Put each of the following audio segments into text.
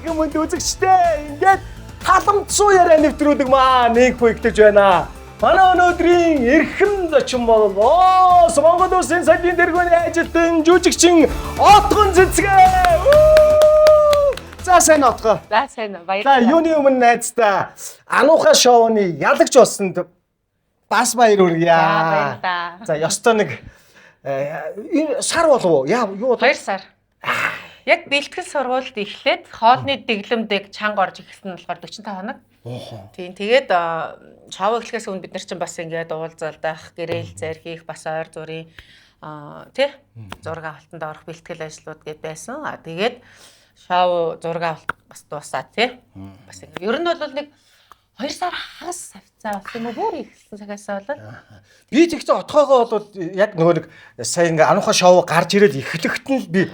Сайхан мэнд үзэгчтэй ингээд халамжсуу яриа нэвтрүүлэг маа нэг хүэгдэж байна. Манай өнөөдрийн эрхэм зочин бол Монгол Улсын соёлын тэргүүний ажилтан жүжигчин Отгон Цэцгээ. За сайн отгоо. За сайн баярлалаа. За юуны өмнө найздаа Ануухай шоуны ялагч болсонд бас баяр хүргье. За баярлалаа. За ёстой нэг энэ сар болов уу? Юу 2 сар. Яг бэлтгэл сургуульд эхлээд хоолны дэглэмдэг чанга орж ирсэн нь болохоор 45 хоног. Тийм тэгээд шоу эхлэхээс өмнө бид нар чинь бас ингээд уулзалдах, гэрэл зархих, бас ойр зургийн тий зураг авалтанд орох бэлтгэл ажлууд гээд байсан. Тэгээд шоу зураг авалт бас дуусаад тий. Бас ингээд ер нь бол нэг 2 сар хагас хавцаа болсон юм уу бүр ихсэн цагаасаа болоод би тэгтээ отгоогоо бол яг нөгөө нэг сая ингээ Ануухай шоу гарч ирээд эхлэхэд нь би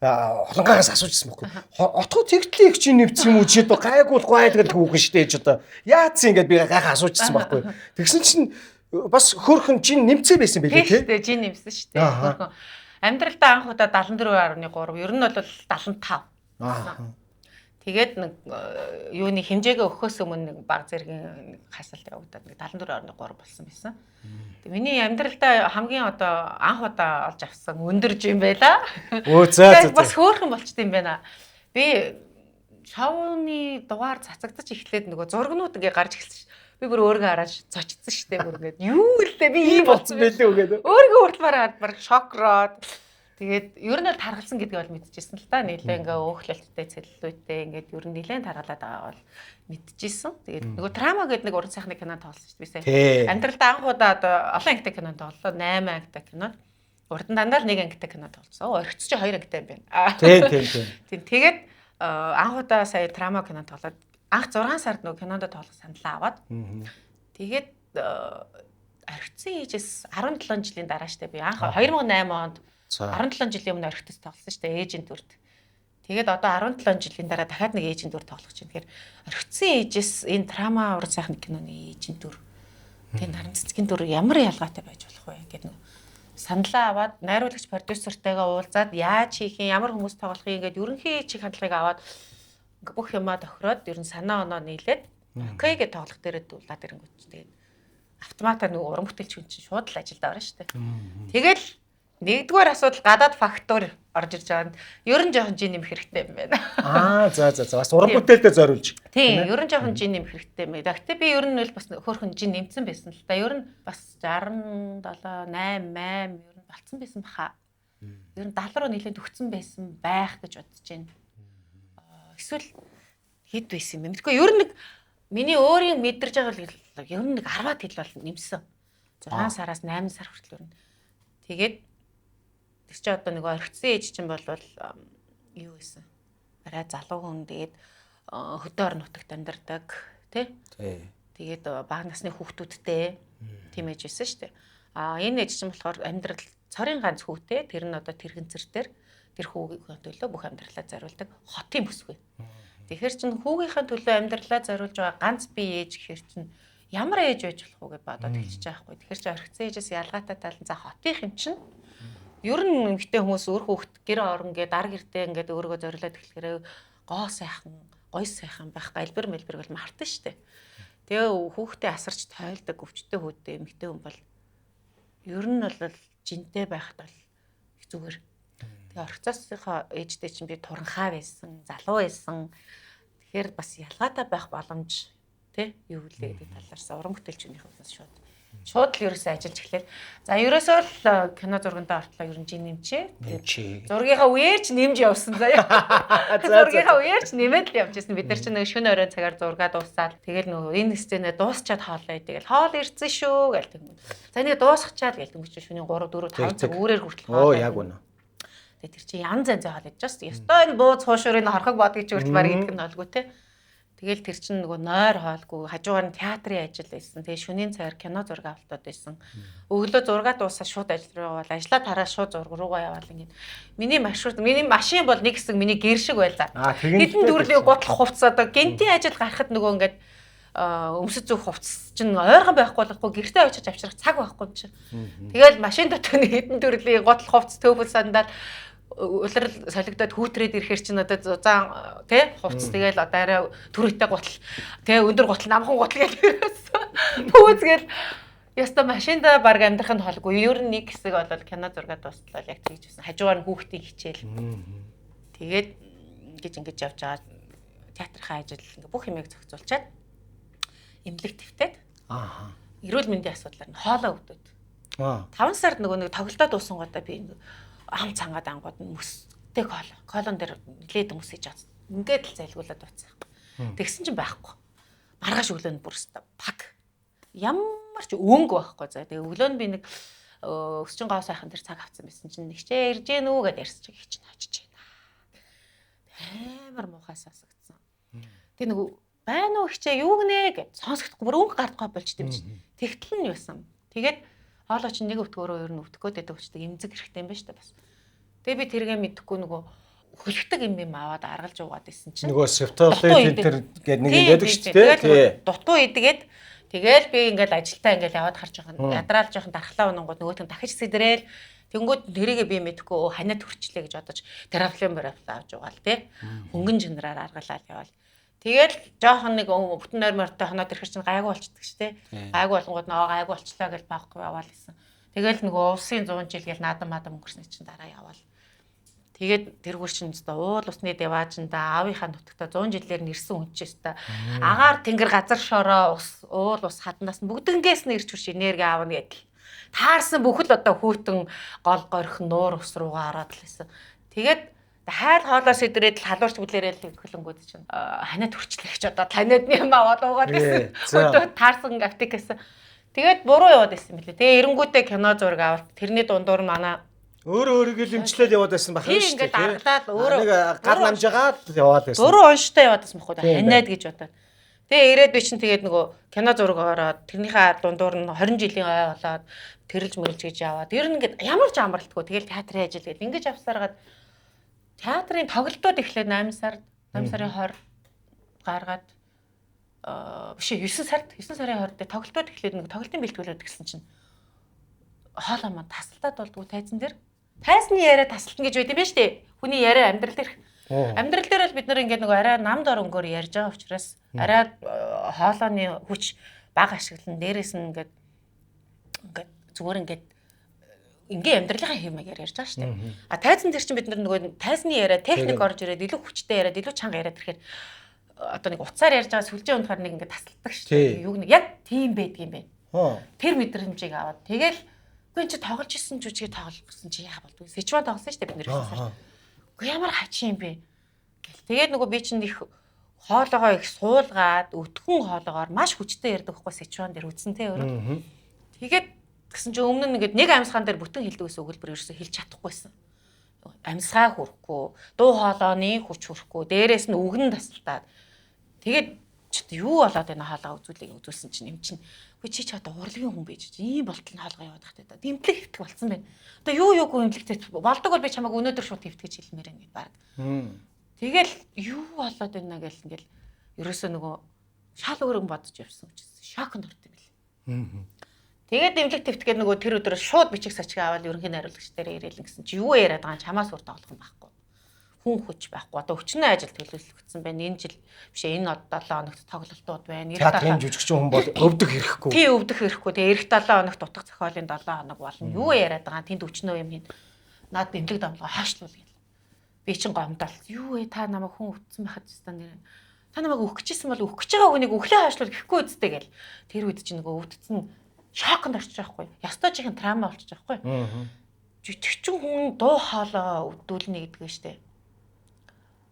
холонгоогоос асуужсан байхгүй. Отгоо тэгтлээ их чинь нэвцсэн юм уу чи одоо гайгуулахгүй айдгал түүхэн штэ гэж одоо яатсан ингээд би гайхаа асуужсан байхгүй. Тэгсэн чинь бас хөөхөн жин нэмцээ байсан байлээ тий. Тий жин нэмсэн штэ. Хөөхөн амьдралдаа анх удаа 74.3 ер нь бол 75. Тэгээд нэг юуны хэмжээгээ өгөхөөс өмнө нэг баг зэргийн хасалт явагдаад нэг 74.3 болсон байсан. Тэг миний амьдралдаа хамгийн одоо анх удаа олж авсан өндөр жим байла. Өө за. Бас хөөрхөн болчтой юм байна. Би шоуны дугаар цацагдаж эхлээд нөгөө зургнууд ингээ гарч эхэлсэн шүү. Би бүр өөргөө хараад цочдсон шүү дээ бүр ингээд. Юу гэлээ би ийм болсон байлээ үгээд. Өөргөө урдмаар баг шокроод тэгээд ер нь л таргалсан гэдгийг бол мэдчихсэн л та. Нилээ ингээ өөхлөлттэй цэллүүттэй ингээд ер нь нилээн таргалаад байгаа бол мэдчихсэн. Тэгээд нөгөө драма гэдэг нэг уран сайхны кино тоглосон шүү дээ. Би сая амьдралдаа анх удаа одоо олон ангитай кино тоглолоо. 8 ангитай кино. Урд нь дандаа л 1 ангитай кино тоглосон. Орхиц чи 2 ангитай юм байна. Тийм. Тэгээд анх удаа сая драма кино тоглоод анх 6 сард нөгөө кинонд тоглох саналаа аваад. Тэгээд орхицсан ээжээс 17 жилийн дараа штэ би анх 2008 онд 17 жилийн өмнө орхитос тоглосон шүү дээ ээжийн дүрд. Тэгээд одоо 17 жилийн дараа дахиад нэг ээжийн дүр тоглох чинь. Тэгэхээр орхитсон ээжээс энэ драма уран сайхны киноны ээжийн дүр. Тэгээд наран цэцгийн дүр ямар ялгаатай байж болох вэ гэдэг нэг саналаа аваад найруулагч продюсертайгаа уулзаад яаж хийх юм, ямар хүмүүс тоглохыг ингээд ерөнхий чиг хандлагыг аваад бүх юмаа тохироод ер нь санаа оноо нийлээд окей гэж тоглох дээрээ дуулаад ирэнгүүт. Тэгээд автоматар нэг уран бүтээлч хүн чинь шууд л ажилд орно шүү дээ. Тэгэл нэгдүгээр асуудал гадаад фактор орж ирж байгаа. Ер нь жоохон жин нэмэх хэрэгтэй юм байна. За. Бас уран бүтээлдээ зориулж. Тийм, ер нь жоохон жин нэмэх хэрэгтэй юм. Гэхдээ би ер нь л бас хөөрхөн жин нэмсэн байсан л та. Ер нь бас 67, 8 ер нь болцсон байсан баха. Ер нь 70 руу нэлээд өгцөн байсан байх гэж бодож байна. Эсвэл хэд байсан юм бэ? Тэгэхгүй ер нь нэг миний өөрийн мэдэрж байгаа ер нь нэг 10-аад хил бол нэмсэн. 6 сараас 8 сар хүртэл ер нь. Тэгээд тэг чи одоо нэг орхицсан ээж чинь бол юу гэсэн арай залуу хүн тэгээд хөдөө орон нутагт амьдардаг тий. Тэгээд бага насны хүүхдүүдтэй тийм ээж байсан шүү дээ. Энэ ээж чинь болохоор амьдрал цорын ганц хүүтэй тэр нь одоо тэрэгцэр дээр тэр хүүгийн төлөө бүх амьдралаа зориулдаг хотын бүсгүй. Тэгэхээр чин хүүгийнхээ төлөө амьдралаа зориулж байгаа ганц бие ээж гэхэр чин ямар ээж байж болох уу гэж бодоод хэлчихэж байгаа байхгүй. Тэгэхээр чи орхицсан ээжээс ялгаатай тал нь за хотынх юм чинь ер нь эмэгтэй хүмүүс өөр хүүхд гэр орон гэдэг ар гэртээ ингээд өөргөө зориулаад эхлэхээр гоо сайхан, гой сайхан байх галбир мэлбэр бол мартан штэ. Тэгээ хүүхдээ асарч тойлдог өвчтөе хүүдээ эмэгтэй хүн бол ер нь бол жинтэй байхад бол их зүгээр. Тэгээ орхицсныхаа ээжтэй чинь би туранхаа байсан, залуу байсан. Тэгэхээр бас ялгаатай байх боломж тий юу лээ гэдэг талаарс уран бүтээлчнийх нь шууд л ерөөсөө ажиллаж эхлэв. За ерөөсөө л кино зургандаа ортлоо ер нь жин нэмчээ. Зургийнхаа үеэр ч нэмж явсан заяа. Зургийнхаа үеэр ч нэмээд л явж байсан. Бид нар ч нэг шөнө оройн цагаар зургаа дуусаад тэгэл нөгөө энэ сценэ дуусчаад хоолоо тэгэл хоол ирсэн шүү гэл тэгмэд. За энийг дуусгачаад гэл тэгмэж шөнийн 3 4 5 цаг үүрээр хүртэл хоол. Яг үнэ. Тэгээ тэр чинь янз янз хоол идэж бас ёстой энэ бууз хуушурын хорхог бодгийг ч хүртэл баг идэх нь болгүй те. Тэгэл тэр чинь нөгөө нойр хоолгүй хажуугаар нь театрын ажил байсан. Тэгээ шөнийн цагаар кино зураг авалтууд байсан. Өглөө зургаа дуусаад шууд ажил руу явбал ажлаа тараа шууд зураг руугаа яваал ингээд. Миний маршрут, миний машин бол нэг хэсэг миний гэр шиг байлаа. Хэдэн дүрлийг готлох хувцас одоо гэнтийн ажил гарахад нөгөө ингээд өмсөж зүг хувцас чинь ойрхон байхгүй болохгүй гэртээ очиж авчрах цаг байхгүй юм чи. Тэгэл машин дотор нэг хэдэн дүрлийг готлох хувцас төөвөл сандаад улирал солигдоод хүүтрээд ирэхээр чинь одоо зузаан тий хувцс тэгэл одоо арай түрээтэй гутал тий өндөр гутал намхан гутал гэж ирсэн. Пүүзгээл яста машинда баг амьдрах нь холгүй. Ер нь нэг хэсэг бол кино зургаад дуслал яг тэгж байсан. Хажуугаар нь хүүхдийн хичээл. Тэгээд ингэж явж байгаа театрын ажил ингээ бүх юмыг зохицуулчаад эмнэлэг твтээд эрүүл мэндийн асуудлаар нь хоолоо өгдөөд. 5 сард нэг тоглолтоо дуусан гоо би ам цангаад ангууд мөстэй колон дээр нилээд мөсөж байгаа. Ингээд л зайлгуулад бацсан. Тэгсэн чинь байхгүй. Маргааш өглөөнд бүр өстө баг. Ямар ч өнгө байхгүй за. Тэгээ өглөөнд би нэг өсчин гоо сайхан дээр цаг авсан байсан чинь нэгчээ ирж гэнэ үү гэдээ ярьсаж байгаа чинь очиж байна. Амар муухай сасагдсан. Тэгээ нэг байна уу хичээ юу гинэ гэж сонсохдохгүй бүр өнгө гардгаа болчтой юм чинь. Тэгтэл нь юусан. Тэгээд хоолой чинь нэг өвтгөөрөө ер нь өвтгөөд байдаг учраас эмзэг хэрэгтэй юм байна шүү дээ бас. Тэгээ би тэргээ мэдэхгүй нөгөө хөлгтөг юм аваад аргалж уугаад исэн чинь. Нөгөө септолит энэ гэдэг нэг юм байдаг шүү дээ. Тэгээ дутуу идгээд тэгээл би ингээл ажилдаа ингээл яваад харж байгаа. Ядраал жоохон дархлаа унангууд нөгөөтгөн дахиж сэдрээл тэнгууд тэрийгээ би мэдэхгүй ханиад хүрчлээ гэж бодож терафлем авч угаал тий. Хөнгөн жинраар аргалаад явал. Тэгэл жоохон нэг бүтэн нойр мортой хоноод ирэхэр чинь гайгүй болчихдаг ш тий. Гайгүй болгоод нөө гайгүй болчлаа гэж баахгүй яваал гэсэн. Тэгэл нөгөө улсын 100 жил гэл наадам өнгөрсний чинь дараа яваал. Тэгээд тэргүүр чинь өстой уул усны деваажинда аавынхаа нутагта 100 жилээр нэрсэн хүн чинь өстой агаар тэнгэр газар шороо уул ус хаднаас бүгднгээс нь ирч хүч энерги аавна гэдэл. Таарсан бүхэл одоо хүүтэн гол горих нуур ус руугаа ороод л байсан. Тэгээд хайл хоолоо сэдрээд л халуурч бүлээрэл хөлөнгүүд чинь ханиад хүрчлээ гэж одоо таниад юм аваад уугаад гэсэн. Өдөө таарсан аптекээс. Тэгээд буруу яваад байсан юм билээ. Тэгээ эренгүүтээ кино зураг авалт тэрний дундуур манай өөрийгөө л имжлээд яваад байсан байх шүү дээ. Тэгээд даргалаад өөрөө нэг гар намжаагаад яваад байсан. Дөрөв онштой яваад байсан байхгүй ханиад гэж бодоод. Тэгээ ирээд би чинь тэгээд нөгөө кино зураг ороод тэрнийхээ дундуур нь 20 жилийн ой болоод тэрэлж мэрэлж гэж яваад. Ер нь ингээд ямар ч амралтгүй тэгэл театрын ажил гээд ингэж авсаргаад театрын тоглолтууд эхлээд 8 сарын 20 гаргаад биш 9 сарын 20 дээр тоглолтууд эхлээд нэг тоглолтын бэлтгүүлээд гэсэн чинь хоолоо маа тасалтаад болдгоо тайзан дээр тайзны яриа тасалтна гэж байд юм байна шүү дээ. Хүний яриа амьдрал дээр амьдрал дээр л бид нар ингээд нэг арай намд оронгоор ярьж байгаа учраас арай хоолооны хүч бага ашиглан дээрээс нь ингээд зүгээр ингээд ингийн амьдралынхаа хэмээгээр ярьж байгаа шүү дээ. А тайзан дээр чинь бид нар нөгөө тайзны яриа техник орж ирээд илүү хүчтэй яриад илүү чанга яриад ирэхээр одоо нэг уцаар ярьж байгаа сүлжээ унтахаар нэг ингээд тасалдаг шүү дээ. Юу нэг яг тийм байдгийм бэ. Тэр мэдрэмжийг аваад тэгэл үгүй чи тоглож исэн ч үчигээ тоглох гэсэн чи яа болдгоо. Сэчван тоглосон шүү дээ бид нэр хэлсэн. Үгүй ямар хачин юм бэ гэл. Тэгээд нөгөө би чинь их хоолоогоо их суулгаад өтгөн хоолоогоор маш хүчтэй ярьдаг байхгүй сэчван дээр үтсэн те өөрөө. Тэгээд гэсэн чинь өмнө нь ингээд нэг амьсгаан дээр бүтэн хэлдэг гэсэн өгүүлбэр ерөөсөй хэлж чадахгүйсэн. Амьсгаа хүрхгүй, дуу хоолойны хүч хүрхгүй, дээрээс нь үгэн тасалтаад. Тэгээд чи юу болоод энэ хоолоо үзүүлсэн чинь юм чинь. Үгүй чи одоо урлагийн хүн байж ийм болтол нь хоолгоо яваад тахтай да. Дэмтлэг хэвтэх болсон байна. Одоо юу имлэгтэй болдог бол би чамайг өнөөдөр шууд хэвтгэж хэлмээр юм гээд баг. Тэгэл юу болоод байна гэл ингээл ерөөсөө нөгөө шал өөрөнгө бодож явсан учраас шокнд орд юм бэл. Тэгээд дэмтлэг твтгээд нөгөө тэр өдөр шууд бичих сачиг аваад ерөнхий найруулагч дээр ирээл гэсэн чи юу яриад байгаа чамаас өөр тоглох юм байхгүй. Хүн хүч байхгүй. Одоо өчнөө ажил төлөвлөгдсөн байна. Энэ жил биш энэ 7 хоногт тоглолтууд байна. Театрын жүжигчин хүн бол өвдөх хэрэггүй. Тий өвдөх хэрэггүй. Тэгээ эх 7 хоногт утга зохиолын 7 хоног болно. Юу яриад байгаа тэнд өчнөө юм хийн. Наад дэмтлэг дамлага хаашлуул гэл. Би чин гомдол. Юу вэ та намайг хүн өвдсөн байхад хэвээр нэр. Та намайг өгөх гэжсэн бол өгөх гэж байгаа хүнийг өглөө хаашлуул гэхгүй үсттэй гэл. Тэр үед чинь нөгөө өвдсөн шокнд орчих жоохгүй. Ястаа чихэн трама болчих жоохгүй. Жүжигчин хүн дуу хоолой өвдүүлнэ гэдэг нь штэ.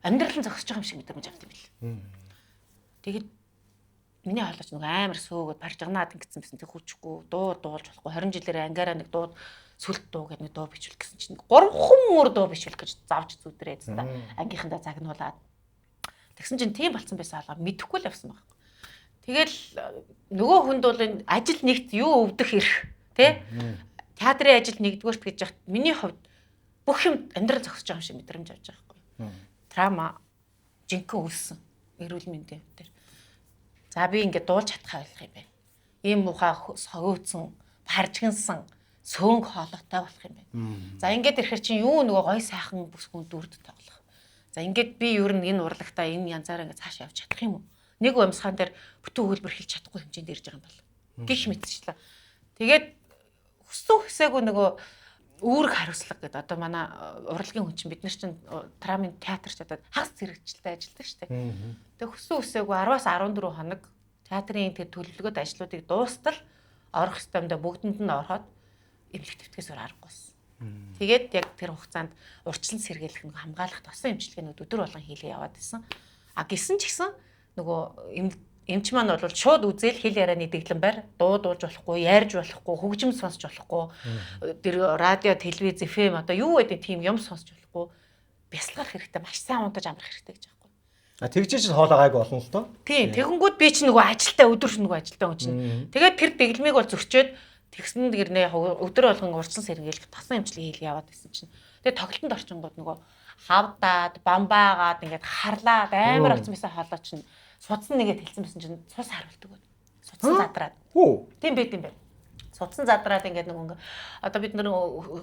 Амьдрал нь зогсож байгаа юм шиг мэдрэмж авт юм бэл. Тэгээд миний хаалгач нэг амар сөөгөд баржганаад ингэсэн байсан. Тэг хүчгүй дуулж болохгүй 20 жилээр ангаараа нэг дуу сүлт дуу гэдэг нэг дуу бичвэл гэсэн чинь 3 мөр дуу бичвэл гэж завж зүдрээд та ангийнхандаа загнуулаад. Тэгсэн чинь тийм болцсон байсан алга мэдэхгүй л явсан байхгүй. Тэгэл нөгөө хүнд бол энэ ажил нэгт юу өвдөх ирэх тий? Театрын ажил нэгдүгээрт гэж яхад миний хувьд бүх юм амьдрал зогсож байгаа юм шиг мэдрэмж авч байгаа байхгүй. Трама жинхэнэ үлсэн эрүүл мэндийн дээр. За би ингээд дуулж чадхаа ойлгох юм байна. Ийм муухай хөвцөн, баржгансан, сөнг хоолойтой болох юм байна. За ингээд ирэхээр чинь юу нөгөө гой сайхан бүсгүн дүрд тоглох. За ингээд би ер нь энэ урлагтаа энэ янзаараа ингээд цааш явж чадах юм уу? Нэг амьсгаан дээр бүтэн хөлбөр хэлж чадахгүй хэмжээнд ирж байгаа юм бол. Гих мэдчихлээ. Тэгээд хүссэн хүсээгүй нөгөө үүрэг хариуцлага гэдэг одоо манай урлагийн хүн чинь бид нар чинь драмын театрч одоо хагас зэрэгчлээ ажилладаг шүү дээ. Тэгээд хүссэн хүсээгүй 10-аас 14 хоног театрын тэр төлөвлөгөөд ажлуудыг дуустал орох ёстоймдоо бүгдэнд нь ороход эмнэлэг твтгэсээр аргагүйсэн. Тэгээд яг тэр хугацаанд урьдчилан сэргийлэх нэг хамгаалах тосон эмчилгээнүүд өдөр болгон хийлээ яваад байсан. А гисэн ч гэсэн нөгөө эмч маань бол шууд үзэл хэл ярианы дэглэн байр дуудуулж болохгүй, ярьж болохгүй, хөгжим сонсч болохгүй. Тэр радио, телевиз, FM одоо юу гэдэг тийм юм сонсч болохгүй. Бясалгах хэрэгтэй, маш сайн унтаж амрах хэрэгтэй гэж байгаа. А тэгжээ чинь хоолоо гайг болно л доо. Тийм, тэгэнгүүт би чи нөгөө ажилтаа өдөр нөгөө ажилтаа хүн чинь. Тэгээд тэр дэглэмийг бол зөрчөөд тэгсэн гэрнээ өдөр болгон урьдчилан сэргийлэх тосон эмчилгээ хийлээ яваад байсан чинь. Тэгээд тоглолтод орчингууд нөгөө хавдаад, бамбаагаад ингээд харлаад амар болсон байсан хоолой чинь судсан нэгээд хэлсэн байсан чинь цус харуулдаг байна. Судсан задраад. Тийм байт юм байна. Судсан задраад ингээд нөгөө одоо бид нар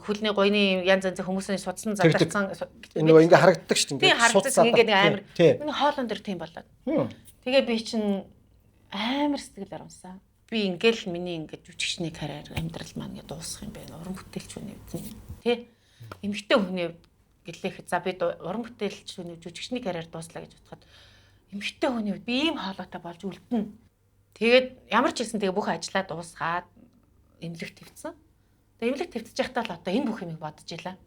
хөлний гойны янз янзын хүмүүсийн судсан задарсан нөгөө ингээд харагддаг шүү дээ. Ингээд судсан ингээд амар энэ хоолон дээр тийм болоод. Тэгээ би чинь амар сэтгэл арамсан. Би ингээл миний ингээд жүжигчний карьер амьдрал маань ингээд дуусах юм байна. Уран бүтээлч хүний тий. Эмэгтэй хүний гэлээх за би уран бүтээлч хүний жүжигчний карьер дууслаа гэж бодоход эмэгтэй хүний би ийм хоолойтой болж үлдэнэ. Тэгээд ямар ч хэлсэн тэгээ бүх ажлаа дуусгаад эмнэлэг твцсэн. Тэгээ эмнэлэг твцэж байхдаа л одоо энэ бүх юмыг бодож илаа.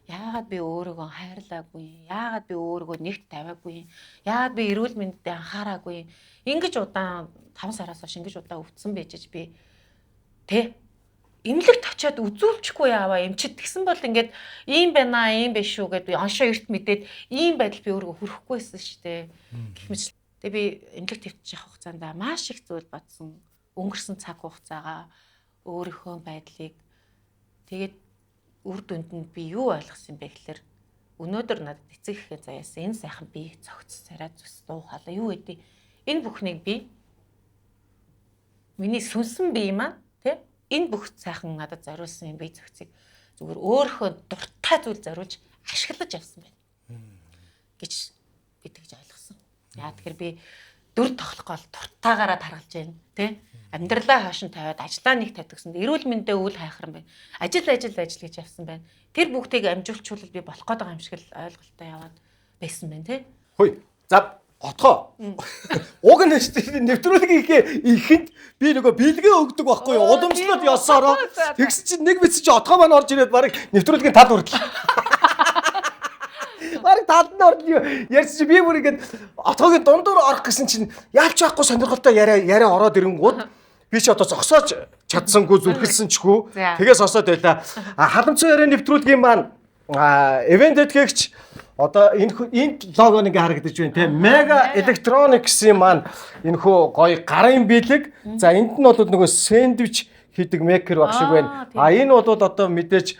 Яагаад би өөрийгөө хайрлаагүй? Яагаад би өөрийгөө нэгт тавиагүй? Яагаад би эрүүл мэндэд анхаараагүй? Ингэж удаан 5 сараас хойш ингэж удаан өвдсөн байжж би тэ эмнэлэгт очиод үзүүлчихгүй яваа эмчит тэгсэн бол ингээд ийм байна ийм биш шүү гэд би оншоо эрт мэдээд ийм байдал би өөрийгөө хүрхгүйсэн шүү дээ. Гэх мэт. Тэгээ би эмнэлэг твцэж явах хугацаанд маш их зүйл бодсон. Өнгөрсөн цаг хугацаагаа өөрийнхөө байдлыг тэгээд үр дүнд нь би юу ойлгосон бэ гэхээр өнөөдөр надад эцэг ихэн заяас энэ сайхан би цогц царай зүс дуу хоолой юу гэдэг энэ бүхнийг би миний сүнсэн бие маань тий энэ бүх сайхан надад зориулсан энэ бие цогцыг зүгээр өөрийнхөө дуртай зүйл зориулж ашиглаж авсан байна гэж би тэгж ойлгосон. Яа тэгэхээр би дүр тоглох гол дуртаагаараа таргалж байна тий амьдралаа хаашин тавиад ажлаа нэг татгсанд эрүүл мэндээ үл хайхран байна. Ажил гэж явсан байна. Тэр бүгдийг амжуулчулал би болох гээд байгаа юм шиг л ойлголттой яваад байсан байна тий. Хөөе. За отгоо. Уг нь нэвтрүүлгийн ихэнд би нөгөө бэлгээ өгдөг байхгүй юу? Удамшлаад ёсоороо. Тэгс чинь нэг мэт чи отгоо маань орж ирээд барыг нэвтрүүлгийн тал хүртэл. Барыг талд нь орж ярьж чи би бүр ингэж отгоогийн дундуур орох гэсэн чинь яалч байхгүй сонирхолтой яриа ороод ирэнгууд би ч одоо зогсоож чадсангүй зүрхэлсэнчгүй. Тэгээс осоод байла. Халамцсан яриа нэвтрүүлгийн маань event этгэгч одоо энэ лого нэг харагдаж байна тийм Mega Electronics-ийн маань энэ хөө гоё гарын бэлэг. За энд нь бол нөгөө сэндвич хийдэг мейкер баг шиг байна. Энэ бол одоо мэдээж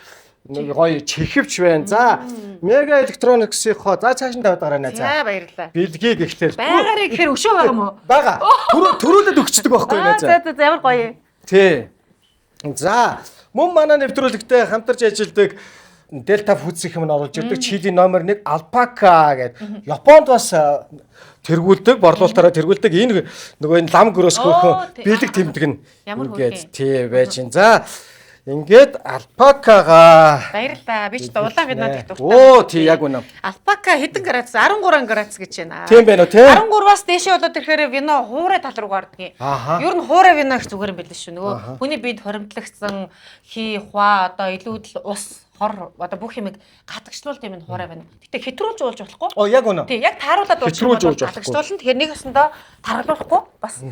гоё чихвч байна. За Mega Electronics-ийн хоо за цааш нь тавьад гараа наа. За баярлалаа. Бэлгийг ихлээр. Байгаарэ гэхээр өшөө байгаа юм уу? Бага. Төрүүлээд өгчдөг байхгүй наа. За ямар гоё. Тий. За мөн манай нэвтрүүлэгтээ хамтарч ажилладаг Delta Foods-ийн нь оруулж ирдэг чили номер 1 Alpaca гэдэг. Японд бас тэргүүлдэг, борлуулалтаараа тэргүүлдэг. Энэ нөгөө энэ лам гөрөөс хөрхөн бэлэг тэмдэг нь ингээд тий байж ин. За ингээд Alpaca-га баярлалаа. Би ч дуулаа гинэ дуртай. Оо тий яг үнэ. Alpaca хэдэн градус? 13 градус гэж байна. Тийм байна уу тий? 13-аас дээшээ болоод ирэхээр вино хуурай тал руу гардгийг. Ер нь хуурай вино их зүгээр юм билээ шүү. Нөгөө хүний биед хоримтлагдсан хий, хуа одоо илүүдл ус хор одоо бүх юмыг гадагшлуулт юм хуурай байна. Гэтэ хэтрүүлж уулж болохгүй. Оо яг үнэ. Тий, яг тааруулаад уулж гадагшлуулна. Тэгэхээр нэг өсөндөө таргалуулахгүй бас.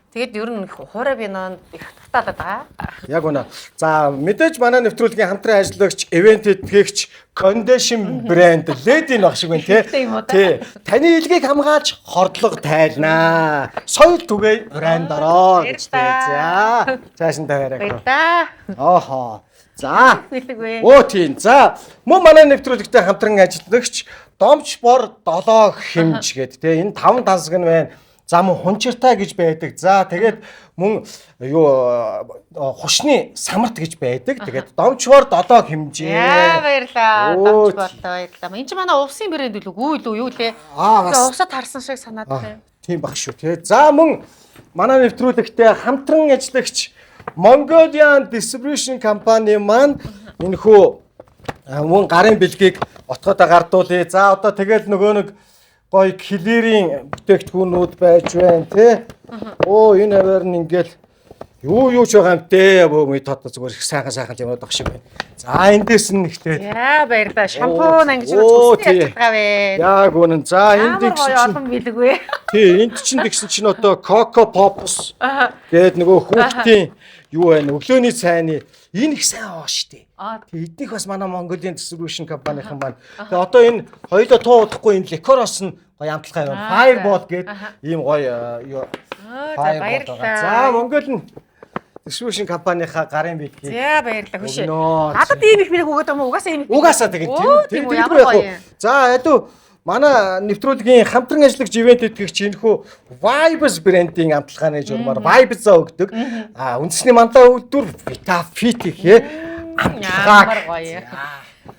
Тэгээд ер нь хуурай вино их дуртаалаад байгаа. Яг үнэ. За мэдээж манай нэвтрүүлгийн хамтран ажиллагч, event этгэгч, condition брэнд Lady нөх шиг байна тий. Таны илгийг хамгаалж хордлого тайлнаа. Соёл түгээ брэнд ороо гэж тий. За цааш нь тавиараа. Баярлалаа. Оохоо. За. Хэлэгвэ. Оо тийм. За мөн манай нэвтрүүлэгтэй хамтран ажиллагч Домч бор 7 хэмж гээд тий. Энэ 5 тансаг нь байна. За мөн хунчиртай гэж байдаг. За тэгээд мөн юу хушны самарт гэж байдаг. Тэгээд домчвор 7 хэмжээ. Яа баярлаа. Домч болоо баярлаа. Энд чинь манай увсын брэнд үү юу юу лээ. Увсад харсан шиг санаад байна. Тийм баг шүү тий. За мөн манай нэвтрүүлэгтээ хамтран ажиллагч Mongolian Distribution Company маань энэхүү мөн гарын бэлгийг отгоодоо гардуулъя. За одоо тэгэл нөгөө нэг гоё клирийн бүтээгдэхүүнүүд байж байна тий. Оо энэ аваар нь ингээл юу ч байгаа юм дээ. Мөй тод зүгээр их сайхан юмуд баг шиг байна. За эндээс нь ихтэй. Яа баярлаа. Шампунь ангиж үзсэн ялгаа вэ. Яг үнэн. За энд гэсэн чинь олон бэлэг вэ. Тий энд чинь тэгсэн чинь одоо Coco Pops гээд нөгөө хүүхдийн юу байна өглөөний цайны энэ их сайн аа штэ. Тэг эднийх бас манай Mongolian Distribution компанийн маань. Тэгээ одоо энэ хоёулаа туу удахгүй энэ Licorice нь гоё амталгаа юм. Fireball гээд ийм гоё юу. Баярлалаа. За Mongolian Distribution компанийхаа гарын бэлгийг. За баярлалаа хөшөө. Надад ийм их мэрэг өгөөд юм уу? Угаасаа ийм. Угаасаа тэгээд тийм яг. За ядуу манай нэвтрүүлгийн хамтран ажиллагч ивент итгэгч энэхүү Vibes брендийн амталгааны журмаар Vibes-аа өгдөг. Үндэсний мандаа өгдөр Vitafit ихээ амталгаа гоё.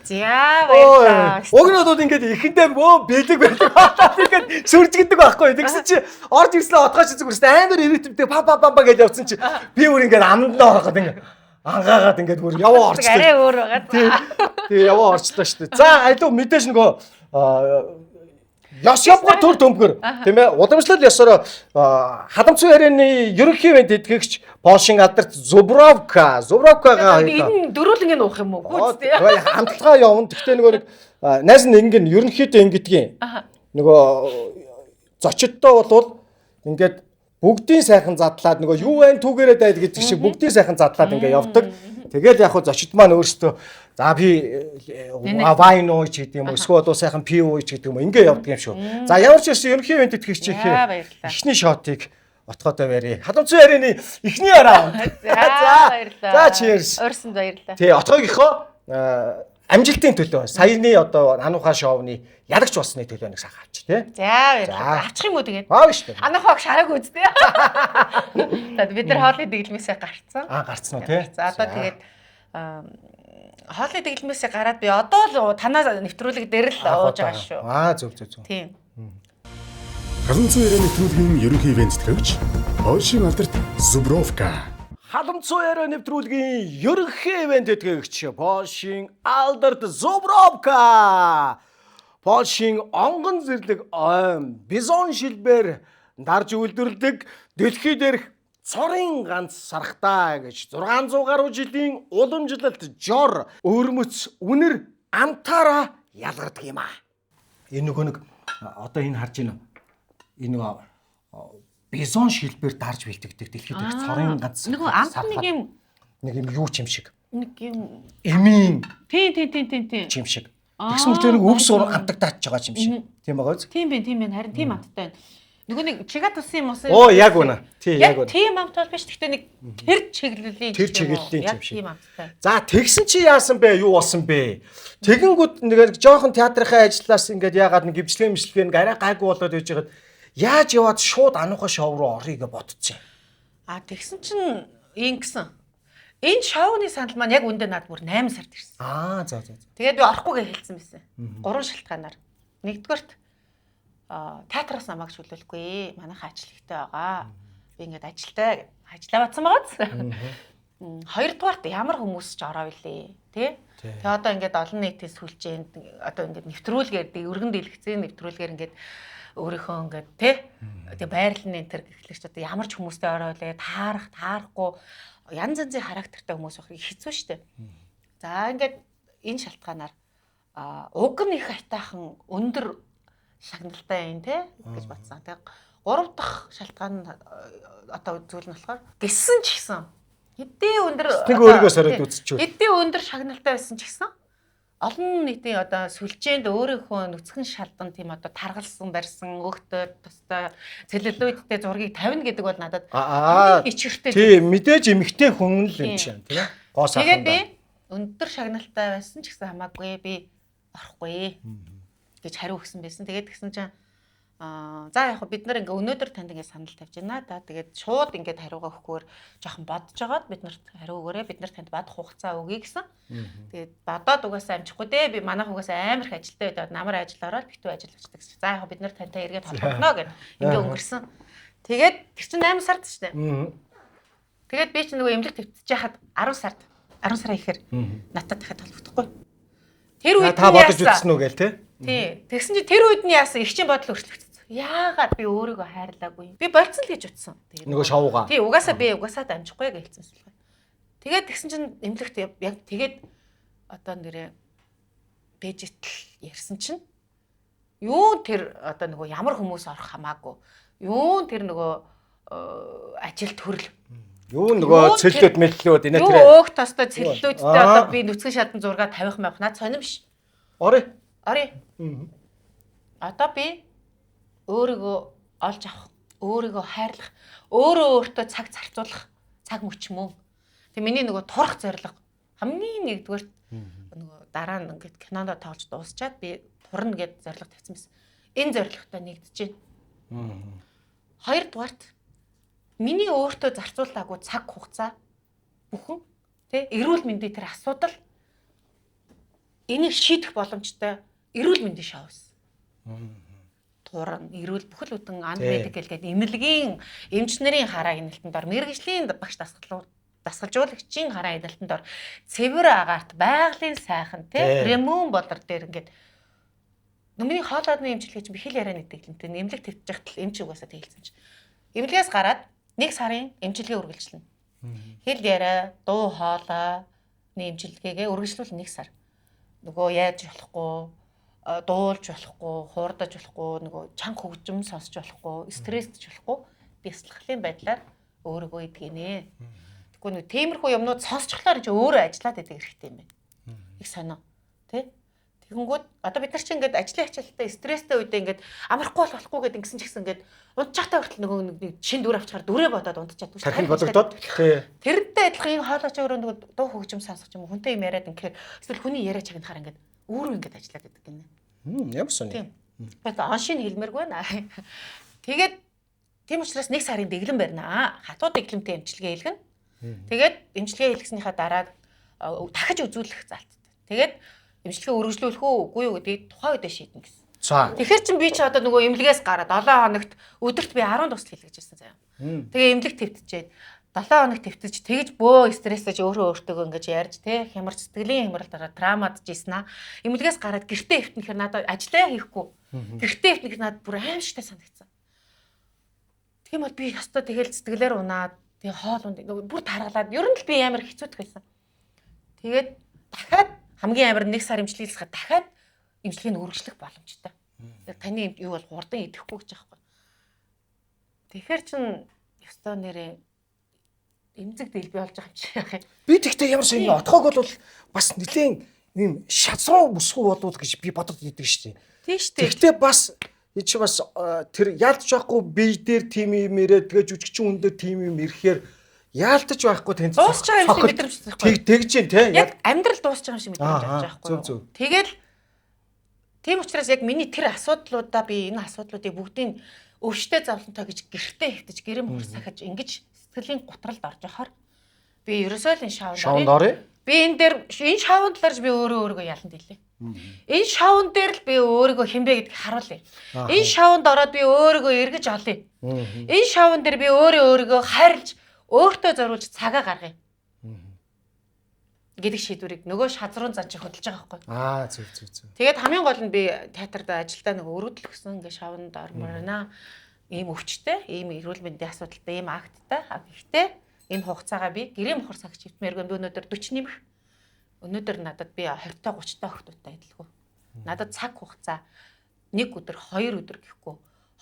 За баярлалаа. Угнуудууд ингээд ихэндээ бэлэг ингээд сүржигддэг байхгүй. Тэгсэн чи орж ирсэн отгооч зүгээр амар ирэтэмтэй па гэж явцсан чи би өөр ингээд амнаа ороход ингээд ангаагаад ингээд бүр яваа орчлоо. Арай өөр байгаа. Тэгээ яваа орчлоо шүү дээ. За алуу мэдээж нөгөө яс явгар төр төмгөр тийм ээ уламжлал ясаар хадамцсан ярианы ерөнхий ивент итгэгч Польшийн алдарт Zubrovka энэ дөрүүлэн нь уух юм уу? Гүцтэй. Хамтлагаа явна. Гэхдээ нөгөө нэг найз нь ингэ нь ерөнхийдөө ингэдгийн. Нөгөө зочдтой бол ингээд бүгдийн сайхан задлаад нөгөө юу вэ түүгээрээ дайд гэдэг шиг бүгдийн сайхан задлаад ингээд явдаг. Тэгэл яг хуу зочид маань өөрсдөө за би вайн ууч гэдэг юм уу эсвэл одоо сайхан пи ууч гэдэг юм уу ингээ явдаг юм шүү. За ямар ч юм ерөнхий ивент итгэгч ихний шотыг отгоодоо барья. Хадамцсан ярианы ихний араа. За баярлалаа. За cheers. Өөрсөнд баярлалаа. Тий отгоогийнхоо амжилтын төлөө саяны одоо ануухаа шоуны ялагч болсны төлөө нэг сахаа авч тий. За баярлалаа. Авчих юм уу тэгээд? Аа шүү дээ. Ануухаг шараг үзтээ. За бид нар хоолны дэглэмээсээ гарцсан. Гарцсан уу тий. За одоо тэгээд хоолны дэглэмээсээ гараад би одоо л танаа нэвтрүүлэг дээр л ууж байгаа шүү. Зөв. Тийм. Халамцсан ярианы нэвтрүүлгийн ерөнхий ивент итгэгч Польшийн алдарт Zubrovka. Халамцсан ярианы нэвтрүүлгийн ерөнхий ивент итгэгч Польшийн алдарт Zubrovka. Польшийн онгон зэрлэг бизон шилбээр дарж үйлдвэрлэдэг дэлхий дээрх цорын ганц сархтай гэж 600 гаруй жилийн уламжлалт жор өрмөц үнэр амтаараа ялгардаг юм аа. Энэ нөгөө нэг одоо энэ харж байна уу? Энэ бизон шилбээр дарж бэлтгэдэг дэлхийд дээрх цорын ганц нөгөө амт нэг юм юу ч юм шиг. Нэг юм эмийн тийм юм шиг. Тэгсэн мэт нэг өвс амтаг тааж байгаа юм шиг. Тийм байгаа үз? Тийм байна. Харин тийм амттай байна. Нөгөө нэг чигат усын юм уу? Оо яг үнэ. Яг үнэ. Тийм амт бол биш. Гэхдээ нэг тэр чиглэлийн юм шиг. Тийм амттай. За тэгсэн чи яасан бэ? Юу болсон бэ? Тэгэнгүүт нэг жоохон театрынхаа ажлаас ингээд яагаад нэг гимжлэг нэг арай гайгүй болоод байж байгаад яаж яваад шууд ануухаа шоу руу орё гэж бодчихъя. Тэгсэн чинь ингэсэн. Энэ шоуны санал маань яг үндэ над бүр 8 сард ирсэн. За. Тэгээд би орохгүй гэж хэлсэн байсан. 3 шалтгаанаар. Нэгдүгээрт театраас намайг шүлүүлэхгүй. Манайхаа ажилттай байгаа. Би ингээд ажилтаа батсан байгааз. Хоёрдугаарт ямар хүмүүс ч ороо билээ, тий? Тэгээ одоо ингээд олон нийтийн сүлжээнд одоо ингээд нэвтрүүлгээр өргөн дэлгэцийн нэвтрүүлгээр ингээд өөрийнхөө ингээд тий? Тэгээ байрлалын энэ төр гэхлээрч одоо ямар ч хүмүүстэй ороо билээ, таарахгүй янз янзын характертай хүмүүс байх хэцүү шттэ. За ингээд энэ шалтгаанаар уг нь их айтаахан өндөр шагналтай юм те гэж батсан. Тэгээ 3 дахь шалтгаан одоо зүйл нь болохоор гисэн ч гэсэн хэдийн өндөр нэг өөрийгөө сороод үзчихв. Хэдийн өндөр шагналтай байсан ч гэсэн олон нийтийн одоо сүлжээнд өөрийнхөө нүцгэн шалдан тийм одоо таргалсан барьсан өгтөд тустай целлюлоидтэй зургийг тавина гэдэг бол надад ичэртэй. Тийм мэдээж эмэгтэй хүн л юм чинь тийм гоо саханд. Тэгээд би өндөр шагналтай байсан ч гэсэн хамаагүй би орохгүй гэж хариу өгсөн байсан. Тэгээд тэгсэн чинь За яг бид нар ингээ өнөөдөр танд ингээ санал тавьж байна да. Тэгээд шууд ингээ хариугаа өгөхөөр жоохон бодож жагаад бид нарт хариу өгөөрэй. Бид нар танд бодох хугацаа өгье гэсэн. Тэгээд бодоод угаасаа амжихгүй дээ. Би манайх угаасаа амар их ажилтай байдаг. Намар ажил ороод битүү ажил очдаг. За яг бид нар тантай эргээд холбогдно гэд ингээ өнгөрсөн. Тэгээд тэр чинь 8 сард шүү дээ. Тэгээд би чинь нөгөө эмнэлэг твцэж яхад 10 сараа ихээр надад дахиад холбогдохгүй. Тэр үед та бодож үзсэн үү гээл те? Тий. Тэгсэн чи тэр үед нь яасан их чин бодол өөрчлөгдсөн. Яагаад би өөрийгөө хайрлаагүй. Би болцсон л гэж утсан. Нөгөө шавууга. Тий, угаасаа дамжихгүй гэлцсэн сүлхээ. Тэгээд тэгсэн чинь эмнэлэгт яг тэгээд одоо нэрээ бэжитл ярьсан чинь юу тэр одоо нөгөө ямар хүмүүс орох хамаагүй. Юу тэр нөгөө ажил төрөл. Юу нөгөө цэллүүд мэллүүд инээ тэр. Юу өөх тостой цэллүүдтэй одоо би нүцгэн шатан зураг тавих маяг наад сонирм биш. Орё. Одоо би өөрийгөө олж авах, өөрийгөө хайрлах, өөртөө цаг зарцуулах цаг мөч мөн. Тэг миний нөгөө турах зорилго хамгийн нэгдүгээр нөгөө дараа нь ингээд кинонд тоглож дуусчаад би турна гэд зорилго тавьсан байсан. Энэ зорилготой нэгдэж байна. Хоёрдугаарт миний өөртөө зарцуулаагүй цаг хугацаа бүхэн тий эрүүл мэндийн тэр асуудал энийг шийдэх боломжтой эрүүл мэндийн шоус. Туран эрүүл бүхэл бүтэн медикал гэдэг эмнэлгийн эмч нарын хараа хяналтанд ор мэрэгжлийн багш дасгалжуулагчийн хараа хяналтанд ор цэвэр агаарт байгалийн сайхан тий премиум болор дээр ингээд миний хоолойдны эмчилгээч би хэл яриа нэгдэглэнтэй эмнэлэг твцэж хатал эмч угаасаа тэгэлсэн чи эмнэлгээс гараад 1 сарын эмчилгээ үргэлжлэнэ. Хэл яриа дуу хоолойны эмчилгээгээ үргэлжлүүл 1 сар. Нөгөө яаж болохгүй дуулж болохгүй, хуурдаж болохгүй, нөгөө чанга хөгжим сонсч болохгүй, стресстж болохгүй би яслахлын байдлаар өөрийгөө идгэнэ. Тэгэхгүй нэг тиймэрхүү юмнууд сонсчихлоор чи өөрөө ажиллаад байдаг хэрэгтэй юм байна. Их сонио. Тэ? Тэгэнгүүт одоо бид нар чи ингээд ажлын ачаалттай стресстэй үедээ ингээд амархгүй болохгүй гэдэг ингэсэн ч гэсэн ингээд унтчихтай хүртэл нөгөө нэг шин дүр авчихаар дүрээ бодоод унтчихад. Тархинд бодогдоод. Тий. Тэрнтэй адилхан энэ хоолойч өөрөө нөгөө дуу хөгжим сонсох юм хүнтэй юм яриад ингээд эсвэл хүний яриа чагнахаар ингээд өөрөө ингээд ажиллаад байдаг гинэ. Ямар сони. Тийм. Бата оншин хэлмээргүй наа. Тэгээд тийм учраас 1 сарын дэглэм барина. Хатуу дэглэмтэй эмчилгээ хийлгэн. Тэгээд эмчилгээ хийлгэснийхаа дараа дахиж үзүүлэх залттай. Тэгээд эмчилгээ үргэлжлүүлэх үү үгүй юу гэдгийг тухайн үедээ шийднэ гэсэн. За. Тэгэхээр чин би ч одоо нөгөө эмнэлгээс гараад 7 хоногт өдөрт би 10 тусал хийлгэжсэн заяа. Тэгээ эмнэлэг твтчээд 7 хоног твтэж тэгж бөө стрессэж өөртөөгөө ингэж ярьж те хямар сэтгэлийн хямрал дараа травмадж ийсэн аа. Эмнэлгээс гараад гэртээ хөвтнөхөр надад ажиллаа хийхгүй. Гэртээ хөвтнөх надад бүр аимшигтай санагдсан. Тийм бол би ястаа тэгэл сэтгэлээр унаад тэгээ хоол унд бүр таргалаад ер нь л би амар хэцүүдэх байсан. Тэгээд дахиад хамгийн амар 1 сар эмчилгээсээ дахиад эмчилгээг нь үргэлжлэх боломжтой. Таны юу бол хурдан идэхгүй гэж аахгүй. Тэгэхээр чин ёстой нэрээ эмзэг дэлбий болж байгаа юм чи яах юм. Би тэгтээ ямар сони отхоог бол бас нэлээд юм шазруу бүсгүй болов гэж би бодод идэг шүү дээ. Тийм шүү дээ. Тэгтээ бас чи бас тэр яалтж байхгүй бие дээр тим юм ирээ тэгээ жүжигчин хүн дээр тим юм ирэхээр яалтж байхгүй тань дуусч байгаа юм шиг мэдрэмж байхгүй. Тэгж дээ те. Яг амьдрал дуусч байгаа юм шиг мэдрэмж авч байгаа байхгүй. Тэгэл тийм учраас яг миний тэр асуудлуудаа би энэ асуудлуудыг бүгдийг өвчтэй завлантай гэж гэртээ хэвтэж гэрэм хурс сахиж ингэж сэтгэлийн гутралд орж яхаар би ерөөсөө л энэ шавнд орё. Би энэ дээр энэ шавнд талаарч би өөрийгөө ялан дийлээ. Энэ шавн дээр л би өөрийгөө хинбэ гэдгийг харуулъя. Энэ шавнд ороод би өөрийгөө эргэж олъё. Энэ шавн дээр би өөрийгөө хайрлж өөртөө зориулж цагаа гаргая. Гэдэг шийдвэрийг нөгөө шазруун занч хөдөлж байгаа байхгүй. Зөв. Тэгээд хамгийн гол нь би театрт ажилдаа нөгөө өргөдөл өгсөн ингээ шавнд орморна. Ийм өвчтэй, ийм эрүүл мэндийн асуудалтай, ийм акттай. Гэхдээ энэ хугацаагаа би гэрийн мохор цагч хөвтмээргүй би өнөөдөр 40 нэмэх. Өнөөдөр надад би 20-та 30-та охтуудтай адилгүй. Надад цаг хугацаа 1 өдөр, 2 өдөр гэхгүй,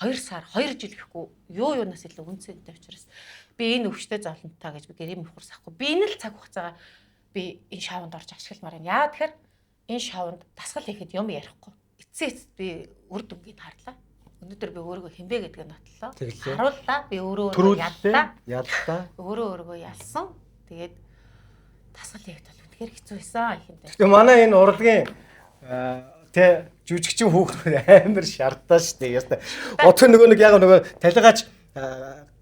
2 сар, 2 жил гэхгүй юунаас илүү үнцэнтэй учраас би энэ өвчтэй зовлонтой гэж би гэрийн мохор сахгүй. Би энэ л цаг хугацаагаа би энэ шавнд орж ашигламаар юм. Яа тэгэхээр энэ шавнд дасгал хийхэд юм ярихгүй. Эцээст би үр дүнгийг харлаа. Өнөөдөр би өөрийгөө хинбэ гэдгээ нотлоо. Харууллаа. Би өөрийгөө яллаа. Өөрийгөө ялсан. Тэгээд дасгал хийхэд бол үнэхээр хэцүү байсан ихэндээ. Тэгээ манай энэ урлагийн Тэ жүжигчин хүүхдүүд амар шаардаа штэ. Яста. Отхон нөгөө нэг яг нөгөө талигаач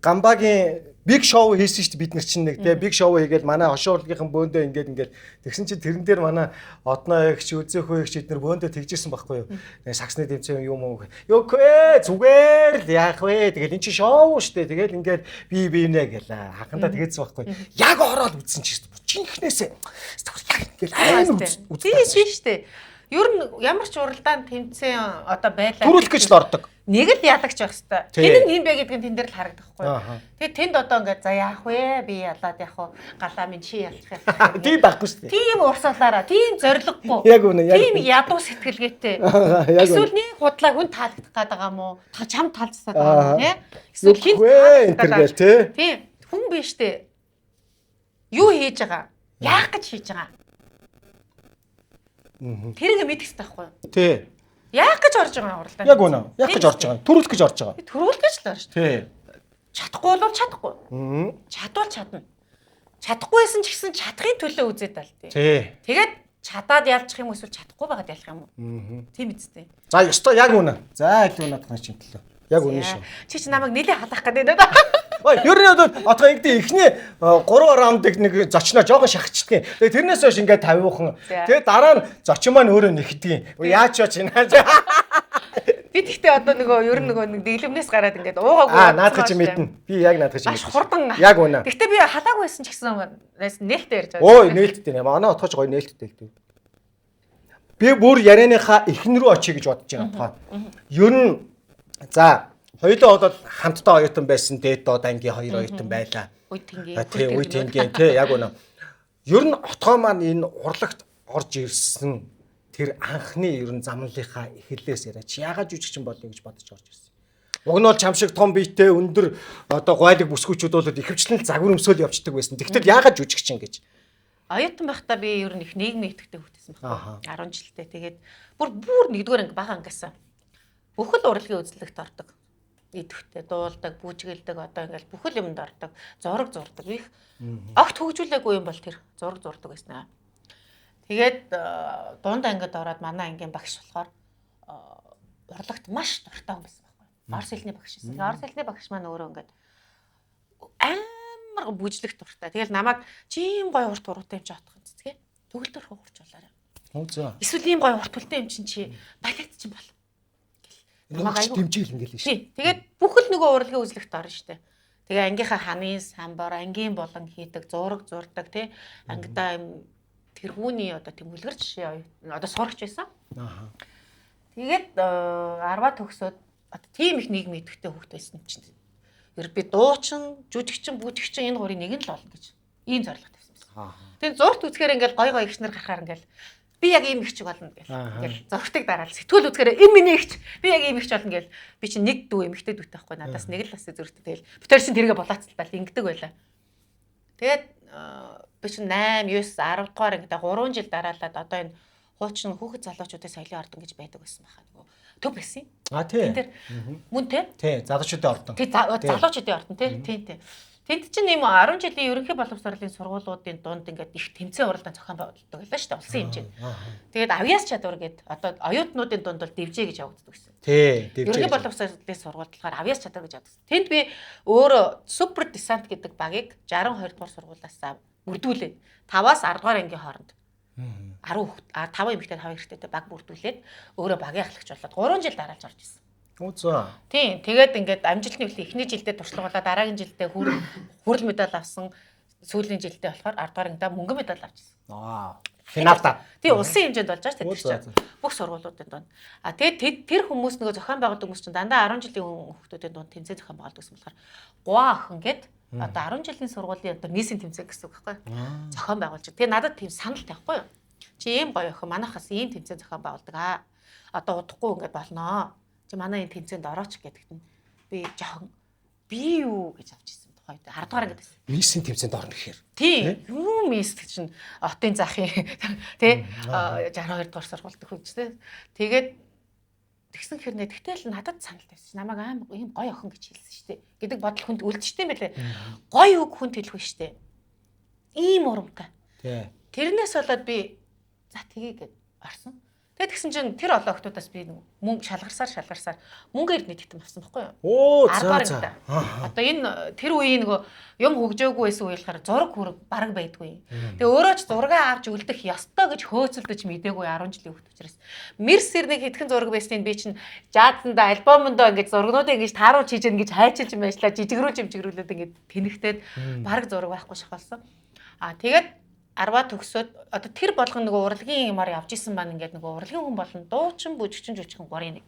гамбагийн биг шоу хийсэн штэ бид нар чинь нэг тэ биг шоу хийгээл манай хошуу урлагийнхан бөөндөө ингээд тэгсэн чинь тэрэн дээр манай одноо ягч үзэхөө ягч эднэр бөөндөө тэгжсэн байхгүй юу. Саксны тэмцээн юм уу. Ёкэ зүгээр л яах вэ. Тэгэл эн чинь шоу штэ. Тэгэл ингээд би нэ гэлээ. Хахандаа тэгээдсэн байхгүй. Яг ороод үзсэн чинь жинхнээсээ. Яг ингээд амар тийм штэ. Ер нь ямар ч уралдаанд тэмцээн одоо байлаа. Төрүүлэх гэж л ордог. Нэг л ялагч байх хэвээр. Хэн юм бэ гэдгийг тэн дээр л харагдах байхгүй. Тэгээд тэнд одоо ингээд за яах вэ? Би ялаад яах вэ? Галаа минь чи ялах юм. Тийм байхгүй шүү дээ. Тийм урсгалаараа, тийм зориггүй. Яг үнэ, яг. Тийм ядуу сэтгэлгээтэй. Эсвэл нэг худлаа хүн таалагдах гээд байгаа юм уу? Чам талцсаад байгаа юм тий? Эсвэл хин таалагдах гээд тий? Тийм. Хүн биш дээ. Юу хийж байгаа? Яах гэж хийж байгаа? Тэрийг мэдэх хэрэгтэй байхгүй юу? Тий. Яах гэж орж байгаа уралдаанд? Яг үнэ. Яах гэж орж байгаа? Төрүүлэх гэж орж байгаа. Төрүүлэх гэж л орж шүү. Тий. Чадахгүй бол чадахгүй. Чадвал чадна. Чадахгүйсэн ч гэсэн чадахын төлөө үзээд тал тий. Тий. Тэгээд чадаад ялчих юм эсвэл чадахгүй байгаад ялах юм уу? Тийм үстэй. За ёстой яг үнэ. За илүү надад чинь төлөө. Яг үнэ шүү. Чи намайг нэлээ халах гэдэг нэ. Ой, ер нь одоо ингэдэ ихний 3 раундыг нэг зочноо жоохон шахчихдаг. Тэгээ тэрнээс хойш ингээд 50уухан. Тэгээ дараа нь зочин маань өөрөө нэхдэг. Яаж ч байна. Би тэгтээ одоо нөгөө ер нь нөгөө дэглэмнээс гараад ингээд уугаагүй. Наадах чинь мэднэ. Би яг наадах чинь мэднэ. Хурдан. Яг үнэ. Тэгтээ би халаагүйсэн ч гэсэн нээлттэй ярьж байгаа. Ой, нээлттэй нэ. Манай отгож гоё нээлттэй л дээ. Би бүр ярианыхаа эхнэр рүү очие гэж бодож байгаа. Ер нь за хоёулаа одоо хамтдаа оюутан байсан дээд доод ангийн 2 оюутан байлаа. Үе тэнгийн. Тий, үе тэнгийн тий яг үнэ. Ер нь отгоо маань энэ урлагт орж ирсэн тэр анхны ер нь замналынхаа эхлэлээс яриач яагаад жүжигчин болъё гэж бодож орж ирсэн. Уг нь бол чам шиг том биетэй өндөр одоо гойлог бүсгүүчүүд бол ихэвчлэн загвар өмсөөл явцдаг байсан. Тэгтэл яагаад жүжигчин гэж? Оюутан байхдаа би ер нь их нийгмийн идэвхтэй хүүхдсэн байна. 10 жилдээ. Тэгээд бүр нэгдүгээр анги бага ангиасан. Бүхэл урлагийн үзлэгт ордог. Идэвхтэй дуулдаг, бүжгэлдэг одоо ингээл бүхэл юмд ордог. Зураг зурдаг. Их огт хөгжүүлээгүй юм бол тэр зураг зурдаг байсан аа. Тэгээд дунд ангид ороод манай ангийн багш болохоор урлагт маш дуртай хүн байсан байхгүй. Орос хэлний багш байсан. Орос хэлний багш маань өөрөө ингээд амар бүжлэх дуртай. Тэгэл намайг чим гоё урт уруутай юм чи отох юм цэцгээ. Төгөлдөр хуурч болоорой. За. Эсвэл ийм гоё урт бүлтэй юм чи балет чинь бол. Намайг дэмжээл ингээл шүү. Тэгээд бүхэл нөгөө урлагийн үзлэгт орно штэ. Тэгээ ангийнхаа ханы самбар, ангийн болон хийдэг, зураг зурдаг тий. Ангидаа юм тэргүүний одоо тийм үлгэр жишээ одоо сурагч байсан. Тэгээд 10-аа төгсөөд одоо тийм их нийгмийн идэвхтэй хүүхд байсан юм чинь. Ер би дуучин, жүжигчин, бүжигчин энэ гурийн нэг нь л болно гэж ийм зорилготой байсан юм. Тэгээд зурт үзэхээр ингээл гой гой ихнэр гарахаар ингээл би яг ийм ихч болно гэл. Ингээл зургтыг дараал сэтгүүл үзэхээр эм миний ихч би яг ийм ихч болно гэл. Би чинь нэг дүү эмэгтэй дүүтэй байхгүй надаас нэг л бас зөрөгтэй тэгэл. Битэр чинь тэргээ булаацлал ингэдэг байлаа. Тэгээд би чинь 8, 9, 10 дугаар ингээд 3 жил дараалаад одоо энэ хуучин хүүхэд залуучуудын соёлын ордон гэж байдаг байсан баха нөгөө төв байсан. Тий. Тэр мөн тий. Тий, залуучуудын ордон. Тий, залуучуудын ордон тий. Тэнд чинь ийм 10 жилийн ерөнхий боловсролын сургуулиудын дунд ингээд их тэмцээн уралдаан зохион байгуулдаг байлаа шүү дээ улсын хэмжээнд. Тэгээд авьяас чадвар гээд одоо оюутнуудын дунд бол дэвжээ гэж явагддаг гэсэн. Тий, дэвжээ. Ерөнхий боловсролын сургууль болохоор авьяас чадвар гэж явагддаг. Тэнд би өөрөө супер десант гэдэг багийг 62 дугаар сургуулиас бүрдүүлээд 5-аас 10 дугаар ангийн хооронд 5 эмэгтэй 5 эрэгтэйтэй баг бүрдүүлээд өөрөө багийн ахлагч болоод 3 жил дараалж орж ирсэн. Үзээ. Тийм. Тэгээд ингээд амжилтны үеийн эхний жилдээ туршлагуулаад дараагийн жилдээ хүрэл медаль авсан. Сүүлийн жилдээ болохоор 10 дугаар ангидаа мөнгөн медаль авчихсан. Финалта. Тийм улсын хэмжээнд болж байгаа шүү дээ. Бүх сургуулиудын дунд. Тэгээд тэр хүмүүс нөгөө зохион байгуулдаг хүмүүс чинь дандаа 10 жилийн хүүхдүүдийн дунд тэмцээн зохион байгуулдаг гэсэн болохоор гуа охин гээд одоо 10 жилийн сургуулийн одоо нийсийн тэмцээн гэсэн үг байхгүй юу? Зохион байгуулж. Тэгээд надад тийм санал тавихгүй юу? Чи ийм гоё охин манайхаас ийм тэмцээн зохион байгуулдаг аа. Одоо удахгүй ингээд болноо. Чи манай энэ тэмцээнд орооч гэдэгт нь би жоохон би юу гэж авч ирсэн тухайд 10 дугаар ангид байсан. Миссийн тэмцээнд орно гэхээр. Тийм. Юу мисс гэж чинь отын заахын тий 62 дугаар сургуульд хөгжтэй. Тэгээд тэгсэн хэрнээ тэгтэл надад санал тавьсан. Намайг аим ийм гоё охин гэж хэлсэн шүү дээ. Гэдэг бодол хүнд үлдчихтэй юм байлээ. Гоё үг хүнд хэлэхгүй шүү дээ. Ийм урамтай. Тий. Тэрнээс болоод би за тгий гэд орсон. Тэгээд тэгсэн чинь тэр олон охтуудаас би мөнгө шалгарсаар мөнгөөр нэгтгэм авсан байхгүй юу? Оо за. Одоо энэ тэр үеийн нөгөө юм хөгжөөгүй байсан үе болохоор зураг хүрэг бараг байдгүй. Тэгээ өөрөө ч зураг авч үлдэх ёстой гэж хөөцөлдөж мдээгүй 10 жилийн хөвт учраас. Мерсэр нэг хэдхэн зураг байсныг би чинь жаадсанда альбомондоо ингэж зургнуудыг ингэж тааруулж хийж ингэж хайчилж байшлаа жижигрүүлээд ингэж тэнэгтээд бараг зураг байхгүй шахалсан. Тэгээд 10 төгсөөд одоо тэр болгон нөгөө урлагийн юмар явж исэн маань ингээд нөгөө урлагийн хүн болон дуучин бүжигчин жүжигчин 3-1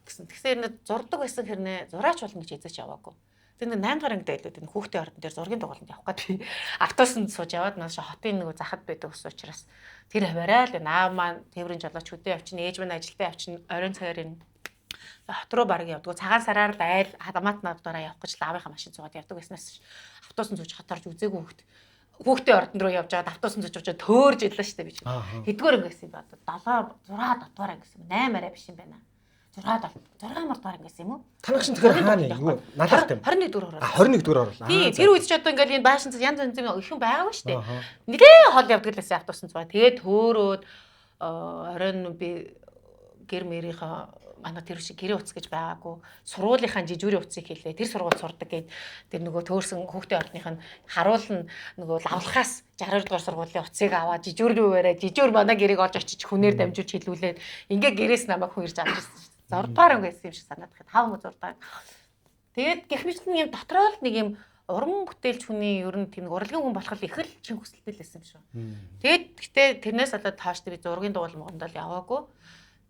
гэсэн. Тэгэхээр зурдаг байсан хэрнээ зураач болно гэж эзэж яваагүй. Тэр 8 дахь ангид байлууд энэ хүүхдийн ордон дээр зургийн дугууланд явах гэдэг. Автобусанд сууж яваад нааш хотын нөгөө захад байдаг ус учраас тэр хаваарай л аав маань тээврийн жолооч хөдөө явчихна, ээж маань ажилдаа явчихна, оройн цагаар энэ хот руу бараг явдаг. Цагаан сараар л айл хадамат надаараа явах гэж лавынхаа машин суугаад явдаг байснаас автобусанд сууж хоторж үзээгүй хүүхдийн ордон руу явж байгаа автобусанд сууж явж төөрж илээ штэ би. Хэдгээр ингэсэн юм бэ? 7 6 дотор ингэсэн. 8 арай биш юм байна. 6 мартаар ингэсэн юм уу? Танах шин тэгэхээр хаана юу? Надад юм. 21 дөрөөр оруулаа. 21 дөрөөр оруулаа. Тий, тэр үед ч одоо ингээл энэ баашин цэц янз янз ихэн байгаа шүү дээ. Нэгэн хол явдаг лээс автобусанд суугаа. Тэгээд төөрөөд оройн би гэр мэрийнхаа манай тэр шиг гэрээ утас гэж байгаагүй сургуулийнхаа жижүүрийн утсыг хэлээ тэр сургууль сурдаг гэд тэр нөгөө төөрсөн хүүхдийн ордных нь харуулна нөгөө лавлахаас 60 дугаар сургуулийн утсыг аваад жижүүрүүрээ жижүүр манай гэрээг олж очиж хүнээр дамжуулж хэлүүлээд ингээ гэрээс намайг хүирж авч ирсэн шүү дээ. Зурдаар байсан юм шиг санаад байхад 5 мө зурдаа. Тэгээд гэх мэт юм дотроо л нэг юм уран бүтээлч хүний ер нь тийм урлагийн хүн болох их л чин хүсэлтэй л байсан юм шүү. Тэгээд гэтээ тэрнээс болоод тааш би зургийн дугуйл монгонд яваагүй.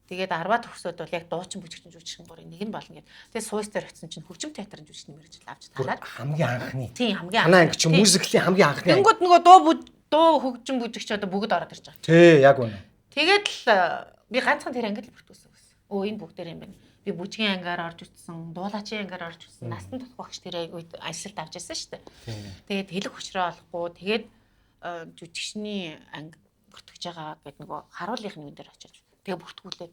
Тэгээд 10 төгсөөд бол яг дуучин бүжигчин жүжигчин гурыг нэг нь болно гэд. Тэгээд суйс дээр очсон чинь хөгжим театрын жүжигчний мэрэгжил авч талаад хамгийн анхны. Тийм хамгийн анхны. Танаа анги чи мюзиклийн хамгийн анхны. Тэнгүүд нөгөө дуу хөгжим бүжигч одоо бүгд ороод ирж байгаа. Тий, яг үнэ. Тэгээд л би ганцхан тэр ангид л бүртгүүлсэн байсан. Өө энэ бүгдээр юм байна. Би бүжгийн ангиар орж утсан, дуулаачийн ангиар орж утсан, настан тутах багш тэр үед ажилд авч ирсэн шүү дээ. Тэгээд хэлэг хүчрээ олохгүй. Тэгээд жүжигчний анги бүртгэж байгаа гэд нөгөө харуулгын юм дээр очиж тэгээ бүртгүүлээд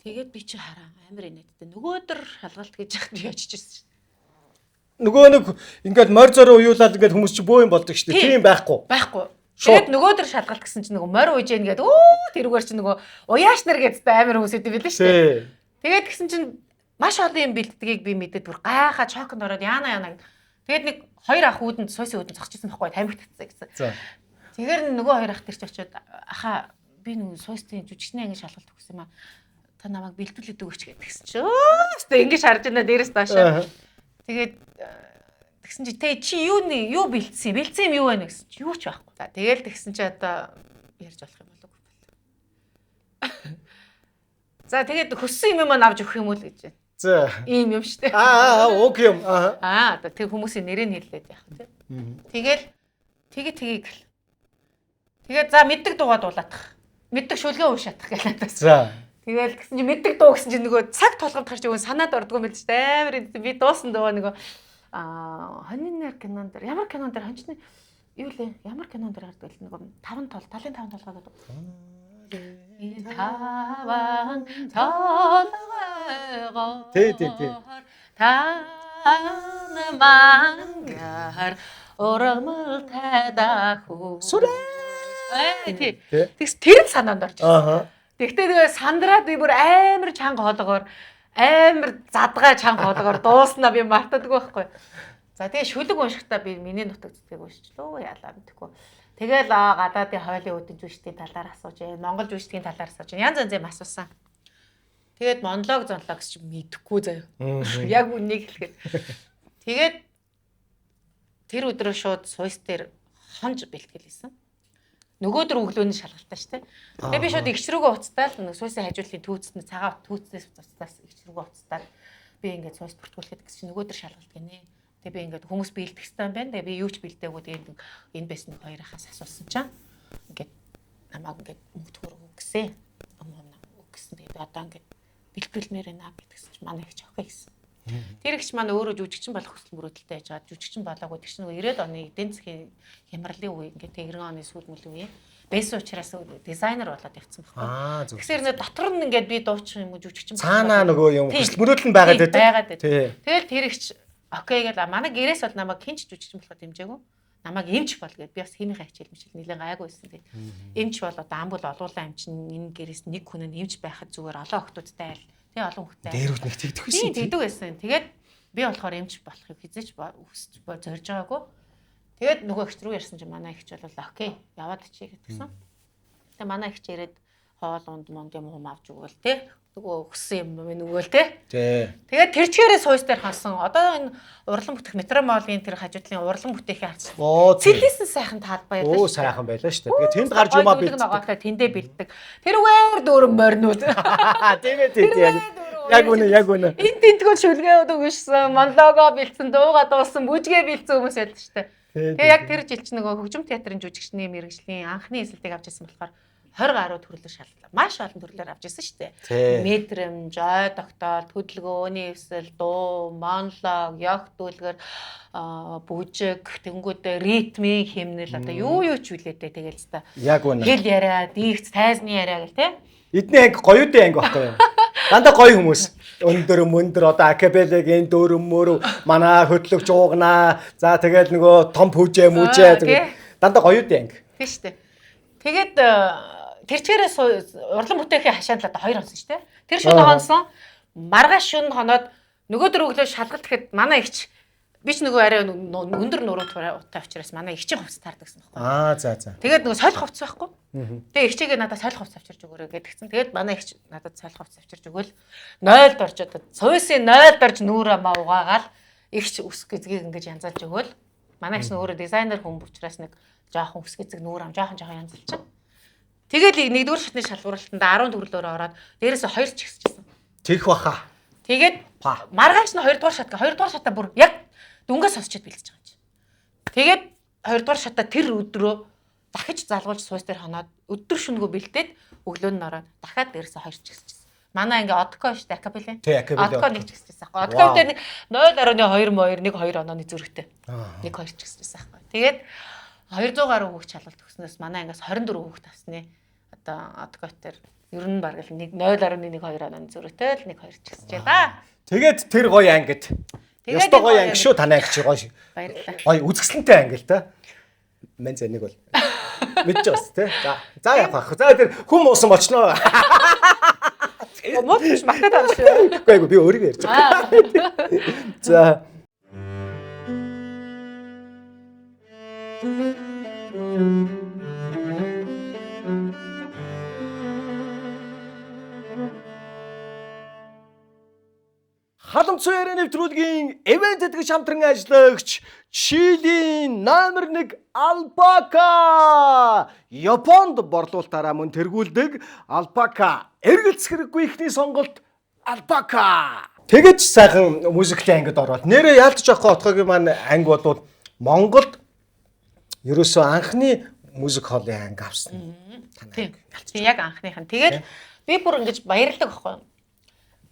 тэгээд би чи хараа амар инээдтэй нөгөөдөр шалгалт гэж яхад би очиж ирсэн шүү дээ. Нөгөө нэг ингээд морь зороо уюулаад ингээд хүмүүс чи бөө юм болдог шүү дээ. Тийм байхгүй. Тэгээд нөгөөдөр шалгалт гэсэн чинь нөгөө морь ууж яана гэдэг тэрүүгээр чи нөгөө уяаш нар гэдтэй амар хүмүүс идэв билээ шүү дээ. Тэгээд гэсэн чинь маш олон юм бэлддгийг би мэдээд бүр гайхаа чоконд ороод яана гэд. Тэгээд нэг хоёр ах үүдэнд сойсын үүдэнд зогсчихсан байхгүй тамхи татсан гэсэн. Тэгэхээр нөгөө хоёр ах тэр ч очиод аха би нэг суйстын жүжигчний анги шалгалт өгсөн юм аа. Та намайг бэлдүүлээд өгөөч гэдгсэн чи. Өөстөө ингэж харж байна дээрээс доошоо. Тэгээд тэгсэн чи тэ чи юу бэлдсэн юм? Бэлдсэн юм юу байна гэсэн чи юу ч байхгүй. За тэгэл тэгсэн чи одоо ярьж болох юм болов уу? За тэгээд хөссөн юм маань авч өгөх юм уу л гэж байна. За. Ийм юм шүү дээ. Ок юм. Одоо тэг хүмүүсийн нэрийг хэллээд яах вэ? Тэгэл тэгээд за мэддэг дуугаа дуулаадах. Мэддэг шүлгээ уушаадах гэх надаас. За. Тэгэл гэсэн чи мэддэг дуу гэсэн чи нөгөө цаг толгомд гарч өгөн санаад ордгоо мэл ч амар би дуусан дуу нөгөө хоньнэр кинон дээр ямар кинон дээр хоньчны юу лээ ямар кинон дээр гардаг л нөгөө талын 5 толгой гэдэг. Таван толгойгоо тий. танамангаар урамл тадаху. Тий. Тэр нь санаанд орж ирсэн. Тэгтээ тэгээ сандраад би бүр амар чанга хоолгоор амар задгаа чанга хоолгоор дууснаа би мартадаггүй байхгүй. За тэгээ шүлэг уншихтаа би миний нутаг зүтгийг уншчлоо яалаа мэдхгүй. Тэгэл гадаадын хойлын өдөн жүжигчдийн талаар асууж, Монгол жүжигчдийн талаар асууж, янз янз юм асуусан. Тэгээд монолог зонлогс чи мэдэхгүй заяа. Яг үнийг хэлгээд. Тэгээд тэр өдрөө шууд суйс дээр хонж бэлтгэлсэн. Нөгөөдөр өглөөний шалгалтаа штэ. Тэгээ би шууд игч рүүгээ уцтаал суйсын хажуултын түүцэнд цагаан түүцнээс уцтаас игч рүүгээ уцтаал би ингээд суйс бүртгүүлэхэд гэсэн чинь нөгөөдөр шалгалт гинэ. Тэгээ би ингээд хүмүүс бэлдэх хэвээр байна. Тэгээ би юу ч бэлдээгүй тэгээд энэ байсан хоёр ахаас асуусан чинь ингээд намайг ингээд мөнгө төгрөг өгсөн. Өгсөн. Би одоо ингээд бэлтгэлмээр байна гэдгсэн чинь манай ихч охин гэсэн. Тэр ихч маань өөрөө жүжигчин болох хүсэл мөрөөдөлтэй байж байгаа. Жүжигчин болоогүй тэгш нэг 90-ад оны эдийн засгийн хямралын үе ингээд 90 оны сүүл мөлийн үе байсан учраас дизайнер болоод явцсан байхгүй. Тэгэхээр нэ дотор нь ингээд би дуучин юм уу жүжигчин цаанаа нөгөө юм хүсэл мөрөөдөл нь байгаад байдаг. Тэгэл тэр ихч окей гэл манай гэрээс бол намайг хинч жүжигчин болоход хэмжээгүй. намайг эмч бол гэд би бас химийн хичээл нэлээд гайгүй байсан. Тэгээд эмч бол одоо амбул олуулаа эмч энэ гэрээс нэг хүн нь эмч байхад зүгээр олон охтуудтай айл. Тэгээ олон хүүхдтэй. Дээрүүд нэг тэгдэх байсан. Тэгдэг байсан. Тэгээд би болохоор эмч болохыг хизээч хүсэж зорж байгаагүй. Тэгээд нөгөө ихч рүү ярьсан чинь манай ихч бол окей яваад очие гэдгсэн. Тэгээд манай ихч ирээд хоол унд юм авч өгөөл те. Нөгөө хүссэн юм нөгөө л те. Тэгээд тэр чигээрээ суйс дээр хансан. Одоо энэ урлан бүтээх метромолын тэр хажуудлын урлан бүтэхийн арц. Цэлээсэн сайхан талбай байлаа. Оо сайхан байлаа шүү дээ. Тэгээд тэнд гарч юмаа бэлддэг. Тэндээ бэлддэг. Тэрвэр дөрөв морнууд. Тийм яг үнэ. Энд тентгөө шүлгээ өгөөшсөн, монолого бэлдсэн, дууга дуулсан, бүжгээ бэлдсэн хүмүүс байдаг шүү дээ. Тэгээ яг тэр жил чи нөгөө хөгжим театрын жүжигчний мэргэжлийн анхны эсэлтийг авч ирсэн болохоор 20 гаруй төрлөөр шалгалаа. Маш олон төрлөөр авч ирсэн шүү дээ. Мэдрэмж, ой тогтоол, хөдөлгөөний эсэл, дуу, монолог, яг дүүлгэр, бүжиг, тэнгүүдээ ритмийн хэмнэл одоо юу ч үлээдээ тэгэл та. Яг үнэ. Хэл яриа, дийгц, тайзны яриа гэл те. Эдний анги гоёудын анги байхгүй юу? Дандаа гоё хүмүүс. Өндөр мөндөр одоо акапелагийн дөрөммөр манай хөтлөгч уугнаа. За тэгээд нөгөө том пүүжээ тэгээд дандаа гоёудын анги. Тийм шүү дээ. Тэгээд тэр чигээрээс урлан бүтээхийн хашаанд л одоо 2 онсон шүү дээ. Тэр шөнө хонсон маргааш шөнө хоноод нөгөөдөр өглөө шалгалт гэхэд манай ихч би ч нөгөө арай өндөр нуруу утаа учраас манай ихчийн хувцас таардагсан байхгүй. За. Тэгээд нөгөө солих хувцас байхгүй. Тэгээ ихчээгээ надад солих хувцас авчирч өгөөрэй гэдгсэн. Тэгээд манай ихч надад солих хувцас авчирч өгөөл 0-д орж одоо цуйсын 0-д орж нүүрээ маа угаагаал ихч үс гэзгийг ингэж янзалж өгөөл. Манай ихч өөрөө дизайнер хүн учраас нэг жоохон үс гэзэг нүүр ам жоохон янзалж. Тэгээд нэгдүгээр шатны шалгуурлалтанд 10 төрлөөр ороод дээрээс 2 ч ихсчихсэн. Тэрх баха. Тэгээд маргааш нь 2 дугаар шатаа бүр яг дүнгээс сонсчод бэлдэж байгаа юм чи. Тэгээд 2 дугаар шатаа тэр өдрөө дахиж залгуулж суйс дээр хоноод өдөр шөнөгөө бэлдээд өглөө нь ороод дахиад дээрээс 2 ч ихсчихсэн. Манай ингээ одко шүү дээ акапелын. Одко нэг ч ихсчихсэн байхгүй. Одко дээр 0.2 1 2 онооны зүрхтэй. 1 2 ч ихсчихсэн байхгүй. Тэгээд 200 гаруй хүүхд шалгалт өгснөөс манай ангиас 24 хүүхд авсны одоо одкотер ер нь баг л 1 0.12 онооны зүрхтэй л 1 2 ч ихсэж байгаа. Тэгээд тэр гоё ангид. Ястаа гоё анги шүү танай анги чи гоё. Баярлалаа. Гоё үзэсгэлэнтэй анги л та. Мэн зэ нэг бол мэдж бас те. За явах. За тэр хүм уусан болчихноо. Модч магтаад байгаа шүү. Үгүй би өөрийгөө ярьж байгаа. За. Халамцсан ярианы нэвтрүүлгийн ивент тэтгэж хамтран ажиллагч Чилийн номер 1 Alpaca Японд борлуулалтаараа мөн тэргүүлдэг Alpaca эргэлц хэрэггүй ихний сонголт Alpaca. Тэгэж сайхан музиклийн ангид ороод нэрээ яалтж авах отгогийн маань анги болоод Монголд ерөөсөө анхны музик холлын анги авсан. Тийм яг анхных нь. Тэгээд би бүр ингэж баярлдаг байхгүй юу?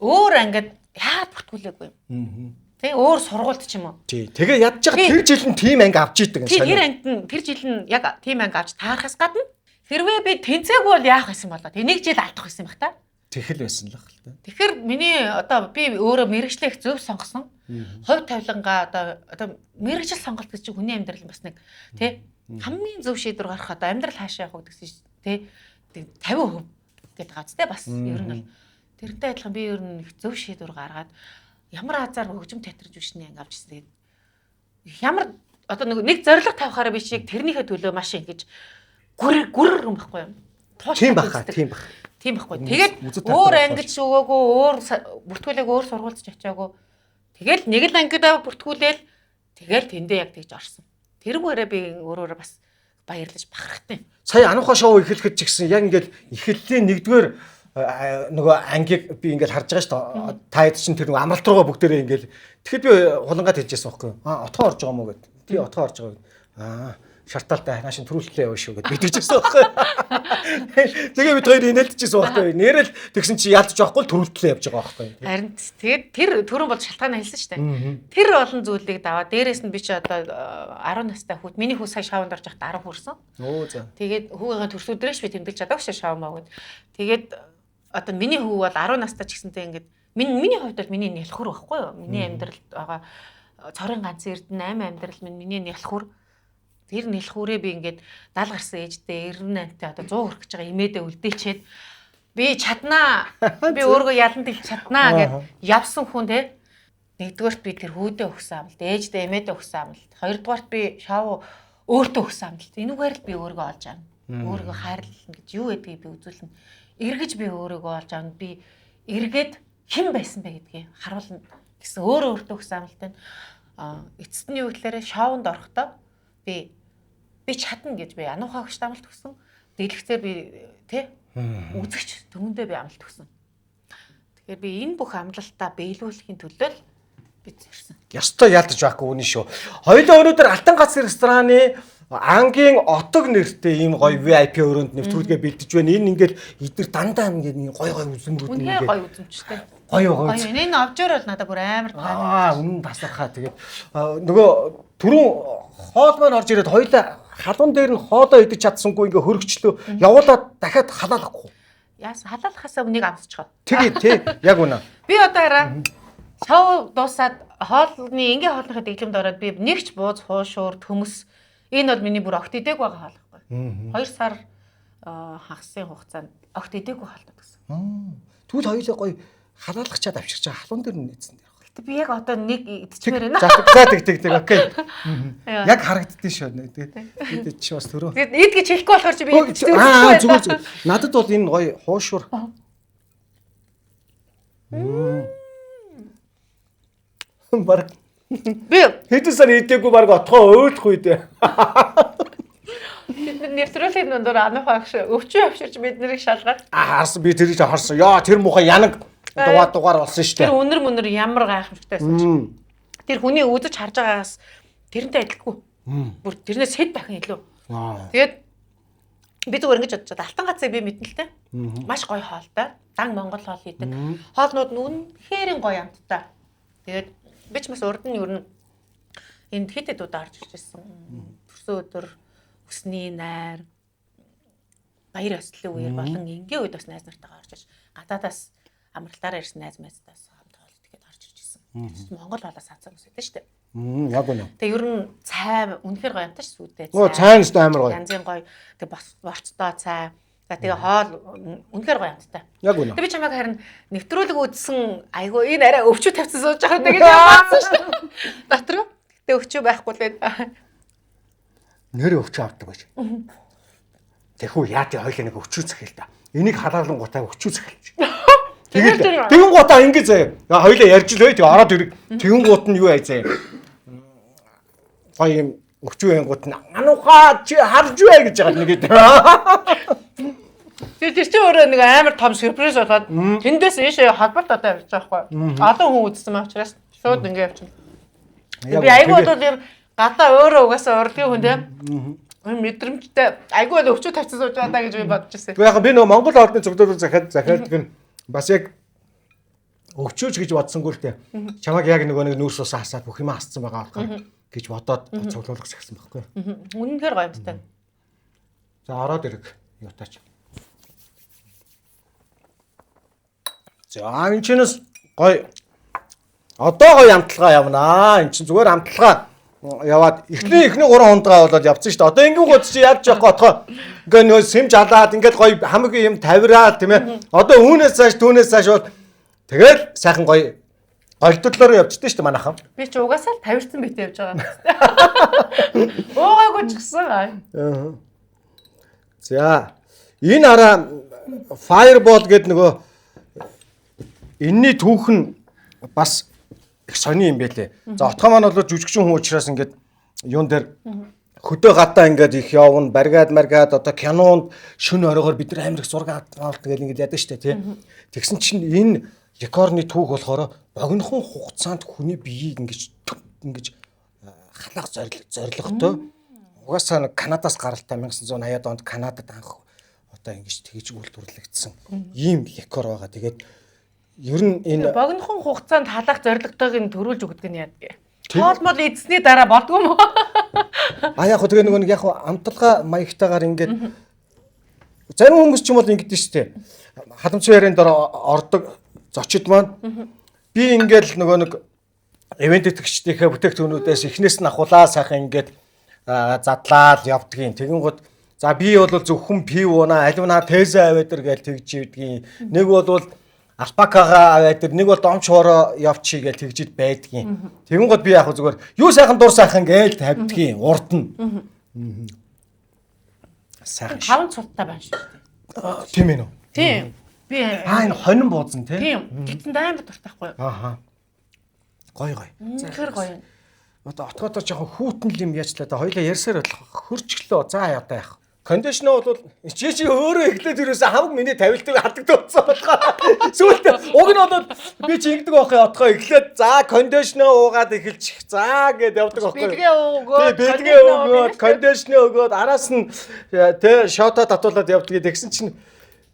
Өөр ангид яагаад бүртгүүлээгүй юм. Тэг өөр сургуульд ч юм уу. Тий. Тэгээ ядж байгаа тэр жил нь тим анги авч идэг юм санаа. Тэр жил нь яг тим анги авч таарахаас гадна хэрвээ би тэнцээгүй бол яах байсан болоо. Тэг нэг жил алдах байсан байх та. Тэхэл байсан л баг л та. Тэгэхээр миний одоо би өөрөө мэрэгчлээ их зөв сонгосон. Хувь тавилангаа одоо мэрэгжил сонголт гэж хүний амьдрал бас нэг тий хамгийн зөв шийдвэр гарах одоо амьдрал хаашаа явах гэсэн тий 50% гэдэг гац тий бас ер нь бол тэрнтэй адилхан би ер нь их зөв шийдвэр гаргаад ямар азар хөгжим театр жүжигчний анги авч ирсэн. Ямар одоо нэг зориг тавихаараа би чиг тэрнийхээ төлөө маш ингэж гүр юм байхгүй юу? Тийм баха, тийм баха. Тийм байхгүй. Тэгээд өөр ангиж өгөөгүй, өөр бүртгүүлээг өөр сургуульч очиагүй. Тэгэл нэг л ангидаа бүртгүүлээл тэгэл тэндээ яг тэгж орсон. Тэрүүгээрээ би өөрөөрөө бас баярлаж бахархтай. Сая ануухаа шоу эхлэхэд ч гэсэн яг ингээд эхлэлийн нэгдүгээр нөгөө ангийг би ингээд харж байгаа шүү дээ. Та хэд чинь тэр нөгөө амралт руугаа бүгдээрээ ингээд тэгэхэд би хулангаад хэлжсэн байхгүй юу? Отгоо орж байгаа мó гэд. Тий отгоо орж байгаа. Шартаалтай хаашин төрүүлтлээ яваа шүү гэд мэдчихсэн байхгүй юу? Тэгээ бид хоёр инээлтчихсэн байхгүй юу? Нэрэл тэгсэн чи ялж байхгүй л төрүүлтлээ явж байгаа байхгүй юу? Харин тэгээд тэр төрөн бол шалтгаан хэлсэн шүү дээ. Тэр олон зүйлийг даваа. Дээрээс нь би чи одоо 10 настай хүүт. Миний хүү сая шаванд орж байхад 10 хүрсэн. Оо за. Тэгээд хүүгийн төрсөдрөөш би тэмдэглэж чадаагүй шээ шавмаа гэд. Тэгээд одоо миний хүү бол 10 настай ч гэсэнтэй ингээд миний хувьд бол миний нялхур байхгүй юу? Миний амьдралд байгаа цорын ганц эрдэнэ 8 амьдрал миний нялхур. Тэр нэлэх үрээ би ингээд 70 гарсан ээжтэй 98-тай одоо 100 хүрэх гэж байгаа имээдээ үлдээчээд би чаднаа. Би өөрийгөө ялан дэлж чаднаа гэд явсан хүн те. Нэгдүгээрт би тэр хүүдээ өгсөн амлалт, ээждээ эмээдээ өгсөн амлалт. Хоёрдугаарт би шав өөртөө өгсөн амлалт. Энүүгээр л би өөрийгөө олж авна. Өөрийгөө хайрлна гэж юу гэдгийг би үзүүлнэ. Эргэж би өөрийгөө олж авна. Би эргээд хэн байсан бэ гэдгийг харуулна гэсэн өөртөө өгсөн амлалт нь. Эцэст нь юу гэхээр шавнд орохдоо би чадна гэж би ануухай агшд амлалт өгсөн. Дэлгэцээр би тий үзэгч төвөндөө би амлалт өгсөн. Тэгэхээр би энэ бүх амлалтаа биелүүлэхийн төлөө л би зэрсэн. Ястай яалтаж байхгүй үнэн шүү. Хоёулаа өнөөдөр Алтан гац рестораны ангийн отог нэртэй ийм гоё VIP өрөөнд нэвтрүүлгээ бэлдэж байна. Энэ ингээд эдгээр дандаа ингээд гоё үзмрүүд нь ингээд гоё үзмжтэй. Гоё. Энэ овжоор бол надад бүр амар таалагд. Үнэн тасархаа. Тэгээд нөгөө түрүүн хоол маань орж ирээд хоёулаа халуун дээр нь хоолоо идэж чадсангүй ингээ хөргөчлөө явуулаад дахиад халаалахгүй. Яас халаалахаас өмнөнийг амсчихоо. Тэгээ тий яг үнэ. Би одоо хараа шоу дуусаад хоолны ингийн хоолныхаа дэглэмд ороод би нэгч бууз хуушуур төмөс энэ бол миний бүр огт идээг байгаа хоол байхгүй. 2 сар хагасын хугацаанд огт идээг хоолтод гэсэн. Тэгвэл хоёулаа гоё халаалгачаад авчирч байгаа халуун дээр нь нээсэн дээр. Би яг одоо нэг идчихмээр байна. За тэг окей. Яг харагддээ шүү. Тэгээд чи бас төрөө. Тэгээд ид гэж хэлэхгүй болохоор чи би зүгээр. Надад бол энэ гоё хуушур. Бараг би хэдэн сар идээгүй бараг отгоо ойлхгүй дээ. Бид нэвтрүүлгийн дундуур ануухай агш өвчөө авчирч бид нарыг шалгаад. Харсан би тэрийг харсан. Яа тэр муухай янаг дугаар болсон шүү дээ. Тэр өнөр ямар гайхамшигтай байсан чи. Тэр хүний үзэж харж байгаагаас тэрнтэй адилгүй. Бүр тэрнээс хэд дахин илүү. Тэгээд би зүгээр ингэж бодож байгаа. Алтан гацыг би мэднэ л те. Маш гоё хоолтой. Дан Монгол хоол хийдэг. Хоолнууд нь үнэхээр гоё амттай. Тэгээд би ч бас урд нь ер нь энд хэд удаа орж ирж байсан. Төрсөн өдөр өсний найр баяр ёслолын үеэр болон энгийн үед бас найз нартайгаа орж иж гадаадаас амралтаараа ирсэн найз найзтайс хамт хоол идэхэд орж ирж байсан. Монгол хоолоос хацаа ус өгдөө шүү дээ. Яг үнэ. Тэгээ ер нь цай үнэхээр гоё амташ сүйдээ. Цай нь амар гоё. Янзын гоё. Тэгээ борцтой цай. За тэгээ хоол үнэхээр гоё амттай. Яг үнэ. Тэгээ би чамайг харин нэвтрүүлэг үзсэн айгу энэ арай өвчөө тавьсан сууж байгаа тэгээд яасан шүү дээ. Дотор тэгээ өвчөө байхгүй л байна. Нэр өвчөө авдаг байж. Тэхүү яа тий хоёлаа нэг өвчөө захил та. Энийг халаалангуудаа өвчөө захилж. Тэгээд тэгэн гутаа ингэ заяа. Хоёлаа ярьж л бай. Тэг ороод ирэг. Тэгэн гут нь юу яа заяа. Гоё юм өвчөө янгууд нь ануухаа чи харж бай гэж байгаа нэгэд. Тэр чи өөрөө нэг амар том сюрприз болоод тэндээс ийшээ холболт одоо явж байгаа байхгүй. Олон хүн үзсэн учраас шууд ингэ явчихна. Би айгүй бол юм гадаа өөрөө угаасаа урдгийн хүн тийм. Мэдрэмжтэй айгүй л өвчөө тавьсан сууж байгаа гэж би бодож ирсэн. Гэхдээ яг би нөгөө Монгол орны зөвлөлөөр захиалдаг нь бас яг өвчөөж гэж бодсонгүй л дээ. Чамайг яг нөгөө нэг нүүрс ус хасаад бүх юм хасцсан байгаа болохоор гэж бодоод цуглуулах гэсэн байхгүй. Үнэнхээр гоё юмтай. За ороод ирэг юутаач. За энэ чинээс гоё одоо гоё амталгаа явнаа. Энд чинь зүгээр амталгаа яваад эхний 3 хоногоо болоод явцсан шүү дээ. Одоо ингэн гот чи яаж явах готхоо ингээ нөө сим жалаад ингээд гоё хамгийн юм тавираад тийм ээ. Одоо үүнээс цааш түүнээс цааш бол тэгэл сайхан гоё голдлолоор явчихсан шүү дээ манайхан. Би ч угаасаа л тавирсан битэй явж байгаа юм. Уугаагүй ч гэсэн. За энэ араа Fireball гэдэг нөгөө энэний түүх нь бас их сони юм байлээ. За отгоо маань бол жүжигчин хүн учраас ингээд юун дээр хөдөө гадаа ингээд их явна, баргаад одоо кинонд шөнө оройгоор бид нар амар их зураг авалт гэдэг ингээд яадаг штэ тий. Тэгсэн чинь энэ рекордны түүх болохоор богинохон хугацаанд хүний биеийг ингэж халаах зорилготой. Угаасаа нэг Канадаас гаралтай 1980-ад онд Канадад анх одоо ингэж тэгж үйлдвэрлэгдсэн ийм рекорд байгаа. Тэгээд ер нь энэ богинохон хугацаанд халаах зорилготойг нь төрүүлж өгдөг нь яадаг. Хоол мол эзсний дараа болдгоо мó. Яг хөө тэгээ нэг яг амталгаа маягтайгаар ингээд зарим хүмүүс ч юм бол ингэдэж штэ. Халамжийн ярианд ордог зочид маань би ингээд нөгөө нэг ивент итгэгчдийнхээ бүтээгдэхүүнүүдээс эхнээс нь ахуулаа сайхан ингээд задлаад явдгийн. Тэгэн гот за би бол зөвхөн пив уунаа, аливна теза аваад ир гэж тэгж ивдгийн. Нэг бол алпакага аваад ир, нэг бол домч хоороо явчих гэж тэгжид байдгийн. Тэгэн гот би яг зүгээр юу сайхан дур сайхан гээл тавьдгийн урд нь. Сайхан. Хаван цултаа байна шүү дээ. Тийм ээ нөө. Тийм. Би Энэ хонин буусан тий. тийм. Гэтэн дайм дуртахгүй. Ааха. Гой. Тэр гоё. Одоо отгоодоо жоохон хүүтэн юм яачлаа да хоёлаа ярьсаар хөрчлөө. За ядаа яах. Кондишнер бол чи өөрөө эхлээд юусэн хамаг миний тавилтыг хадагдсан болохоо. Сүүлдээ уг нь бол би чи ингэдэг байхгүй отгоо эхлээд за кондишнер уугаад эхэлчих. За гэд явдаг байхгүй. Бэлгээ өгөөд кондишнер өгөөд араас нь тэ шота татуулаад явдаг гэсэн чинь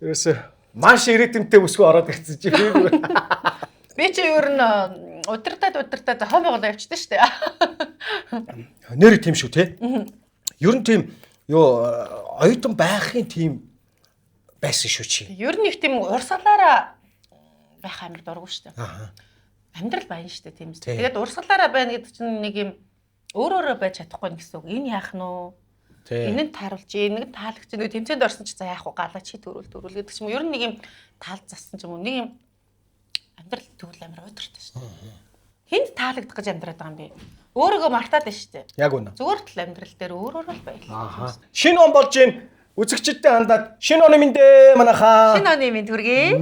юусэн маш ирээдүйнтэй өсгөө ороод ирсэн чи би. Би чи ер нь удирдаад хом болоо явчихсан шүү дээ. Нэр тийм шүү те. Ер нь тийм ёо оюутан байхын тийм байсан шүү чи. Ер нь их тийм урсгалаараа байх амар дургу шүү дээ. Амьдрал байна шүү дээ тийм үст. Тэгээд урсгалаараа байна гэдэг чинь нэг юм өөрөөрөө байж чадахгүй гэсэн үг. Энэ яах нь уу? Энэ нь тааруулж, нэг нь таалагч, нэг тэмцээнд орсон ч за яах вэ? Галаа чи төрүүл гэдэг ч юм уу. Ер нь нэг юм таал зассан ч юм уу. Нэг юм амьдрал төгөл амар уйдгартай шүү дээ. Хинд таалагдах гэж амьдраад байгаа юм бэ? Өөрийгөө мартаад байна шүү дээ. Яг үнэ. Зүгээр л амьдрал дээр өөрөөр л байлаа. Шинэ он болж гин үзэгчдтэй хандаад шинэ оны минь манайхаа. Шинэ оны минь төргий.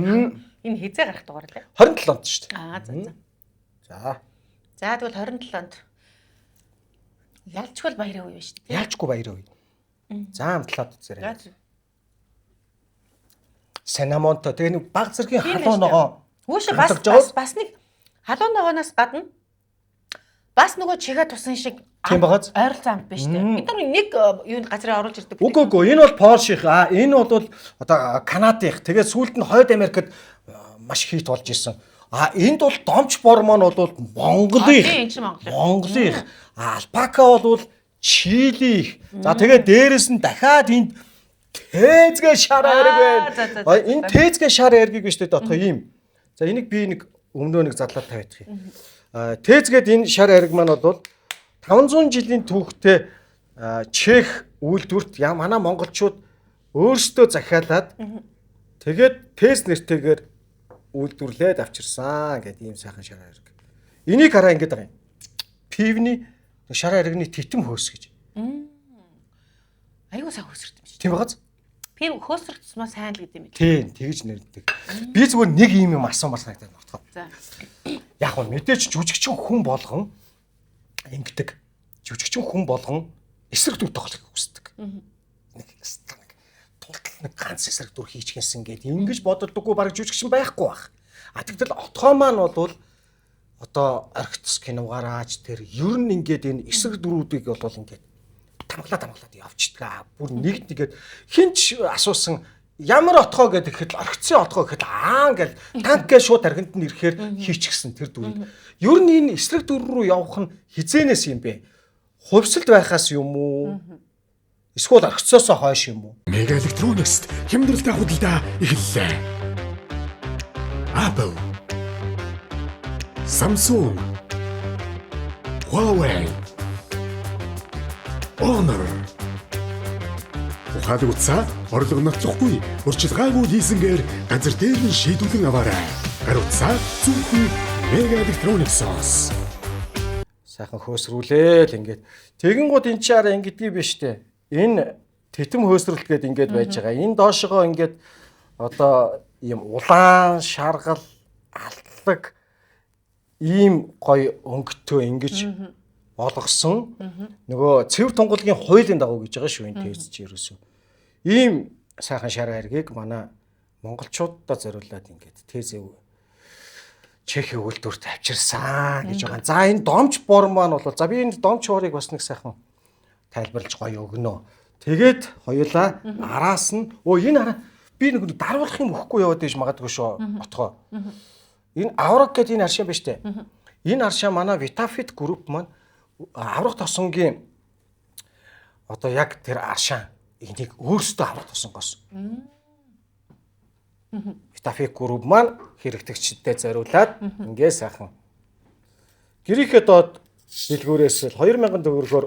Энэ хизээ гарах дугаар лээ. 27 онд шүү дээ. За. За тэгвэл 27 онд ялчгүй баярын үе шүү дээ. Ялчгүй баярын үе. За амтлаад үзээрэй. Сенамонто тэгээ нэг баг зэргийн халуун ногоо. Хүүшээ бас нэг халуун ногооноос гадна бас нөгөө чигээ тусан шиг ойролцоо амт биш үү? Бид нар нэг юунд газраа оруулж ирдэг. Үгүй энэ бол Порших. Энэ бол одоо Канадих. Тэгээд сүүлд нь Хойд Америкт маш хит болж исэн. Энд бол домч бор маань бол Монголын. Алпака бол Чилих. За тэгээд дээрэс нь дахиад энд Тэзгэ шар ариг байна. Энэ тэзгэ шар аргийг биш үү дотоо ийм. За энийг би нэг өмнөө нэг задлаад тавьчих юм. Тэзгээд энэ шар ариг маань бол 500 жилийн түүхтэй Чех үйлдвэрт манай монголчууд өөрсдөө захиалаад тэгээд тэз нэртэйгээр үйлдвэрлээд авчирсан гэдэг ийм сайхан шар ариг. Энийг хараа ингэж байгаа юм. Пивний шар аригны титэм хөөс гэж. Айгуу сайн хөөсөрт юм шиг. Тийм багаз. Пив хөөсөртсмаа сайн л гэдэг юм. Тийм, тэгж нэрдэг. Би зүгээр нэг юм асуумаар санагдаад байна. За. Яг нь мэдээч жүжигчин хүн болгон ингэдэг. Жүжигчин хүн болгон эсрэг дүр тоглохыг хүсдэг. Нэг тултал нэг ганц эсрэг дүр хийчихсэн гэдэг. Ингэж боддоггүй баг жүжигчин байхгүй байх. Тэгтэл отгоо маань бол одоо орхитс киногараач тэр ер нь ингээд энэ эсрэг дүрүүдийг бол ингээд тамглаад явчихдаг. Бүр нэгээд хинч асуусан ямар отгоо гэдэг ихэд орхицсан отгоо гэхэд гэл танк гэж шууд аргинд нь ирэхээр хийчихсэн тэр дүрийг. Ер нь энэ эсрэг дүр рүү явах нь хизээнээс юм бэ? Хувьсалд байхаас юм уу? Эсвэл орхицсоосоо хойш юм уу? Мега электроникс хямдралтай худалдаа эхэллээ. Apple, Samsung, Huawei, Honor. Ухаалаг утсаа орлого ноцохгүй урьдчил гайгүй лизингээр газар дээр нь шийдүүлэн аваарай. Гар утсаа зөвхөн Mega Electronics-оос. Сайхан хөөсрүүлээл ингээд. Тэгэн гут эн чи араа ингэдгий биш үү? Энэ тэтэм хөөсрөлт гээд ингээд байж байгаа. Энэ доошогоо ингээд одоо ийм улаан, шаргал, алтлаг ийм гоё өнгөтэй ингэж болгосон. Нөгөө цэвэр тунгалгийн хуулийн дагуу гэж байгаа шүү энэ тест чи ерөөсөө. Ийм сайхан шар хайргийг манай монголчуудаа зориулаад ингээд тезээ Чех үйлдвэрт авчирсан гэж байгаа. За энэ домч бор маань бол за би энэ домч борыг бас нэг сайхан тайлбарлаж гоё өгнө. Тэгээд хоёулаа араас нь энэ хараа би нэг даруулах юм өгөхгүй яваад иж магадгүй шүү отгоо. Энэ авраг гэдэг энэ аршаа биш үү? Энэ аршаа манай Vitafit групп маань аврах тосонгийн одоо яг тэр аршаа энийг өөрсдөө аврах тосонгоос. Vitafit групп маань хэрэгтэгчдэд зориулаад ингээ сайхан гэрийнхээ доод дэлгүүрээс 2000 төгрөгөөр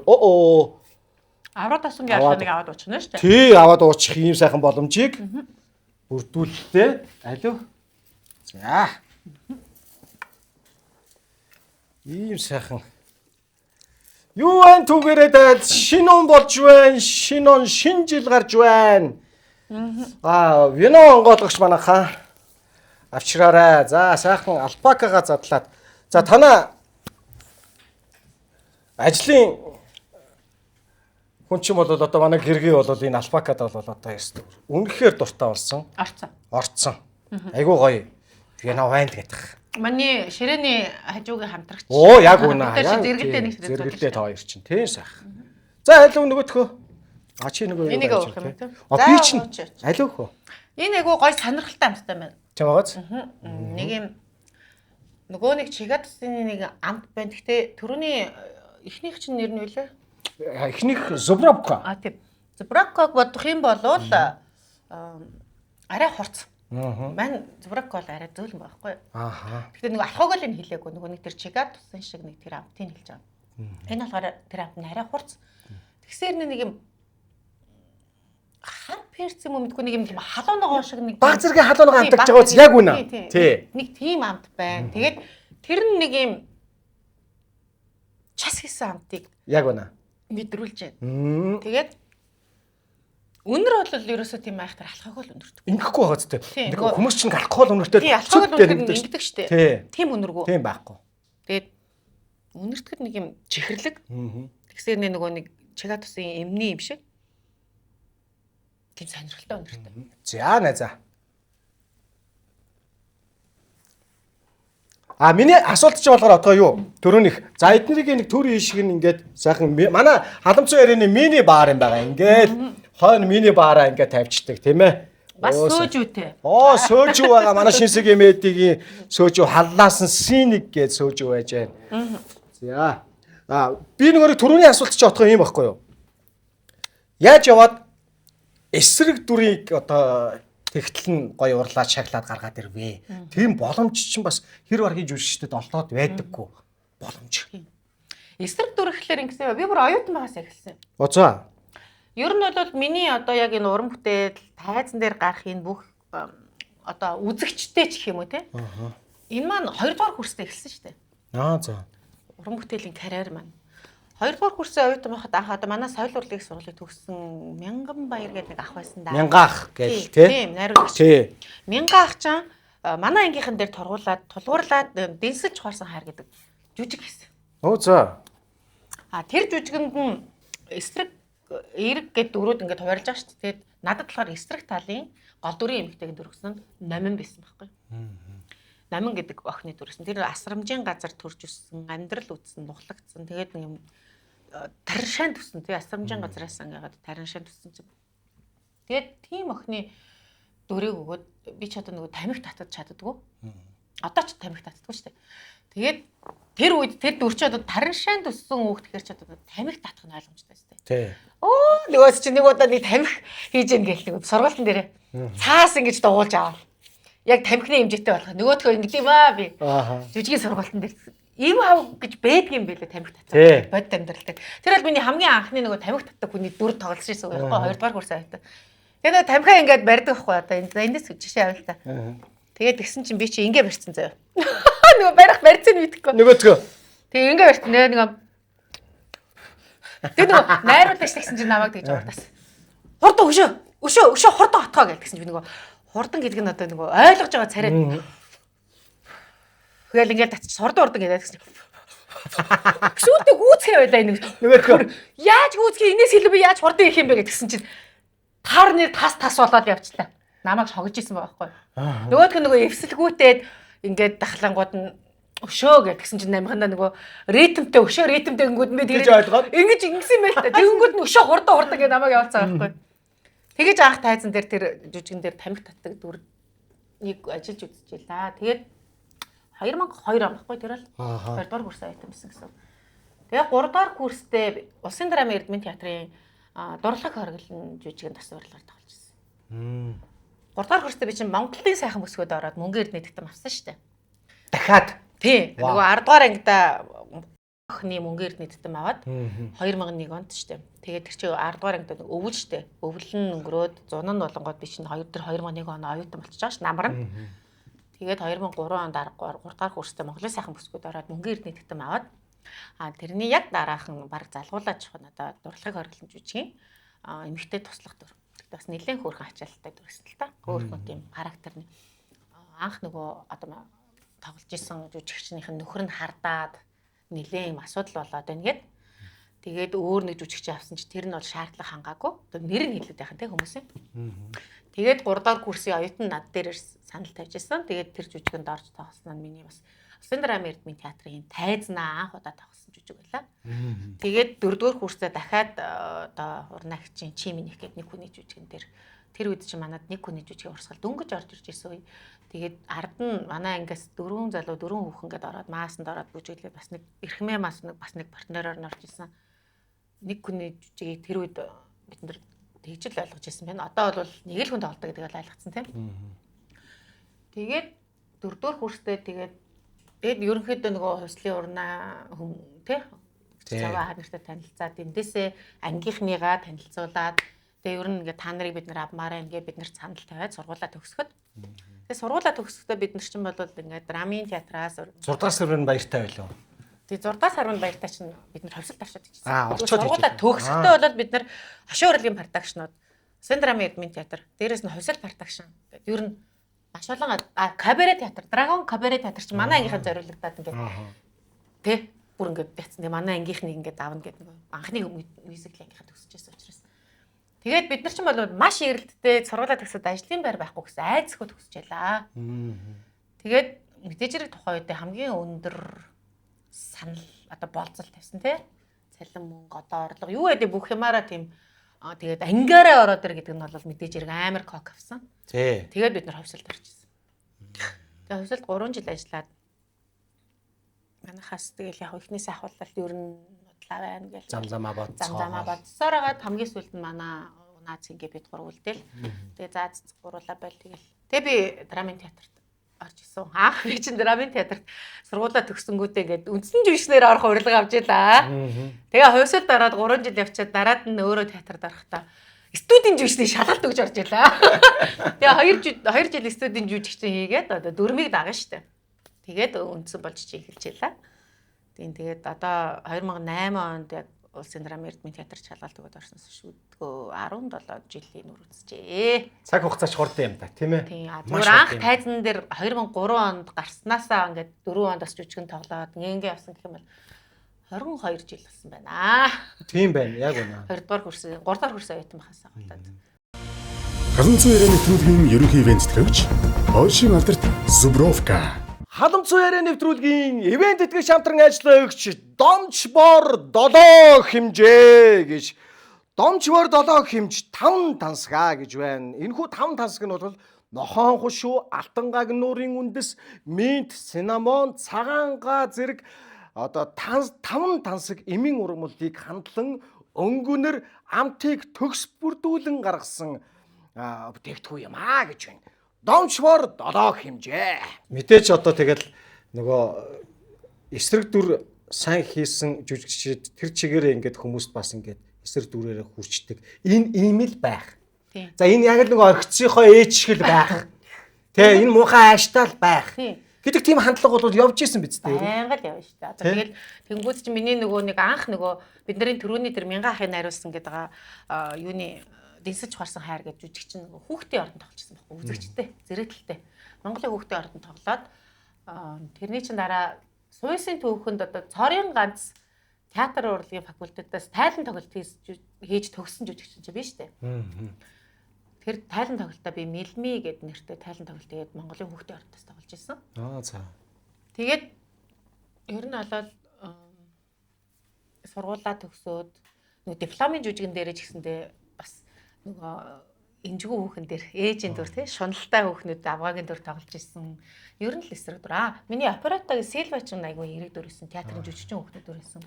Аврал тасангийн алханыг аваад уучна шүү дээ. Тий, аваад уучих ийм сайхан боломжийг бүрдүүлэлтэй. Алуу. За. Ийм сайхан. Юу ань түгээрээ даад шинэ он болж байна. Шинэ он шинэ жил гарч байна. Вино онгойлгогч манайхаа авчраарай. За, сайхан алпакага задлаад. За, танаа ажлын хүн ч юм бол одоо манай гэргийн бол энэ алпакад бол одоо ястав. Үнэхээр дуртай болсон. Орцсон. Айгуу гоё. Вино вайн гэдэг. Манай ширээний хажуугийн хамтрагч. Оо, яг үнэ. Зэрэгэлдээ нэг ширээ зэрэгэлдээ та хоёр чинь тийм сайхан. За, алуу нөгөөтхөө. Чи нөгөө юу энийг авах юм тийм. Би чинь алуу хөө. Энэ айгуу гоё сонирхолтой амттай байна. Тийм байгаач. Нэг юм нөгөө нэг чигатсын нэг амт байна. Гэхдээ түрүүний эхнийх чинь нэр нь юу лээ? Эхнийх Зубравка. Тийм. Зубравкаг бодох юм бол арай хурц. Мань Зубравка бол арай зөөлөн байхгүй. Гэхдээ нөгөө алхаг л энэ хэлээгүй. Нөгөө нэг тэр чигат тусан шиг нэг тэр амтыг хэлж байгаа. Энэ болохоор тэр амт нь арай хурц. Тэгсээр нэг юм хар перц юм мэдгүй нэг юм халууногоо шиг нэг баг зэргийн халууногоо амтагч байгаа үз яг үнэ. Тий. Нэг тийм амт байна. Тэгээд тэр нэг юм час хийсэн амтыг яг үнэ мэдрүүлж байна. Тэгээд үнэр бол ерөөсөө тийм айхтар алхаг л өнөртөг. Ингэхгүй байгаа зү. Нэг хүмүүс чинь алкогол өнөртөө алхаг л өнөртөг шүү дээ. Тийм үнэргүй. Тийм байхгүй. Тэгээд үнэртгэд нэг юм чихэрлэг. Тэгсээр нөгөө нэг чига тусын эмний юм шиг. Тийм сонирхолтой өнөртэй. За найзаа. Миний асуулт чи болохоор одоо юу? Төрөөнийх. За эднэрийг нэг төрийн шиг ингээд сайхан манай халамцсан ярианы мини баар юм байгаа. Ингээд хойно мини баараа ингээд тавьчихдаг тийм ээ. Бас сөөжүүтэй. Сөөжүү байгаа. Манай шинсэг эмээдийн сөөжүү халлаасан синик гэж сөөжүү байж байна. За. Би нөгөө төрөний асуулт чи отгоо юм байхгүй юу? Яаж яваад эсрэг дүрийг одоо тэгтэл нь гоё урлаад шаглаад гаргаад ирвэ. Тийм боломж чинь бас хэр баргийн жүжигчдэд олдоод байдаггүй боломж. Эсрэг дүр гэхэлэр ингэсэн би бүр оюутан байгаас эхэлсэн. За. Ер нь бол миний одоо яг энэ уран бүтээл тайзан дээр гарах энэ бүх одоо үзэгчтэй ч гэх юм уу те. Энэ маань 2 дугаар курстэй эхэлсэн шүү дээ. За. Уран бүтээлийн карьер маань 2 дугаар курсын оюутан байхад анх одоо манай соёл урлагийн сургуулийг төгссөн Мянган Баяр гэдэг нэг ах байсан да. Мянгаах гэж тийм найруулагч. Тий. Мянгаах чам манай ангийнхан дээр тулгуурлаад дэнсэлж хуарсан хайр гэдэг жүжиг хийсэн. За. Тэр жүжигэнд нь эсрэг эрэг гэдэг дөрүүд ингээд хуваарлж байгаа шүү дээ. Тэгээд надад болохоор эсрэг талын гол дүрийн эмэгтэйг дөрвсөн номин байсан байхгүй. Номин гэдэг охины дөрвсөн. Тэр асрамжийн газар төрж өссөн, амьдрал үтсэн, нухлагдсан. Тэгээд нэг юм тариншаан төссөн. Тэгээ асрамжийн газраас ингээд тариншаан төссөн чинь. Тэгээд тийм охины дөрийг өгөөд би ч одоо нөгөө тамхи татаж чаддгүй. Одоо ч тамхи татдаггүй шүү дээ. Тэгээд тэр үед тэр дүр чи одоо тариншаан төссөн хүүхд тэгэхээр ч одоо тамхи татах нь ойлгомжтой шүү дээ. Тий. Нөгөөс чи нэг удаа нэг тамхи хийж ийн гэх нэг сургалтын дээрээ цаас ингэж дуулж аваа. Яг тамхины хэмжээтэй болох. Нөгөөдхөө ингэдэм аа би. Жүжигийн сургалтын дээр им хав гэж байдаг юм байлээ тамхи татах. Бод амьдралтай. Тэр бол миний хамгийн анхны нөгөө тамхи татдаг хүний дүр тоглож ирсэн байхгүй 2 дугаар курс аваад. Тэгээд тамхиа ингээд барьдаг байхгүй одоо эндээс жишээ авъя л та. Тэгээд тэгсэн чинь би чи ингээ барьсан заяа. Нөгөө барьцыг мэдэхгүй. Нөгөөдгөө. Тэгээ ингээ барьсан нэг тэр нөгөө найруулагч гэсэн чинь намайг тэгж урдаас. Хурдан өшөө хурдан отгоо гэсэн чинь би нөгөө хурдан гэдэг нь одоо нөгөө ойлгож байгаа царайд. Тэгэл ингээд татчих хурдан гэдэг гэсэн чинь. Шүүдэг үүсгэй байлаа энэ. Нөгөөдгөө. Яаж үүсгэй энэс илүү би яаж хурдан их юм бэ гэсэн чинь таар нэр тас болоод явчлаа. Намайг шогж исэн байгаа байхгүй. Нөгөөх нь нөгөө эвсэлгүүтээд ингээд дахлангууд нь өшөө гэдгсэн чинь намихандаа нөгөө ритмтэй ингэнгүүд нь тэгж ойлгоод ингэж ингэсэн байл та. Тэгэнгүүт нь өшөө хурдан гэдэг намайг явуулсан байхгүй. Тэгэж анх тайзан дээр тэр жүжигэн дээр тамхи татдаг дүрнийг ажиллаж үзчихлээ. Тэгээд 2002 он байхгүй тэр бол 2 дугаар курс аяатан байсан гэсэн. Тэгээд 3 дугаар курстэй Улсын драмын Эрдмийн театрын дурлаг хоригдлын жүжигийн тас урлагаар тоглож ирсэн. 3 дугаар курстэй би чинь Монголын сайхан бүсгүйд ороод мөнгө эрдэнэ тэгтэн авсан шүү дээ. Дахиад. Тий. Нөгөө 10 дугаар ангида охины мөнгөөр нийтдэм аваад 2001 онд штэ. Тэгээд тэр чинь 10 дугаар ангид өвөл штэ. Өвөл нь өнгөрөөд зун нь болонгод би чинь 2001 он оюутан болчихж байгаа ш намар нь. Тэгээд 2003 онд 3 дахь курстэй Монголын сайхан бүсгүүд ороод мөнгөөр нийтдэм аваад тэрний яг дараахан баг залгуулаад чих нь одоо дурлагыг хориглон жүжигийн эмэгтэй туслах дүр. Бас нэлээд хөөрхөн ачаалттай дүрсэн л та. Хөөрхөн тийм характерны анх нөгөө одоо тоглож исэн жүжигчнийхэн нөхөр нь хардаад нэлээд юм асуудал болоод байна гэд. Тэгээд өөр нэг жүжигч авсан чи тэр нь бол шаардлага хангаагүй. Одоо нэр нь хэлээд байхan те хүмүүсийн. Тэгээд 3 дахь курсын оюутан над дээр санал тавьж исэн. Тэгээд тэр жүжигэнд орж тоглосон нь миний бас Улсын драма эрдмийн театрын тайзнаа анх удаа тоглосон жүжиг байлаа. Тэгээд 4 дугаар курсээ дахиад одоо урнагчийн чиминэх гэдэг нэг хүний жүжигэн дээр тэр үед чи манад нэг хүний жүжигийн урсгал дөнгөж орж ирж ирсэн үе. Тэгээд ард нь манай ангиас 4 залуу 4 хүүхэн гээд ороод маасанд ороод бүжиглээ бас нэг эрхмээ мас нэг бас нэг партнероор нь орж исэн. Нэг хүний жүжигийг тэр үед бид нар тэгж л ойлгож ирсэн байна. Одоо бол нэг л хүн тоглодог гэдэг бол ойлгоцсон тийм. Тэгээд 4 дугаар курстэй тэгээд ерөнхийдөө нөгөө хувьслын урнаа хүм тий цаваа ханартай танилцаад эндээсээ ангийнхныгаа танилцуулаад тэгээ ер нь ингээ та нарыг бид нар авмаараа ингээ бид нар санал тавиад сургуулаа төгсгöd. Тэгээ сургуулаа төгсөхдөө бид нар чинь бол ингээ драмын театраас 6 дахь сарын баяртай байлаа. Тэгээ 6 дахь сарын баяртай чинь бид нар ховсолт авчаад Очоод ичсэн. Сургуулаа төгсөхдөө бол бид нар хошуу урлагийн продакшнууд Улсын драма эрдмийн театр дээрээс нь ховсолт продакшн гэдэг ер нь маш олон кабаре театр, Драгон кабаре театр чи манай ангийнхаа зориулагдаад ингээд тий бүр ингээд бяцсан. Манай ангийнхныг ингээд аавна гэдэг нэг анхны мюзикл ангийнхаа төгсөж байсан учраас. Тэгээд бид нар ч бол маш эрэлттэй сургуулаа төгсөд ажлын байр байхгүй гэсэн айцхөө төгсөж ялаа. Тэгээд мэдээж хэрэг тухайн үед хамгийн өндөр санал одоо болцол тавьсан тий. Цалин мөнгө одоо орлого юу гэдэг бүх юмараа тийм тэгээд ангиараа ороод ир гэдэг нь бол мэдээж хэрэг амар кок авсан. Тий. Тэгээд бид нар ховсолд орчихсон. Тэгээд ховсолд 3 жил ажиллаад манайхаас тэгэл яг ихнээс ахваллал ер нь бодлаа байна гэж замзамаа бодцоо. Замзамаа бодсоор хагаад хамгийн сүүлд нь манай наац ингээ бид гур үлдээл. Тэгээд заа гуруулаа байл тэгэл. Тэгээ би драмын театрт орж исэн. Анх би чинь драмын театрт сургуулаа төгсөнгүүтээ ингээд үндсэн жүжигчнэр орох урилга авч илаа. Тэгээ хувьсэлд ороод 3 жил явчаад дараад нь өөрөө театрт орохдоо студийн жүжигчний шалгалт өгж орж илаа. Тэгээ 2 жил студийн жүжигчний хийгээд одоо 4-ийг дагна штэ. Тэгээд үндсэн болж чи эхэлж илаа. Тэгээд одоо 2008 онд яг Улсын драма эрдмийн театр шалгалт өгöd орсноос шүдгөө 17 жилийн үргэлжжээ. Цаг хугацаач хурдан юм да, тийм ээ. Тийм. Зүгээр анх тайзан дээр 2003 онд гарснаасаа ингээд 4 онд бас жүжигэн тоглоод нэнгээ явсан гэх юм бол 22 жил болсон байна. Тийм байна, яг үнэ. 2 дугаар курс, 3 дугаар курс оюутан бахасаа болоод. Халамцсан ярианы нэвтрүүлгийн ерөнхий ивент тэтгэгч Польшийн алдарт Зубровка. Халамцсан ярианы нэвтрүүлгийн ивент тэтгэгч хамтран ажиллагч Домчбор 7 хэмжээ гэж Домчбор 7 хэмж 5 тансгаа гэж байна. Энэхүү 5 тансаг нь бол нохон хушуу, алтан гагнуурын үндэс, минт, цинамон, цагаанга зэрэг одоо 5 тансаг эмийн ургамлыг хандлан өнгөнөр амтыг төгс бүрдүүлэн гаргасан бүтээгдэхүүн юм гэж байна. Домчбор 7 хэмжээ. Мэдээч одоо тэгэл нөгөө эсрэг дүр сайн хийсэн жүжигчид тэр чигээрээ ингээд хүмүүст бас ингээд эсрэг дүрээрээ хүрчдэг. Энэ ийм л байх. За энэ яг л нөгөө орхицсийнхоо ээж шиг л байх. Тэ энэ муухай ааштай л байх. Гэдэг тийм хандлага бол явж исэн биз дээ. Байнга л явна шүү дээ. Одоо тэгэл тэнгууд чи миний нөгөө нэг анх нөгөө бидний төрөний тэр мянган ахыг найруулсан гэдэг юуны дэнсэж харсан хайр гэж жүжигч нөгөө хүүхдийн ордонд тоглосон байхгүй үзэгчтэй зэрэгтэлтэй. Монголын хүүхдийн ордонд тоглоод тэрний чин дараа Суйсын түүхэнд одоо цорын ганц театр урлагийн факультетаас тайлан тоглолт хийж төгссөн жүжигч чинь биш үү? Тэр тайлан тоглолтоо би Мэлми гэдэг нэртэй тайлан тоглолт хийгээд Монголын хүүхдийн ордоос тоглож ирсэн. За. Тэгээд ер нь болоод сургуулаа төгсөөд нөгөө дипломын жүжигэн дээрээ ч гэсэндээ бас нөгөө эмжигүү хүүхэн дээр ээжийн дүр тий шуналтай хүүхнүүд авгагийн дүр тоглож ирсэн. Ер нь л эсрэг дүр. Миний оператагийн Сильва ч айгүй эрэг дүр байсан. Театрын жүжигчин хүүхнүүд дүр байсан.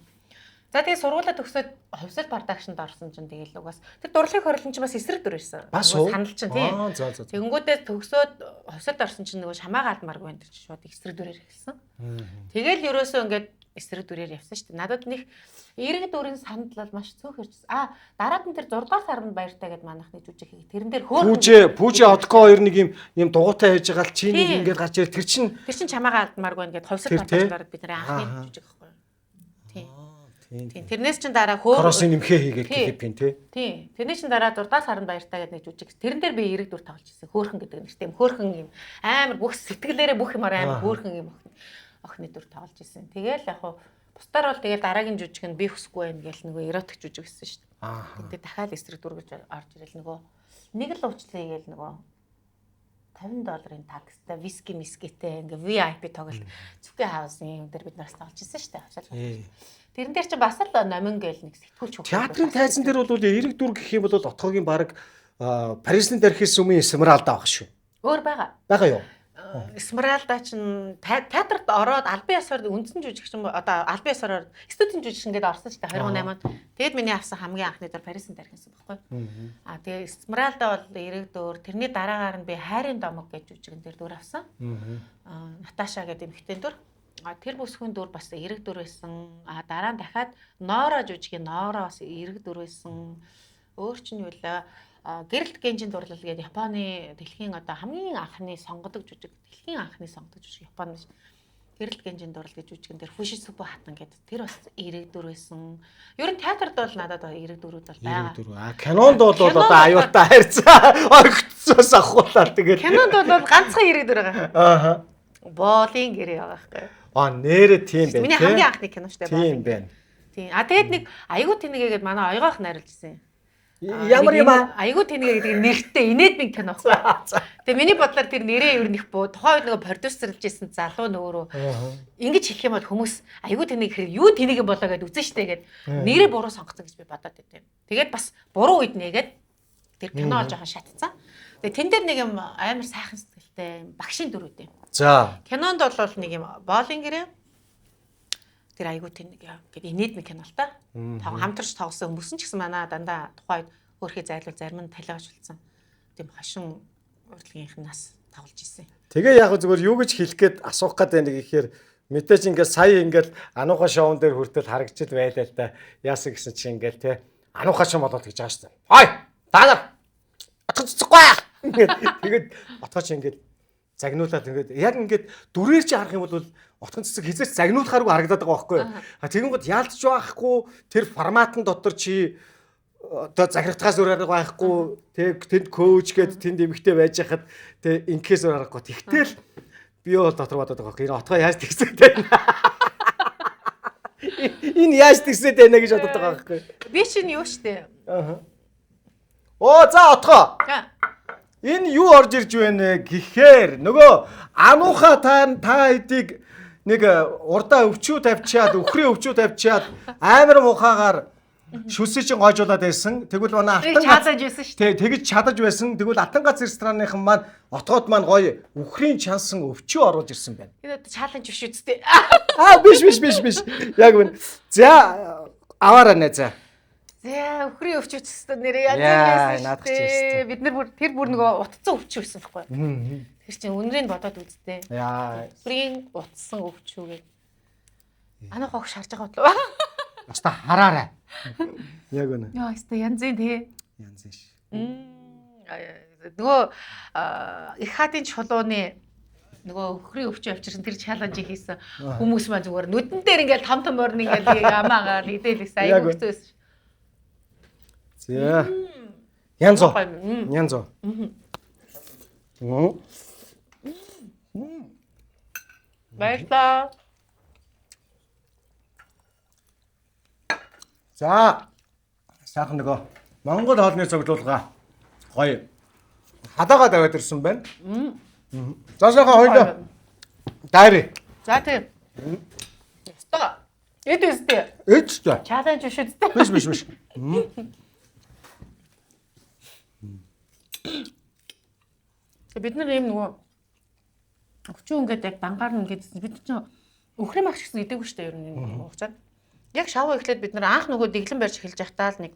За тэгээ сургуулаа төгсөөд хувьсэл продакшнд орсон чинь тэгээл угаас тэр дурлагын хорлон чинь бас эсрэг дүр байсан. Санал чинь тий. Тэгэнгүүтээ төгсөөд хувьсэлд орсон чинь нөгөө шамаа галмааргүй энэ чинь шууд эсрэг дүрээр эхэлсэн. Тэгээл ерөөсөө ингээд эсрэг дүрээр явсан шүү дээ. Надад нэг эрэг дүрийн санал бол маш цөөх иржсэн. Дараад нь тэр 6 дугаар сард баяртай гэд манайхны жүжиг хийгээ. Тэрэн дээр хөөх. Пүүжи одко хоёр нэг юм дугуйтай хийж байгаа л чи нэг ингээд гарч ирэл тэр чин чамаагаа алдмааргүй ингээд ховсол баталгаар бид нарын анхны жүжиг байхгүй. Тийм. Тэрнээс чин дараа кроссын нэмхээ хийгээд клипийн тий. Тийм. Тэрнээс чин дараа 6 дугаар сард баяртай гэд нэг жүжиг. Тэрэн дээр би эрэг дүр тоглож ирсэн. Хөөхөн гэдэг нэртэй юм. Хөөхөн юм амар бүх сэтгэлээрээ бүх юмар амар хөөхөн юм охины дүр тоглож ирсэн. Тэгээл яг хуу бусдаар бол тэгэл дараагийн жүжиг нь би хүсэхгүй байх гээл нөгөө эротик жүжиг гэсэн шүү дээ. Тэгтээ дахиад эсрэг дүр гэж орж ирэл нөгөө нэг л уучлаа гээл нөгөө $50 такстай виски мискитэй ингээ VIP тоглолт зүгтээ хаусын юм дээр бид нараас тоглож ирсэн шүү дээ. Тэрэн дээр чи бас л номин гээл нэг сэтгүүлч хөх. Театрын тайзан дээр бол эрэг дүр гэх юм бол отгогийн баг Парисын дархис өмнө Эсмералда баг шүү. Өөр байгаа. Байгаа юу? Эсмералда чинь театрт ороод албан ёсоор үндсэн жүжигч юм одоо албан ёсоор студийн жүжигч ингээд орсон шүү дээ 28 онд. Тэгэд миний авсан хамгийн анхны дөр Парисын дархис байхгүй. Тэгээ Эсмералда бол эрэг дүр. Тэрний дараагаар нь би хайрын домог гэж жүжигэн дээр дүр авсан. Наташа гэдэг эмэгтэй дүр. Тэр бүсгүй дүр бас эрэг дүр байсан. Дараа нь дахиад Нора жүжигийн Нора бас эрэг дүр байсан. Өөр чинь юу вэ? Гэрэлт генжин дурлал гэдэг Японы дэлхийн одоо хамгийн анхны сонгодог жүжиг. Дэлхийн анхны сонгодог жүжиг Японы гэрэлт генжин дурлал гэж жүжигэн дээр Фушисубо хатан гэдэг тэр бас эрэг дүр байсан. Ер нь театрт бол надад эрэг дүрүүд бол байгаа. Кинонд бол одоо аюултай хайрцаа оргицсоос ахуулаад тэгээд кинонд бол ганцхан эрэг дүр байгаа. Боолын гэрээ байгаа байхгүй. Нэрэ тийм байна. Миний хамгийн анхны кино шүү дээ. Тийм байна. Тийм. Тэгээд нэг айгуу тэнэгээгээд манай оёгоох найруулж ирсэн. Ямар юм айгуу тэнэгээ гэдэг нэртэй инээд минь кино байхгүй. Тэгээ миний бодлоор тэр нэрээ ер нь их буу. Тухайн үед нөгөө продюсерлж ирсэн залуу нөөрөө ингэж хэлэх юм бол хүмүүс айгуу тэнэг гэхээр юу тэнэг юм болоо гэдээ үзэн штэ гээд нэрээ буруу сонгоцсон гэж би бодоод байт. Тэгээд бас буруу үед нээгээд тэр кино ол жоохон шатцсан. Тэгээ тэн дээр нэг юм амар сайхан сэтгэлтэй багшийн дүр үдээ. За. Кинонд бол нэг юм боолын гэрээ тэр айгуу тэнэг гэдэг инээд минь кино л та. Хамтарч тоглосон хүмүүс ч гэсэн манай дандаа тухайд хөөрхий зайлуул зарим нь талиаж болсон. Тийм хошин урлагийнхнаас тоглож ирсэн. Тэгээ яг зүгээр юу гэж хэлэх гээд асуух гээд байна гэхээр мэдээж ингээд сая ингээд анууха шоун дээр хүртэл харагдчихэд байлаа л да. Яасан гэсэн чи ингээд те анууха шоу болоод гэж байгаа шүү дээ. Хой! Та нар отгоцохгүй. Тэгээд отгооч ингээд загнуулаад ингээд яг ингээд дүрээр чи харах юм бол отгон цэцэг хизээч загнуулахааргүй харагдаад байгаа байхгүй. Тэгэн гот яалтж байхгүй тэр форматн дотор чи одоо захирагтаас өөр арга байхгүй. Тэг тэнд коуч гээд тэнд эмэгтэй байж хахад тэг инкээс өөр аргагүй. Тэгтэл би бол дотор бодоод байгаа байхгүй. Энэ отгоо яаж тэгсээд байна. Энэ яаж тэгсээд байна гэж бодоод байгаа байхгүй. Би чинь юу штэ. Оо за отгоо. Энэ юу орж ирж байна гэхээр нөгөө анууха та хэдийг нэг урдаа өвчүү тавьчаад өхрийн өвчүү тавьчаад амар мухагаар шүсээ чинь гойжуулаад байсан. Тэгвэл манай алтан чадаж байсан шүү дээ. Тэгэж чадаж байсан. Тэгвэл алтан гац ресторанныхан маань отгоод маань гоё өхрийн чансан өвчүү оруулж ирсэн байна. Энэ чаленж биш үсттэй. Биш. Яг үнэ. За аваарай нэ за. За өхрийн өвчүүч өстө нэрээ янз байсан. Бид нар бүр тэр бүр нөгөө утцсан өвчүү байсан байхгүй. Тэр чинь үнрийг бодоод үзтээ. Яа. Өхрийн утсан өвчүү гэ. Анаа хогш харж байгаа бодлоо. Баста хараарай. Яг үнэ. Яа, өстө янзын тий. Янзын ш. Нөгөө их хатын чулууны нөгөө өхрийн өвчөө авчирсан тэр чаленжийг хийсэн хүмүүс маань зүгээр нүдэн дээр ингээл том орн ингээл ямаагаар идэлээс аяг өгцөөс. За. Янзо. Баярлалаа. За. Сайхан нөгөө Монгол хоолны цуглуулга гоё хадаагаа даваад ирсэн байна. За сайхан хоёлоо. Дайри. За тийм. Яста. Эдэстэй. Эдтэй. Чаленж биш үстэй. Биш. Бид нар ийм нөгөө өвчөө ингээд яг дангаар нь ингээд бид чинь өхрийн мах гэсэн идээггүй шүү дээ ер нь уучаад. Яг шавуу эхлээд бид нар анх нөгөө дэглэн барьж эхэлж байхдаа л нэг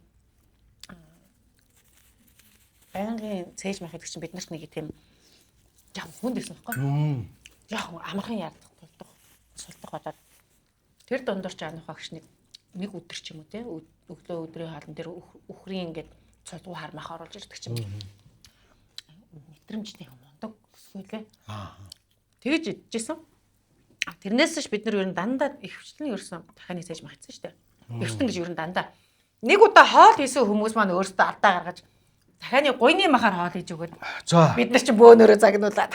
байнгын цээж мах гэдэг чинь бид нарт нэг тийм яг хүнд гэсэн байхгүй. Яг амархан яардах болдог сулдах бодоод Тэр дундуур ч анх багш нэг өдөр ч юм уу те өглөө өдрийн хаалн дээр үхрийн ингээд цулгуу хармах оруулж ирдэг ч юм уу. Мэдрэмжтэй мундаг өсгөлээ. Тэгэж идчихсэн. Тэрнээс ч бид нар ер нь дандаа ихвчлэн ерөөсөн дахианы сэж магтсан шүү дээ. Ертөн гэж ер нь дандаа. Нэг удаа хоол хийсэн хүмүүс маань өөрсдөө алдаа гаргаж дахианы гуйны махаар хоол хийж өгöd. Бид нар ч бөөнөрөө загнуулаад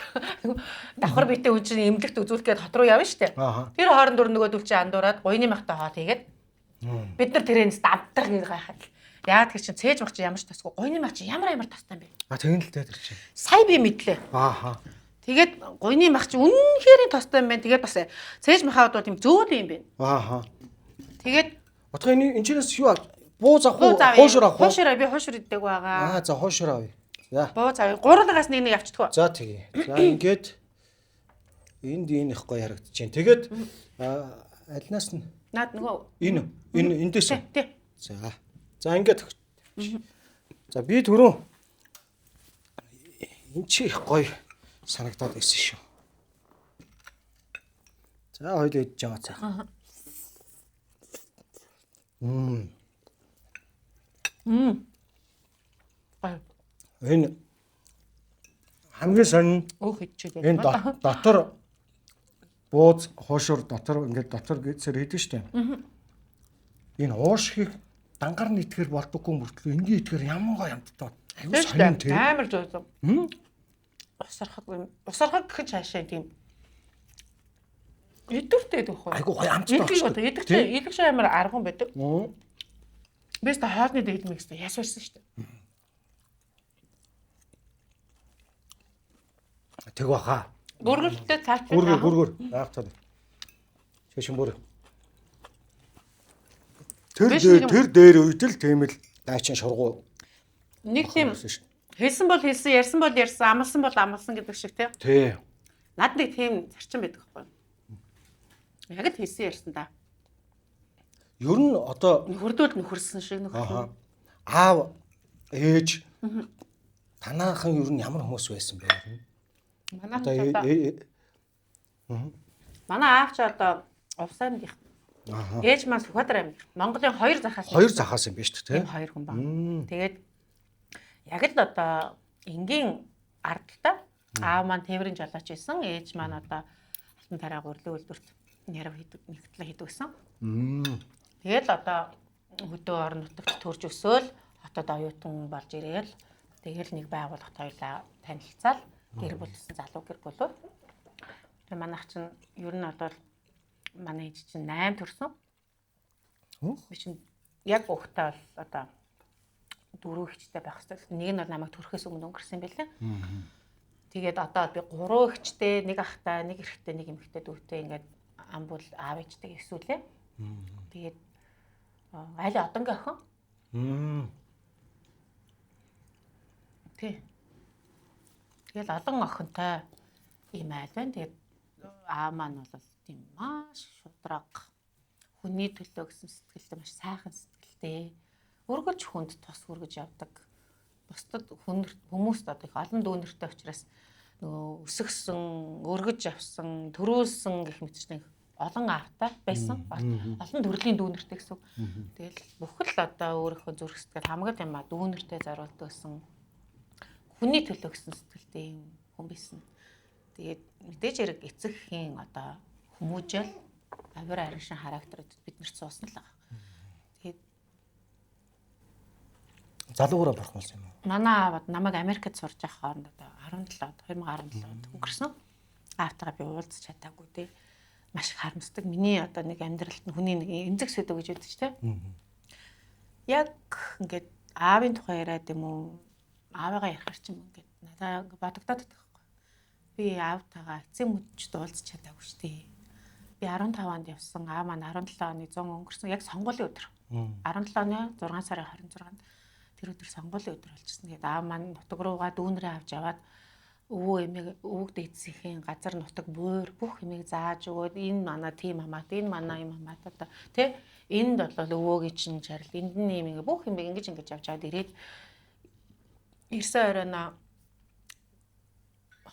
давхар битээ үн чинь эмнэлэгт үзүүлэхэд хот руу явна шүү дээ. Тэр хооронд нөгөө түлчээ андуураад гуйны махтай хоол хийгээд бид нар тэрээс давтар гэж гайхаад. Яагаад гэж чинь цээж мах чи ямар ч тасгүй гуйны мах чи ямар тастай юм бэ? Тэгэн л дээ тэр чинь. Сая би мэдлээ. Тэгээд гуйны мах чи үнэхээр тостой юм байна. Тэгээд бас цээж махаад бол тийм зөөл юм байна. Тэгээд Отгоо энэ чинээс юу бууз авах уу? Хуушраа авах уу? Хуушраа би хуушр иддэг байгаа. За хуушраа авъя. За. Бууз авъя. Гурлагаас нэг авчихдаг. За тэгье. За ингээд энд их гоё харагдаж байна. Тэгээд альнаас нь наад нөгөө энэ эндээс. Тий. За ингээд. За би түрүү энэ чи их гоё санагдаад байсан шүү. За хоёул идэж байгаа цаа. Энэ хамгийн сонин энэ дотор бууз хуушур дотор ингээд дотор гэсээр хийдэг штеп. Энэ уушхийг дангаар нийтгэр болдоггүй мөртлөө энгийн итгэр ямангаа ямттай. Аюу сонин тийм. Амар зөөсөн. Усархаг гэж хаашаа тийм. Идэвхтэй дөхөө. Айгу гоё амттай болчихсон. Идэвхтэй амар арган байдаг. Бэст хаалны дээл мэгстэй ясварсан шүү дээ. Тэг баха. Бүргэртэй цаач. Бүргэр. Аавтаа. Чишин бүр. Тэр дээр үйдэл тийм л дайчин шургуу. Нэг тийм хэлсэн бол хэлсэн, ярьсан бол ярьсан, амлсан бол амлсан гэдэг шиг тий. Тий. Над нэг тийм зарчим байдаг байхгүй. Яг л хэлсэн ярьсан да. Ер нь одоо нөхөрдөл нөхөрсөн шиг нөхөр. Аав, ээж танаахан ер нь ямар хүмүүс байсан бэ? Манай аав ч одоо Увсанд их. Ээж маань Сүхбаатар аймаг. Монголын хоёр захаас юм биш үү те? Хоёр хүн баг. Тэгээд яг л одоо энгийн ардталтаа аав маань тээврийн жолооч байсан. Ээж маань одоо алтан тарайг өрлөө үйлдвэрт нэрв нэгтлээ хийдэг гэсэн. Тэгэл одоо хөдөө орон нутагт төрж өсөөл хотод оюутан болж ирээл тэгэл нэг байгууллагт хоёулаа танилцаал гэр бүлсэн залуу гэр бүлөө. Тэгээ манайх чинь ер нь бол манай ээж чинь 8 төрсөн. Би чинь яг өгтөө бол одоо 4 ихчтэй байх хэрэгтэй. Нэг нь бол намайг төрөхөөс өмнө өнгөрсөн юм байлаа. Тэгээд одоо би 3 ихчтэй, нэг ахтай, нэг эрэгтэй, нэг эмэгтэй дүүтэй ингээд амбул аав ээжтэйг эсвүүлээ. Тэгээд айл одонгийн охин. Тий. Тэгэл олон охинтой ийм айл байна. Тэгээд аав маань бол тийм маш шудраг хүний төлөө гэсэн сэтгэлтэй маш сайхан сэтгэлтэй. Өргөж хүнд тус хүргэж явдаг. Бусдад хүмүүст одоо их олон дүүнертэй учраас нөгөө өсгсөн, өргөж авсан, төрүүлсэн гэх мэтчний олон аавтай байсан. Олон төрлийн дүүнертэй гэсэн. Тэгэл бүхэл одоо өөрийнхөө зүрх сэтгэл хамгаал юм а дүүнертэй зориулдаг гэсэн хүний төлөө гэсэн сэтгэлтэй юм хүн байсан. Тэгээд мэдээж хэрэг эцэгхийн одоо хүмүүжэл авир ариншин характерууд биднэрт суусан л байгаа. Тэгээд залуугаараа бурхан юм уу? Манай аав намайг Америкт сурж явах хооронд одоо 2017 онд өнгөрсөн. Аавтайгаа би уулзч чадаагүй тий. Маш их харамсдаг. Миний одоо нэг амьдралд нь хүний нэг эмзэг сэдв гэж үүдэж тий. Яг ингээд аавын тухай яриад юм уу? Аавыгаа ярихаар ч юм ингээд надаа бодогдоод байдаг байхгүй. Би аавтайгаа эцэг мөчд уулзч чадаагүй шүү дээ. Би 15 онд явсан. Аав маань 17 оны 100 өнгөрсөн. Яг сонгуулийн өдөр. 17 оны 6 сарын 26-нд тэр өдөр сонгуулийн өдөр болчихсон. Тэгээд аав маань нутаг руугаа дүүнрээ авч яваад өвөө эмээг өвөг дээдсийн газар нутаг буур бүх эмээг зааж өгөөд энэ манай тим хамаат энэ манай юм хамаат одоо тий энд бол өвөөгийн чинь чарил энд нь юм ингээ бүх эмээг ингэж авч аваад ирээд ирсэн оройно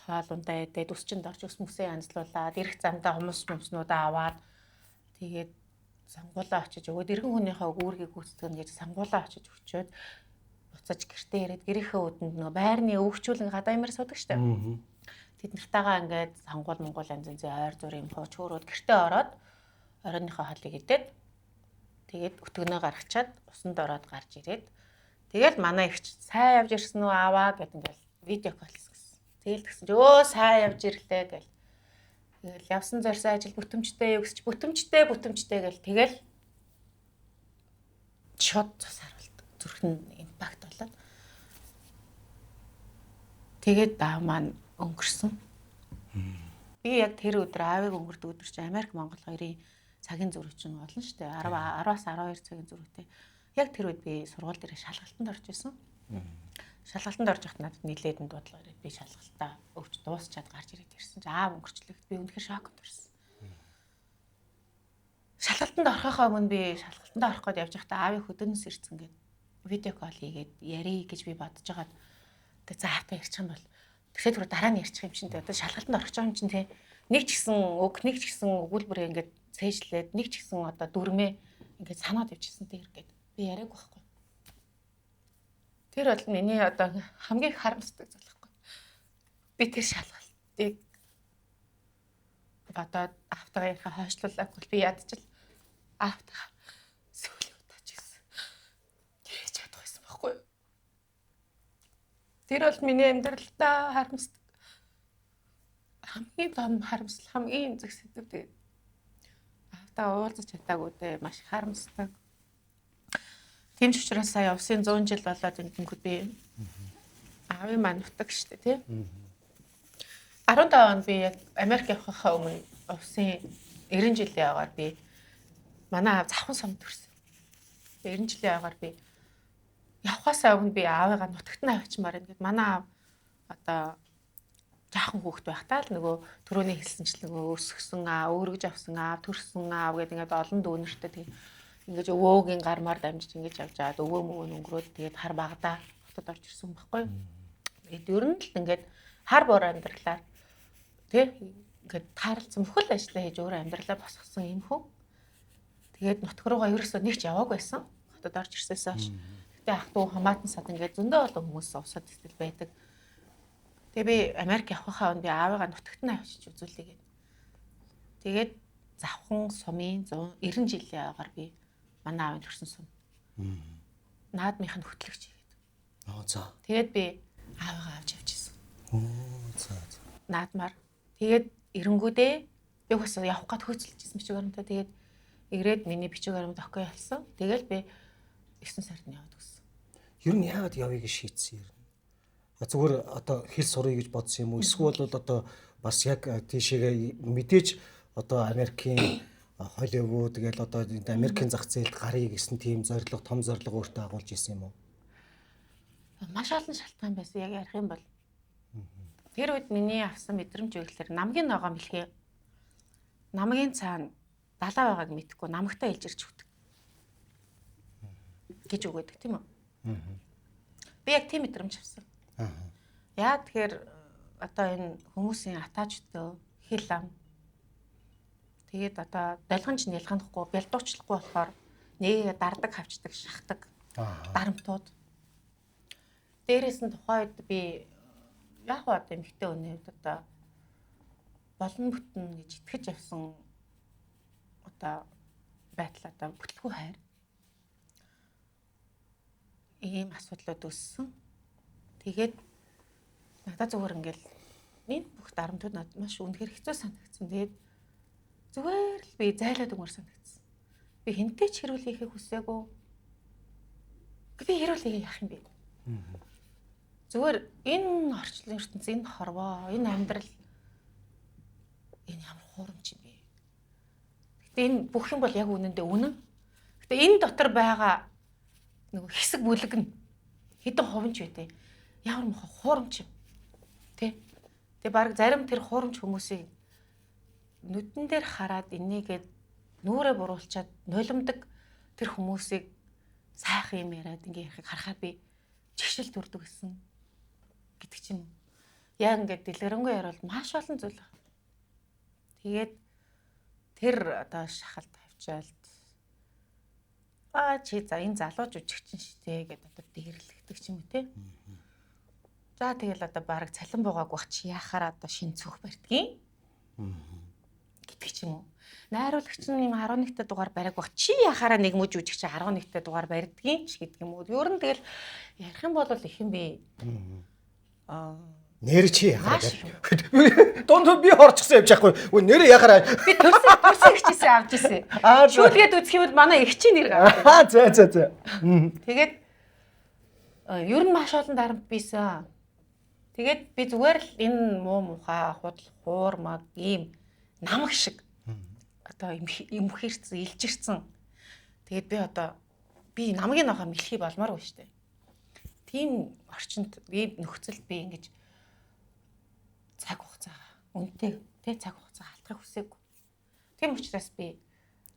хаалундаа идээд өсчөнд орж өс мөсөө янзлуулаад ирэх замдаа хүмүүс аваад тэгээд Сангуулаа очиж өгөөд иргэн хүнийхээ өгүүргийг гүйцэтгэнэ гэж сангуулаа очиж өчөөд буцаж гэртээ ирээд гэрийнхээ өдөнд нөгөө байрны өвгчүүлэн гадаа юмэр суудаг штэ. Тэд нартайгаа ингээд сангуул монгол янз янзын ойр зур юм хоо чөөрөөд гэртээ ороод оройныхоо халыг идээд тэгээд өтгөнөө гаргачаад усанд ороод гарч ирээд тэгэл манай ихч сайн явж ирсэн үү аваа гэд ингээд видео кол хийсэн. Тэгэл тэгсэн чи өө сайн явж ирлээ гэл. Тэгэл явсан зорьсон ажил бүтэмжтэй юу гэсч бүтэмжтэй гэл тэгэл шот засаруулт зүрхэн импакт болоод тэгээд даа маань өнгөрсөн. Би яг тэр өдөр аавыг өнгөрдөг өдөр чи Америк Монгол хоёрын цагийн зөрүү чинь болно шүү дээ. 10-аас 12 цагийн зөрүүтэй. Яг тэр үед би сургууль дээр шалгалтанд орж исэн. Шалгалтанд орж явахад надад нилээдэн дуудлага ирээд би шалгалтаа өвч дуусчаад гарч ирээд ирсэн. Аав өнгөрчлөгт би үнэхээр шокнд орсон. Шалгалтанд орохоо өмнө би шалгалтанд орох гээд явж байхдаа аавын хөдөөнөөс ирсэн гээд видео кол хийгээд ярий гэж би бодож байгаад тэг заахтаа ярьчих юм бол тэгэхээр түрүү дараа нь ярьчих юм чинь тэг одоо шалгалтанд орох юм чинь тэг нэг ч гэсэн үг нэг ч гэсэн өгүүлбэр ингээд цээжлээд нэг ч гэсэн одоо дүрмээ ингээд санаад явчихсан тэр гээд би яриаг байхгүй. Тэр бол миний одоо хамгийн харамсдаг зүйл байхгүй. Би тэр шалгалтыг бодоод автагаа ярихаа хойшлуулаагүй би ядчил автаа сүүлийн удаач гэсэн. Яаж чадах байсан байхгүй. Тэр бол миний амьдралдаа харамсдаг. Хамгийн том харамсал хамгийн зүг сэдв тэгээд автаа уулзах чадаагүй дээ маш харамсдаг. Тийм ч учраас сая усын 100 жил болоод ингэнгүүт би аавын маань нутаг штэ тий. 15 онд би яг Америк явахаа өмнө усын 90 жилийн агаар би манай аав завхан сумд төрсөн. 90 жилийн агаар би явахаасаа өмнө би аавыгаа нутагт нь авчмаар ингээд манай аав одоо жаахан хүүхэд байхдаа л нөгөө түрүүний хэлсэнчлэн өсгсөн аав, өөргөж авсан аав, төрсөн аав гэдэг ингээд олон дүүнертэй тэг ингээд өвөөгийн гармаар дамжиж ингэж явж аваад өвөө мөвөө өнгөрөөд тэгээд хар багада хотод орж ирсэн байхгүй. Тэгээд ер нь л ингээд хар бор амьдралаар тий ингээд тааралцсан бүхэл ажлаа хийж өөрөө амьдралаа босгосон юм хүн. Тэгээд нутг руугаа ерөөсөө нэг ч яваагүй байсан. Хотод орж ирсээс хойш. Гэтэ ах トゥ хамаатан сад ингээд зөндөө олон хүмүүс усад тэтэл байдаг. Тэгээ би Америк явахаа би аавыгаа нутагт нь авчиж үзүүлээ гээд. Тэгээд завхан сумын 90 жилийн агаар би манай аавын төрсэн сум. Наадмынх нь хөтлөгч хийгээд. За. Тэгээд би аавыгаа авч явчихсан. За. Наадмаар. Тэгээд эренгүүдээ би бас явах гээд хөөцөлжсэн бичиг баримтаа. Тэгээд ирээд миний бичиг баримт окей болсон. Тэгэл би 9 сард нь яваад өгсөн. Ер нь яагаад явъя гэж шийдсэн юм? Зүгээр одоо хэл сурыг гэж бодсон юм уу? Эсвэл бол одоо бас яг тийшээгээ мэдээж одоо Америкийн Холливуд тэгэл одоо Америкийн зах зээлд гарыг гэсэн тийм зорилго, том зорилго өөртөө агуулж исэн юм уу? Маш олон шалтгаан байсан. Яг ярих юм бол тэр үед миний авсан мэдрэмж үеэлэр намгийн ногоо мэлхий. Намгийн цаана далаа байгааг мэдхгүй намагтаа илж ирж өгдөг. гэж өгöd тийм үү? Би яг тийм мэдрэмж авсан. Яа тэгэхээр одоо энэ хүмүүсийн атаачтай хэл ам тэгээд одоо долгонч нялхандахгүй бэлдуучлахгүй болохоор нэгээ дардаг хавчдаг шахдаг дарамтууд. Дээрээс нь тухайн үед би яг одоо эмэгтэй хүний хувьд одоо болон бүтэн гэж итгэж явсан одоо байтал одоо бүтлгүй хайр ийм асуудлууд өссөн. Тэгээд надад зүгээр ингээл энэ бүх дарамтууд надад маш үнэхээр хэцүү санагдсан. Тэгээд зүгээр л би зайлаад өнгөр санагдсан. Би хинтэй ч хэрүүл хийхийг хүсээгүй. Би хэрүүл хийх яах юм бэ? Зүгээр энэ орчлон ертөнц, энэ хорвоо, энэ амьдрал энэ ямар хуурамч юм бэ? Гэтэ энэ бүх юм бол яг үнэндээ үнэн. Гэтэ энэ дотор байгаа нөгөө хэсэг бүлэг нь хэдэн хувь ч вэ? Ямар мохоо хуурамч юм. Тэ? Тэгээ баг зарим тэр хуурамч хүмүүсийг нүдэн дээр хараад энийгээд нүрээ буруулчаад нулимдаг тэр хүмүүсийг сайхан юм яриад ингээ ярихыг харахаар би жигшил төрдөг гэсэн гэдэг чинь яг ингээд дэлгэрэнгүй яриад маш олон зүйл байна. Тэгээд тэр одоо шахалт тавьчаалт чи за энэ залууж үжигчин шүү дээ гэдэг одоо дэгэрлэгдэг ч юм уу те. За тэгэл одоо баг цалин буугааг бах чи яхаар одоо шин цөх барьдгийн. Гэдэг ч юм уу. Найруулагч нь юм 11-т дугаар бариаг бах чи яхаараа нэг мөж үжигч 11-т дугаар барьдгийн ч гэдэг юм уу. Ер нь тэгэл ярих юм бол их юм бэ. Нэр чи яхаа. Дунд би орчихсан явж байхгүй. Нэр яхаа. Би төрсөн ихчээсээ авч ирсэн. Шүүлгээд үзэх юм бол манай ихчийн нэр гараад. За. Тэгээд ер нь маш олон дарамт бийсэн. Тэгээд би зүгээр л энэ муу мухай худал хуурмаг ийм намаг шиг одоо имхэрсэн илжирсэн. Тэгээд би намгийн нохоо мэлхий болмоор байна штэ. Тийм орчинд ийм нөхцөлд би ингэж цаг хугацаа үнэтэй цаг хугацаа алдахыг хүсээгүй. Тийм учраас би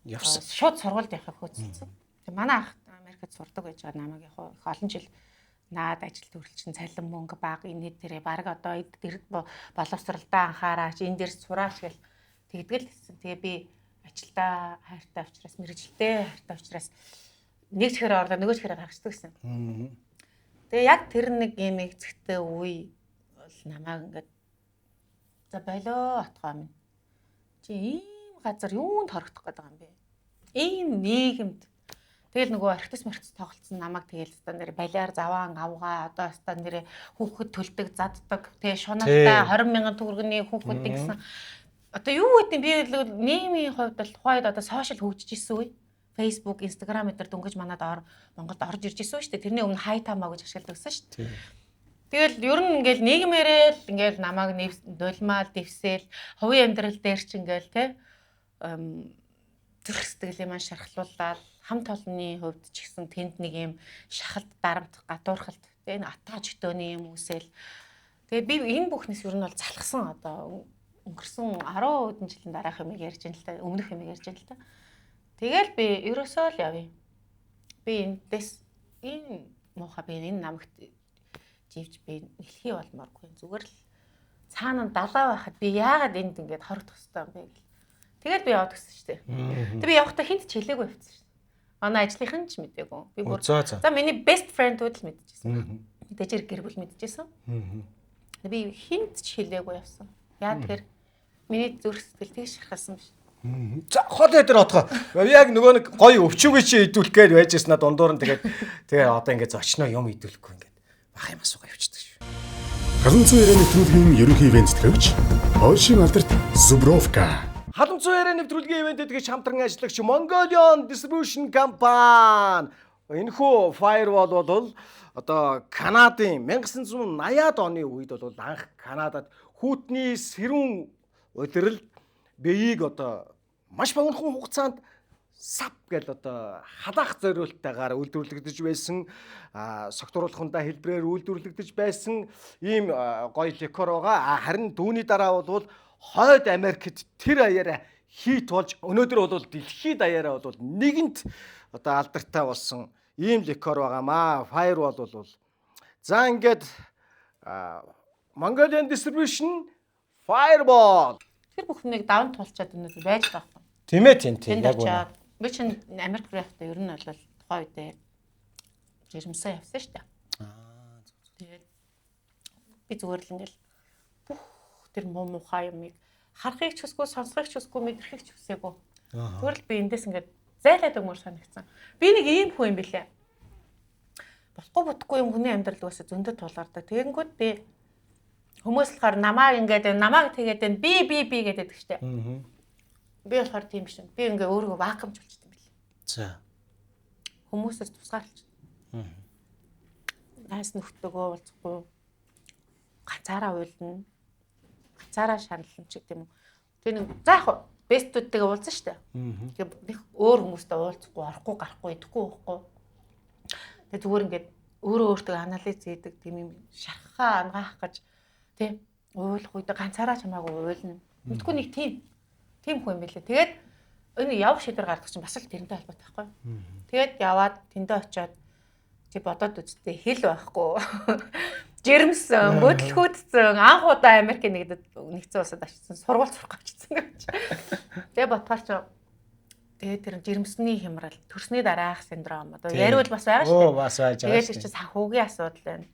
явсан. Шууд сургуульд явахыг хүссэн. Тэг манай ах Америкт сурдаг байж байгаа намайг яг их олон жил наад ажил төрөлчин цалин мөнгө бага энэ дээрээ баг одоо боловсралдаа анхаараач энэ дээр сураач гэл тэгдэл хэлсэн. Тэгээ би ажилдаа хайртай учраас мэрэгжилтэй хайртай учраас нэг чихээр орлоо нөгөө чихээр гаргацдаг гэсэн. Тэгээ яг тэр нэг юм эцэгтэй үе бол намайг ингээд за болоо отгоо минь. Чи ийм газар юунд хорогдох гэдэг юм бэ? Ийм нийгэмд тэгэл нөгөө архитектс маркс тоглолцсон намайг тэгэл ста нэр балиар заваан авгаа одоо ста нэр хүүхэд төлдөг заддаг тэгээ шуналтай 20,000 төгрөгийн хүүхэд гэсэн одоо юу гэдэг би нийгмийн хувьд бол тухайд одоо сошиал хөгжиж исэн үе Facebook, Instagram дээр дөнгөж манад Монголд орж ирж исэн шүү дээ. Тэрний өмнө хай тамаа гэж ашигладаг гэсэн шүү дээ. Тэгэл ер нь ингээл нийгмээрээ л ингээл намайг нулимаал дэвсээл хувийн амьдрал дээр ч ингээл те зүрх сэтгэлээ маань шархлуулаад хамт олонны хувьд ч гэсэн тэнд нэг юм шахалт дарамт гадуурхалт те атааж өтөөний юм үсэл. Тэгээ би энэ бүхнээс ер нь бол залхсан одоо өнгөрсөн 10 хэдэн жилийн дараах юм ярьж байна л та өмнөх юм ярьж байна л та. Тэгэл би ерөөсөө л явъя. Би эндээс энэ муухай би энэ намагт живж би хэлхий болмооргүй. Зүгээр л цаана далаа байхад би яагаад энд ингэж хорогдох хэвээр юм бэ гэл. Тэгээд би яваад гисэн шүү дээ. Тэг би явахдаа хинт ч хэлээгүй явцсан шүү дээ. Манай ажлынхан ч мэдээгүй. Би бүр за миний best friend-үүд л мэдчихсэн. Мэдээж гэр бүл мэдчихсэн. Би хинт ч хэлээгүй явсан. Яа тэгэхээр миний зүрх сэтгэл тэгш шархалсан биш. За хол дээр отгоо. Яг нөгөө нэг гоё өвчүүгээ чи идүүлэх гээд байжсна дундуур нь тэгээ одоо ингэ зочноо юм идүүлэхгүй ингэ бах юм асуугаа явчихдаг шүү. 500 ярианы нэвтрүүлгийн ерөнхий ивент тэтгэгч Польшийн алдарт Зубровка. 500 ярианы нэвтрүүлгийн ивент тэтгэгч хамтран ажиллагч Mongolian Distribution Company. Энэхүү Firewall бол одоо Канадын 1980-ад оны үед бол анх Канадад хүүтний сэрүүн удирал биеийг одоо маш богинохон хугацаанд сап гэл одоо халаах зориултайгаар үйлдвэрлэгдэж байсан согтруулахундаа хэлбэрээр үйлдвэрлэгдэж байсан ийм гоё лекор байгаа. Харин түүний дараа бол хойд Америкт тэр аяараа хийт болж өнөөдөр бол дэлхийд аяараа бол нэгэнт одоо алдартай болсон ийм лекор байгаамаа. Firewall бол за ингээд Mongolian Distribution Firewall тэр бүхнийг даван тулчаад өнөөдөр байж байгаа юм. Тийм ээ тийм яг үнэ. Би чинь Америк руутай ер нь бол тухайн үедээ жирэмсэн явсан шүү дээ. Тэгээд би зүгээр л ингээл бүх тэр муу мухай юмыг харахыг ч хүсгүй, сонсохыг ч хүсгүй, мэдрэхийг ч хүсээгүй. Зүгээр л би эндээс ингээд зайлаад өгмөр санагдсан. Би нэг ийм хүн юм билээ. Болохгүй бүтгүй юм хүний амьдрал угаасаа зөндөд тулгардаг. Тэгэнгүүт би хүмүүс болохоор намайг тэгээд би гэдэг штэ. Би болохоор тийм шин. Би ингээ өөрийгөө вакуумж болчихсон юм билээ. За. Хүмүүсээс тусгаарлаж. Найс нөхдөөгөө уулзахгүй. Ганцаараа уйлна. Ганцаараа шанална ч гэдэм үү. Тэгээ нэг за яг бестүүдтэйгээ уулзсан штэ. Тэгээ нэг өөр хүмүүстэй уулзахгүй, орохгүй, гарахгүй, идэхгүй уухгүй. Тэгээ зүгээр ингээд өөрөө өөртөө анализ хийдэг тийм юм шархаа ангаах гэж тий уйлах үед ганцаараа чамаагүй уйлна. Мэдгүй нэг тийм хүн юм билээ. Тэгээд энэ яв шийдвэр гаргах чинь бас л тэрнтэй холбоотой байхгүй. Тэгээд яваад тэндээ очиод чи бодоод үзтээ хэл байхгүй. Жирэмсэн, бөдөлхүүдсэн, анх удаа Америкийн нэгдсэн улсад очсон, сургууль сурах авчихсан гэж. Тэгээ бодохоор ч Тэгээд тэр жирэмсний хямрал, төрсний дараах синдром одоо яриул бас байгаа шүү дээ. Бас байж байгаа. Тэгээд чи санхүүгийн асуудал байна.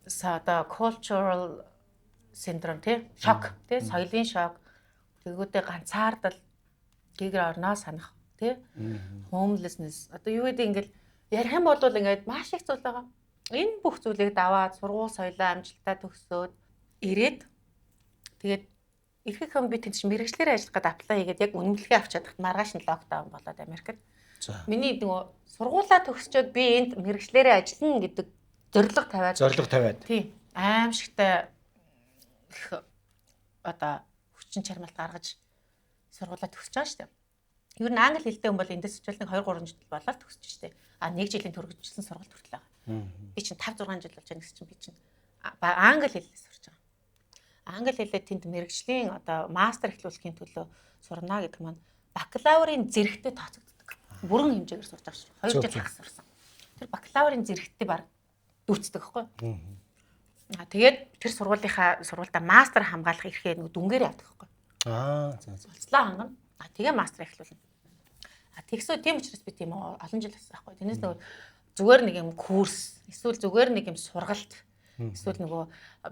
Одоо cultural syndrome тий шок тий соёлын шок тэгвэл ганцаардал гэгэр орноо санах тий homelessness одоо юу гэдэг ингээл ярих юм бол ингээд маш их зүйл байгаа. Энэ бүх зүйлийг даваад сургууль соёлоо амжилттай төгсөөд ирээд тэгээд эрхэх хүн би тэнд чинь мэрэгчлэрээ ажиллах гэдэг аплай хийгээд яг үнэмлэхээ авч чадахт маргааш нь локдаун болоод Америкт. Миний нөгөө сургуулаа төгсчөөд би энд мэрэгчлэрээ ажиллана гэдэг зорилго тавиад. Тийм. Аимшигтай одоо хүчин чармайлт гаргаж сургуулаа төгсөж байгаа шүү дээ. Ер нь англи хэлтэй хүн бол эндээс ч нэг 2 3 жил болоод төгсөж шүү дээ. 1 жилийн төрөгжсөн сургалт хүртэл байгаа. Би чинь 5 6 жил болж байгаа гэсэн чинь би чинь англи хэлээс сурч байгаа. Англи хэлээ тэнд мэрэгжлийн одоо мастер эхлүүлэхийн төлөө сурна гэдэг маань бакалаврын зэрэгтэй тооцогддог. Бүрэн хэмжээгээр сурч байгаа шүү. 2 жил хагас сурсан. Тэр бакалаврын зэрэгтэй баг дүүцдэг байхгүй. Тэгээд тэр сургуулиудаа мастер хамгаалах эрхээ нэг дүнгээр явдаг байхгүй. Болцлоо хангана. Тэгээ мастер эхлүүлнэ. Тэгсөө тийм учраас би тийм олон жил болсон байхгүй. Тэрнээс нөгөө зүгээр нэг юм курс, эсвэл зүгээр нэг юм сургалт, эсвэл нөгөө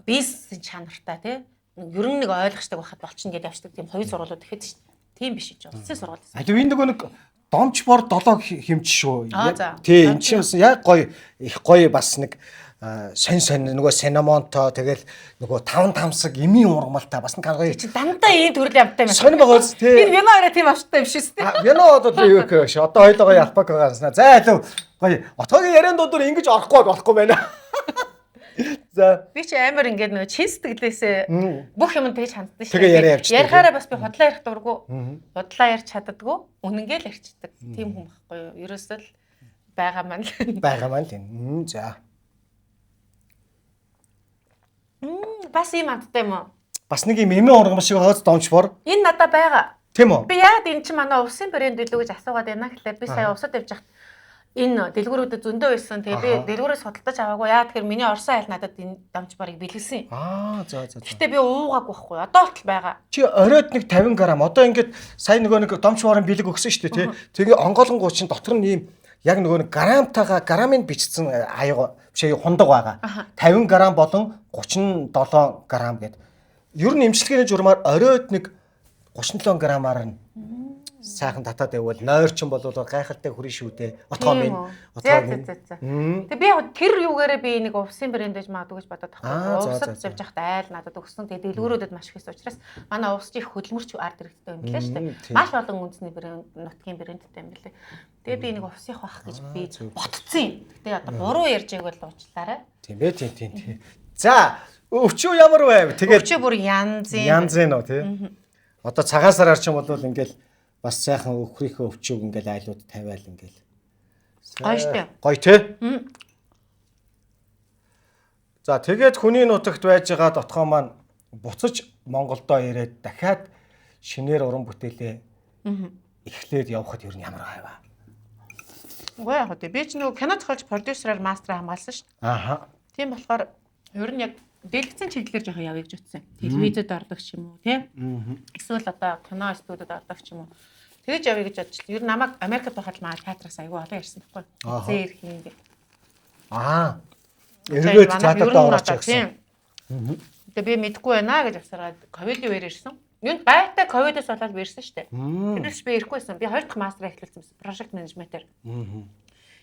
бизнесийн чанартай тий. Ер нь нэг ойлгочдаг байхад болчихно гэдээ явждаг тийм хоёр сургуулиуд ихэд шүү дээ. Тийм биш гэж улсын сургууль. Тэгээ энэ нөгөө нэг домч бор 7 хэмж шүү. Тий, энэ чинь яг гоё их гоё бас нэг сонь нөгөө синамонто тэгэл нөгөө 5 тамсаг эмийн ургамалтай бас нэг гоё. Чи дандаа ийм төрлийн амтай юм. Сонь байгаа үс тий. Энэ вино орой тийм авчтай юм шүү дээ. Вино одоо юу гэх вэ? Одоо хоёулаа алпака гарснаа. За илүү гоё. Отгогийн ярианд дуудар ингэж орохгүй байна. За би чи амар ингээд нөгөө чин сэтгэлээсээ бүх юм тэгж ханддаг шүү. Тэгээ яриа явчихдаг. Ярихаараа бас би худлаа ярих дурггүй. Худлаа ярьж чаддаггүй. Үнэнгээл ярьцдаг. Тийм хүн байхгүй юу? Ерөөсөө л байгаа маань тийм. За. Бас юм амттай юм уу? Бас нэг юм эмээ ургамал шиг хооц домч бор. Энэ надад байгаа. Тийм үү? Би яагаад энэ чинь манай усын брэнд билүү гэж асуугаад байна гэхлээр би сая усад явж хахад энэ дэлгүүрүүдэд зөндөө байсан. Тэгээ би дэлгүүрээс судалдаж аваагүй. Яа тэгэхээр миний орсон айл надад энэ дамж барыг бэлгэлсэн. За. Гэтэ би уугаагүй байхгүй. Одоо болтол байгаа. Чи оройд нэг 50 г. Одоо ингээд сая нөгөө нэг домч борын бэлэг өгсөн шүү дээ, тий. Тэгээ онгоолонгуу чинь дотор нь ийм яг нөгөө нэг грамын бичсэн аяга биш хундаг байгаа. 50 г болон 37 г гэдэг. Ер нь эмчилгээний журмаар оройд нэг 37 г-аар нь сайхан татаад байвал нойрчин бол гайхалтай хүрэн шүү дээ. Отгоо минь. Тэгээ би яг тэр юугаараа би нэг усын брэндэж магадгүй гэж бодоод байхгүй. Усад явж байхад айл надад өгсөн. Тэгээ дэлгүүрүүдэд маш их учраас манай ус чих хөдөлмөрч ард иргэдтэй юм билээ шүү дээ. Маш олон үндэсний брэнд, нутгийн брэндтэй юм билээ. Тэгээ би нэг усыг бах гэж би ботцсон. Тэгээ одоо буруу ярьж байвал уучлаарай. Тийм ээ тийм. За өвчөө ямар байв? Тэгээд өвчөө бүр янз нөө тий. Одоо цагаан сараар ч юм бол ингээл бас сайхан өхрийнхөө өвчөөг ингээл айлууд тавиал ингээл. Гоё штэ. Гоё тий. За тэгээд хүний нутагт байж байгаа дотгоо маань буцаж Монголдоо ирээд дахиад шинээр уран бүтээлээ эхлээд явхад ер нь ямар байваа? Үгүй яг тий. Би ч нөгөө кино зохиолч продюсераар мастер хамгаалсан шүү дээ. Тийм болохоор ер нь яг дэлгэцэн чиглэлээр жоохон явъя гэж утсан. Телевизэд ордог ч юм уу тий. Эсвэл одоо кино студиуд ордог ч юм уу. Тэгэж явъя гэж бодчихлоо. Ер нь намайг Америкт байхад маа театраас аягүй олон ярьсан байхгүй. Зээр хийн гэх. Эргээд театрт орж ирсэн. Тэгээ би мэдгүй байна гэж асараад ковидын үеэр ирсэн. Юунд гайтай ковидос болоод би ирсэн шүү дээ. Тэрнээс би ирэхгүй байсан. Би 2 дахь мастер эхлүүлсэн. Project management-ээр.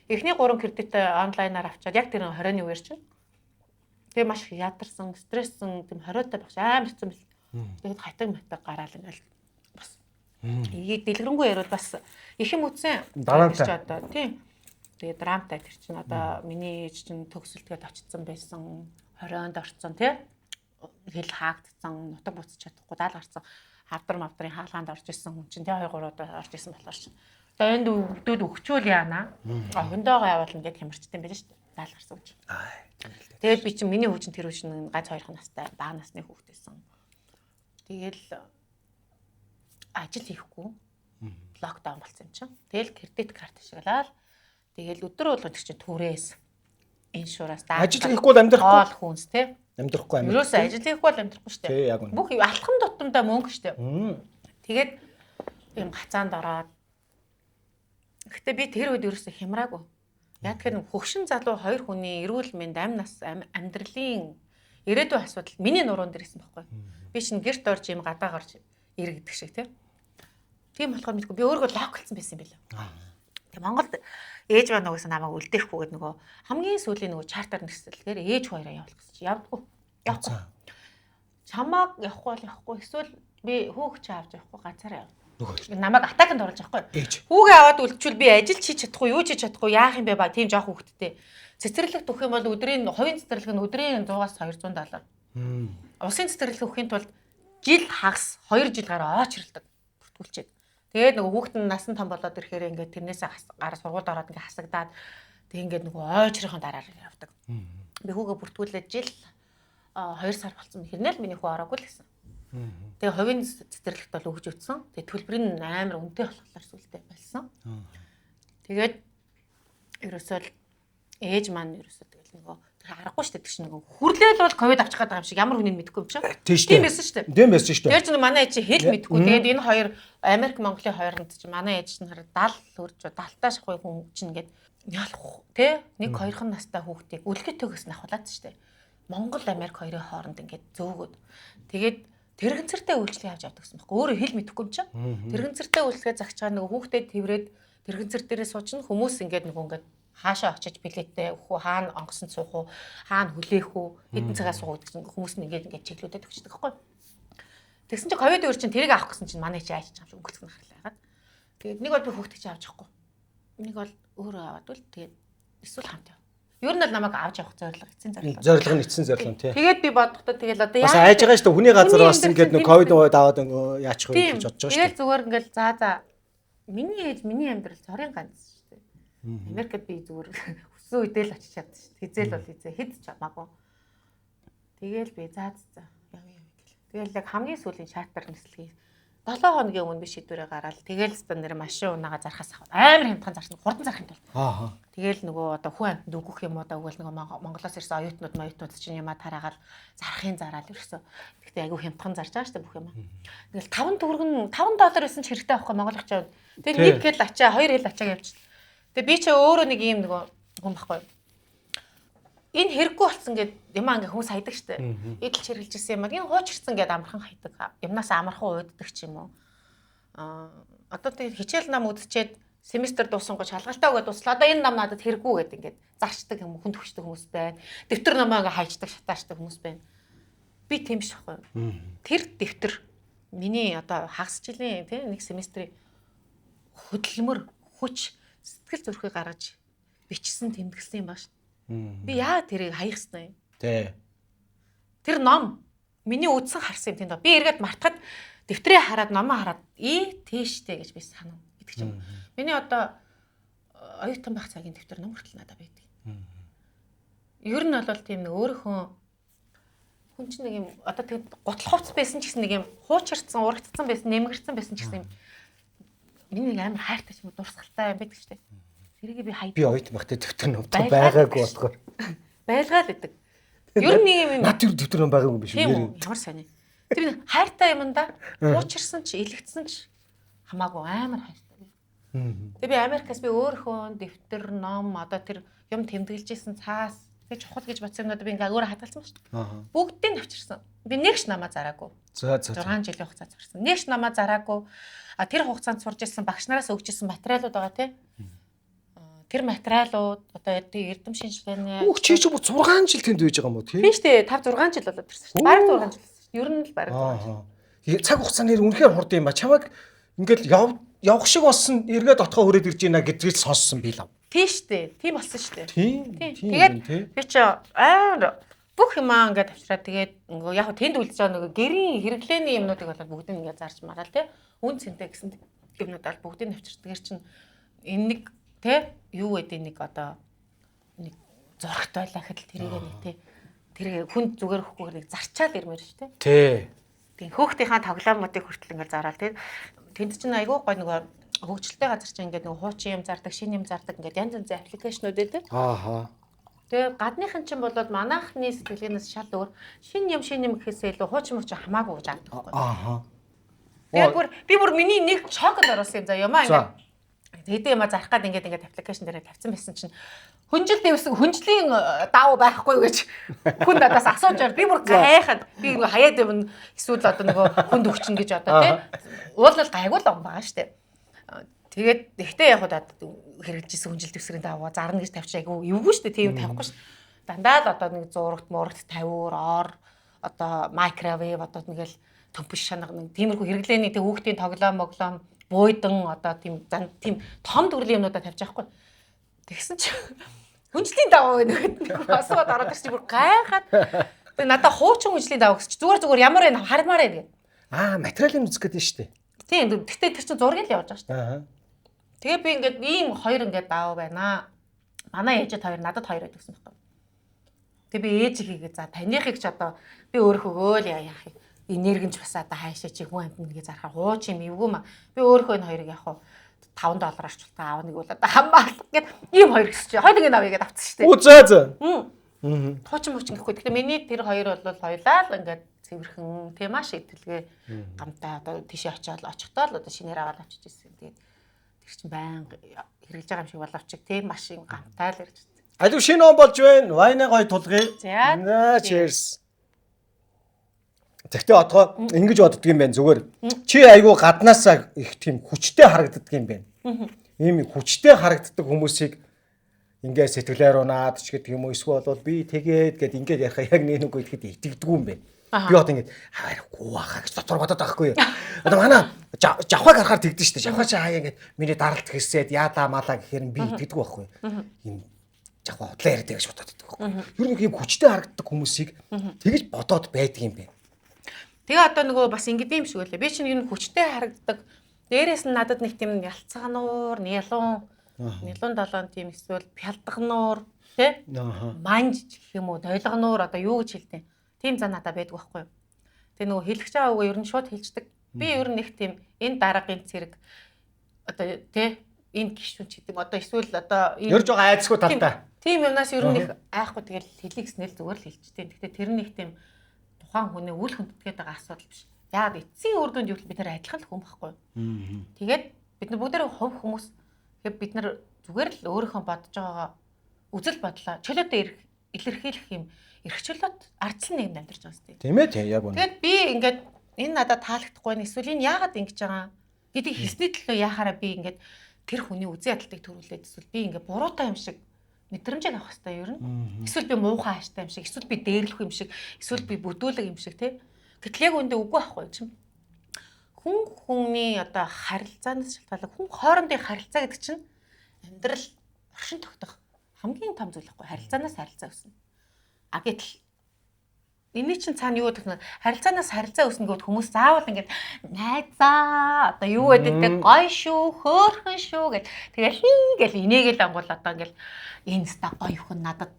Эхний 3 кредитээ онлайнаар авчаад яг тэр 20-ны үеэр чинь. Тэгээ маш их ядарсан, стресссэн, тийм хориотой багш амар хэцүү мэл. Тэгээд хатаг гараал ингээл бас. Ийг дэлгэрэнгүй ярил бас их юм үтсэн. Драмтай. Одоо тийм. Тэгээд драмтай тэр чинь одоо миний ээж чинь төгсөлтгээд очсон байсан. 20-онд орцсон тий. Хэл хаагдсан, нутаг буцаж чадахгүй даал гарсан. Хавдар мавдрын хаалгаанд орж исэн хүн чинь тий 2 3 удаа орж исэн болохоор чинь. Одоо энд өвгдүүд өгчүүл яана. Охиндоогоо явуулна гэд хямарчтай юм байна шүү дээ. Даал гарсан гэж. Тэгээд би чинь миний хүүчин тэр хүүчин гац 2 настай бага насны хүүхдээсэн. Тэгэл ажил хийхгүй локдаун болсон юм чинь. Тэгэл кредит карт ашиглаад тэгэл өдөр болгон тэр чинь түрээс иншуранс даа. Ажил хийхгүй бол амьдрахгүй. Хоол хүнс тий. Амьдрахгүй амьдрахгүй. Ерөөсөө ажил хийхгүй бол амьдрахгүй шүү дээ. Тий яг үнэ. Бүх алхам тутамдаа мөнгө шүү дээ. Тэгээд юм гацаанд ороод. Гэтэ би тэр үед ерөөсө хямраагүй. Яг тэгэхээр хөгшин залуу хоёр хүний эрүүл мэнд амь нас амьдралын ирээдүйн асуудал миний нуруунд ирсэн байхгүй. Би чинь гэрт орж юм гадаа гарч иргэдэг шиг тийм болохоор мэдгүй би өөрөө локалцсан байсан юм билээ. Тэгээ Монголд ээж маань нөгөөс намайг үлдээхгүй гэдэг нөгөө хамгийн сүүлийн нөгөө чартер нэрсэлгээр ээж хоёроо явуулах гэж явдаггүй. Явахгүй. Чамааг явахгүй эсвэл би хүүхд чи авч явахгүй ганцаараа яв. Намайг атаканд оруулж явахгүй. Хүүгээ аваад үлдчихвэл би ажил хийж чадахгүй, юу хийж чадахгүй яах юм бэ ба тийм жоох хүүхдтэй. Цэцэрлэг төх юм бол өдрийн хувийн цэцэрлэг нь өдрийн 100-аас 200 доллар. Усын цэцэрлэг өхийн тулд жил хагас 2 жил гараа очролдог. Бүртгүүлчихэд. Тэгээд нөгөө хүүхэд нь насан том болоод ирэхээр ингээд тэрнээсээ гараа сургуульд ороод ингээд хасагдаад тэг ингээд нөгөө ойчрын дараа явдаг. Би хүүгээ бүртгүүлээд жил 2 сар болсон. Хэрнээ л миний хүү ороогүй л гэсэн. Тэгээ хувийн цэцэрлэгт бол өгж өтсөн. Тэгээ төлбөр нь амар үнэтэй болохоор сүлдээ болсон. Тэгээд ерөөсөө ээж маань ерөөсөө тэгэл нөгөө тэр аргагүй шүү дээ тийм нөгөө хүрлээл бол ковид авчих гэдэг юм шиг ямар хүнийг мэдэхгүй юм чи. Тийм байсан шүү дээ. Тийм байсан шүү дээ. Тэр чинь манай ээж хэл мэдэхгүй. Тэгээд энэ хоёр Америк Монголын хоёронд чинь манай ээж чинь хараа 70 хүрч 70 шахуй хүн чинь ингээд ялах тий нэг хоёрхан настай хүүхдийг үлгэт төгөөс нь ахуулаад шүү дээ. Монгол Америк хоёрын хооронд ингээд зөөгөөд тэгээд тэрэгцэртэй үйлчлэг явж авдаг гэсэн байхгүй. Өөрөө хэл мэдэхгүй юм чи. Тэрэгцэртэй үйлчлэгээ загч байгаа нөгөө хүүхдэд тэрврээд тэрэгцэр дээрээ суучна хүмүүс ингээд нөгөө ингээд хаашаа очиж билеттэй өгөх үү, хаана онгоцонд суух уу, хаана хүлээх үү, хэдэн цагаас суух гэдэг хүмүүс нь ингээд чиглүүлээд өгчдөг байхгүй. Тэгсэн чинь ковид өөр чинь тэрийг авах гэсэн чинь манай чи айж чам өнгөлцгөн харлаа яагаад. Тэгээд нэг бол би хүүхдээ чи авч явахгүй. Нэг бол өөрөө аваад үл тэгээд эсвэл хамт яв. Ер нь л намайг авч явах зорилго эцсийн зорилго. Зорилго нь эцсийн зорилго нь тий. Тэгээд би бодохдоо тэгэл одоо яа. Бас айж байгаа шүү дээ. Хүний газар бас ингээд нэг ковид үед аваад яачих вэ гэж бодож байгаа шүү дээ. Тэгээд зүгээр ингээд за миний ээж миний амьдрал цорын ганц шүү дээ. Америкт би зүгээр хүссэн үедээ л очиж чадсан шүү дээ. Хизээл бол хизээ хэд ч хамаагүй. Тэгээл би яв гэл. Тэгээл яг хамгийн сүүлийн чартер нислэгийг 7 хоногийн өмнө би шийдвэрээ гараад тэгээл ста нэр машин унаага зархаас авах амар хямдхан зарсан 3 зархын тул. Тэгээл нөгөө одоо хүн амтнд үгөх юм уу да өгвөл нөгөө Монголоос ирсэн оюутнууд чинь ямаа тараагаал зархын зараал ерөөсөө. Тэгтээ айгүй хямдхан зарж байгаа шүү дээ бүх юм. Тэгээл 5 төгрөгн $5 байсан ч хэрэгтэй байхгүй Монгол очоод. Тэгээд нэг хэл ачаа 2 хэл ачааг явчих. Тэгээд би ч өөрөө нэг юм нөгөө хүн байхгүй. Энэ хэрэггүй болсон гэд ямаа ингээ хүмүүс хайдаг штэ. Эдэлж хэрглэж ирсэн юм аа. Энэ хуучирсан гэд амархан хайдаг. Юмнаас амархан ууддаг ч юм уу. Одоо тэгээд хичээл нам үдчихэд семестр дууссан гоо шалгалтаа өгөөд дуслаа. Одоо энэ нам надад хэрэггүй гэд ингээ зарчдаг юм хүн төвчдөг хүмүүс байна. Дэвтэр намаа ингээ хайчдаг, шатаачдаг хүмүүс байна. Би тийм ш байхгүй. Тэр дэвтэр миний одоо хагас жилийн тийм нэг семестрийн хөдөлмөр, хүч, сэтгэл зүрхийг гаргаж бичсэн тэмдэглэсэн юм бааш. Би яа тэрийг хаях ёстой юм. Тий. Тэр ном миний үдсэн харсан юм тийм доо. Би эргээд мартахад дэвтрээ хараад номоо хараад тийштэй гэж би санав гэдэг ч юм. Миний одоо оюутан байх цагийн дэвтэр ном хүртэл надад байдаг. Ер нь бол тийм нэг өөрийнхөө хүн чинь нэг юм одоо тэгээд готлохоц байсан ч гэсэн нэг юм хуучирцсан, урагдсан байсан, нэмгэрсэн байсан ч гэсэн юм. Миний нэг амар хайртай ч юм дурсгалтай юм байдаг ч тийм. Тэрийг би хайд. Би оюутан багтаа дэвтэр ном байгаагүй болохоор. Байлгаад байдаг. Ер нь нэг юм над тэр дэвтэр ном байгаагүй биш үү? Ямар сони. Тэр нэг хайртай юмдаа хуучирсан ч, илэгдсэн ч хамаагүй амар хайртай. Тэгээ би Америкаас би өөрөө дэвтэр ном одоо тэр юм тэмдэглэжсэн цаас тэг чухал гэж бодсон юмнууд би ингээ өөрөө хадгалсан ба шүү. Бүгдийг нь авчирсан. Би нэгш намаа зараагүй. За 6 жилийн хугацаанд зарсан. Нэгш намаа зараагүй. А тэр хугацаанд сурж ирсэн багш нараас өгч ирсэн материалууд байгаа тий. Тэр материалууд одоо эрдэм шинжилгээний чи ч 6 жил тэнд байж байгаа юм уу тий? Тийм шүү дээ. 5 6 жил болоод ирсэн шүү дээ. Бараг 6 жил. Ер нь л бараг 6 жил. Цаг хугацааны үнэхээр хурд юм ба. Чамайг ингээл явах шиг болсон эргээд отгоо хүрээд ирж байна гэдгийг сонссон би л. Тийм шүү дээ. Тийм болсон шүү дээ. Тийм. Тэгээд би ч амар бүх юмаа ингээд авчираад тэгээд нөгөө яг тэнд үлдэж байгаа нөгөө гэрийн хэрэглээний юмнуудыг болоод бүгдийг ингээд зарж мараал тий. Үн цэнтэй гэсэн юмнууд аль бүгдийг авчирдаг. Тэр чинь энэ нэг тий юу гэдэг нэг одоо нэг зурагт байлаа гэхэд тэрийг нэг тий тэр хүн зүгээр өгөхгүйгээр нэг зарчаал ирмээр шүү дээ. Тий. Тийм хөөхтийнхаа тоглоомуудыг хүртэл ингээд зараал тий тэнд чинь айгүй гой нөгөө хөгжилтэй газар чинь ингээд нөгөө хуучин юм зардаг, шин юм зардаг ингээд янз янзын аппликейшнүүд дээ. Тэгээ гадныхан чинь болоод манайхны сэтгэлээс шал өөр шин юм гэхээсээ илүү хуучин муучин хамаагүй гэж авдаг байхгүй. Тэгээд би бүр миний нэг шокд орсон юм за ямаа ингээд хэдэн юм зарах гад ингээд аппликейшн дээр тавьсан байсан чинь хүнжлийн давуу байхгүй гэж хүн надаас асууж байгаа. Би бүр гайхаад би нөгөө хаяад юм эсвэл одоо нөгөө хүнд өгчин гэж одоо тий уулал гайгүй л байгаа шүү дээ. Тэгээд ихтэй яг удаа хэрэгжижсэн хүнжил дэвсгэрийн даваа зарна гэж тавьчихаагүй эвгүй шүү дээ. Тийм тавихгүй шүү. Дандаа л одоо нэг зурагт мурагт тавиур ор одоо микровейв одоо нэгэл төмпөш шанаг нэг тиймэрхүү хэрэглээний тэг хүүхдийн тоглоом бууйдан одоо тийм том төрлийн юмнуудаа тавьж байгаа хгүй. Тэгсэн чи хүнжлийн даваа байна гэдэг асууад ороод ирчих бүр гайхаад тэг надаа хуучин хүнжлийн даваа гэж зүгээр ямар вэ хармаар ээ гэдэг. Материалын үзэх гэдэг нь шүү дээ. Тийм гэхдээ тэр чинь зургийг л явуулж байгаа шүү дээ. Тэгээ би ингээд ийм хоёр ингээд даваа байна. Манай ээжэд хоёр надад хоёр байдаг гэсэн байна. Тэгээ би ээж хийгээ за таныхыг ч одоо би өөрхөгөө л яах юм. Энергинч бас одоо хаашаа чи хүн амтныг зарахаар хууч юм эвгүй маа. Би өөрхөө энэ хоёрыг яг $5 орчуултаа аав нэг бол одоо хамаалах гэд ийм хоёр гэсэн чи хоёрыг нь авъя гэд авчихсан шүү дээ. Зөө. Хуучин муучин гэхгүй. Тэгэхээр миний тэр хоёр бол хоёлаа л ингээд цэвэрхэн тийм маш идэлгээ гамтай одоо тийшээ очиод очихдоо л одоо шинээр аваад авчиж ирсэн. Тэгээд тэр чинь байнга хэрэгж байгаа юм шиг боловч тийм маш юм гамтай л ирж байна. Алив шинэ он болж байна. Вайна гой тулгая. За. Cheers. Тэгтээ одоо ингэж боддөг юм байна зүгээр. Чи айгүй гаднаасаа их тийм хүчтэй харагддаг юм байна. Ийм хүчтэй харагддаг хүмүүсийг ингээ сэтгэлээр унаад ч гэдэг юм уу эсвэл бол би тэгээд гэд ингээд ярих яг нэг үг ихэд итгэдэггүй юм байна. Би одоо ингээд харахгүй баха гэж дотор бодоод байхгүй юу. Одоо манай жавхаг харахаар тэгдэж штэ. Жавхаа чи хаяа ингээд миний даралт хэсээд яалаа малаа гэхээр би итгэдэггүй байхгүй юу. Ийм жавхаа худлаа яриад гэж бодоод байдаг байхгүй юу. Ер нь ийм хүчтэй харагддаг хүмүүсийг тэгэж бодоод байдаг юм байна. Тэгээ одоо нөгөө бас ингэдэм юм шиг үлээ. Би чинь энэ хүчтэй харагддаг. Дээрээс нь надад нэг тийм ялцгануур, нялуун 7 тийм эсвэл пялдгануур тий? Манж гэх юм уу, дойлгонуур одоо юу гэж хэлдэг. Тийм зан надад байдаг байхгүй юу? Тэгээ нөгөө хэлэх чаа үгүй ер нь шууд хэлждэг. Би ер нь нэг тийм энэ дараагийн цэрэг одоо тий энэ гişүн ч гэдэг одоо эсвэл одоо ерж байгаа айцгүй талтай. Тийм юмнаас ер нь их айхгүй тэгэл хэлийг снэл зүгээр л хэлжтэй. Гэхдээ тэр нэг тийм тухайн хүний үл хөндөлгээд байгаа асуудал биш. Яг эцсийн үр дүнд юу бид нар адилхан л хүн байхгүй юу? Тэгээд бид нар бүгд хувь хүмүүс бид нар зүгээр л өөрийнхөө бодож байгаагаа үзэл бодлоо чөлөөтэй илэрхийлэх юм эрхчлөлт ардсан нэгэнд амьдарч байгаа юм. Тийм ээ тийм яг үнэ. Тэгээд би ингээд энэ надад таалагдахгүй нь эсвэл энэ яагаад ингэж байгаа гэдэг хэлсний төлөө яхаараа би ингээд тэр хүний үзэн ядалтыг төрүүлээд эсвэл би ингээд буруутай юм шиг мэдрэмжийг авах хэрэгтэй юу юм. Эсвэл би муухай хааштай юм шиг, эсвэл би дээрлэх юм шиг, эсвэл би бүдүүлэг юм шиг тий. Гэтэл яг үндэ үгүй байхгүй юм. Хүн хүний одоо харилцаанаас шалтгаалаад хүн хоорондын харилцаа гэдэг чинь амьдрал оршин тогтох хамгийн том зүйл байхгүй харилцаанаас харилцаа үүснэ. А гэтэл энэ чинь цаана юу гэдэг нь харилцаанаас харилцаа үүснэ гэвэл хүмүүс заавал ингээд найзаа одоо юу гэдэг гоё шүү, хөөрхөн шүү гэл тэгэл ингээл инээгээл ангуул одоо ингээл энэ ста гоё хүн надад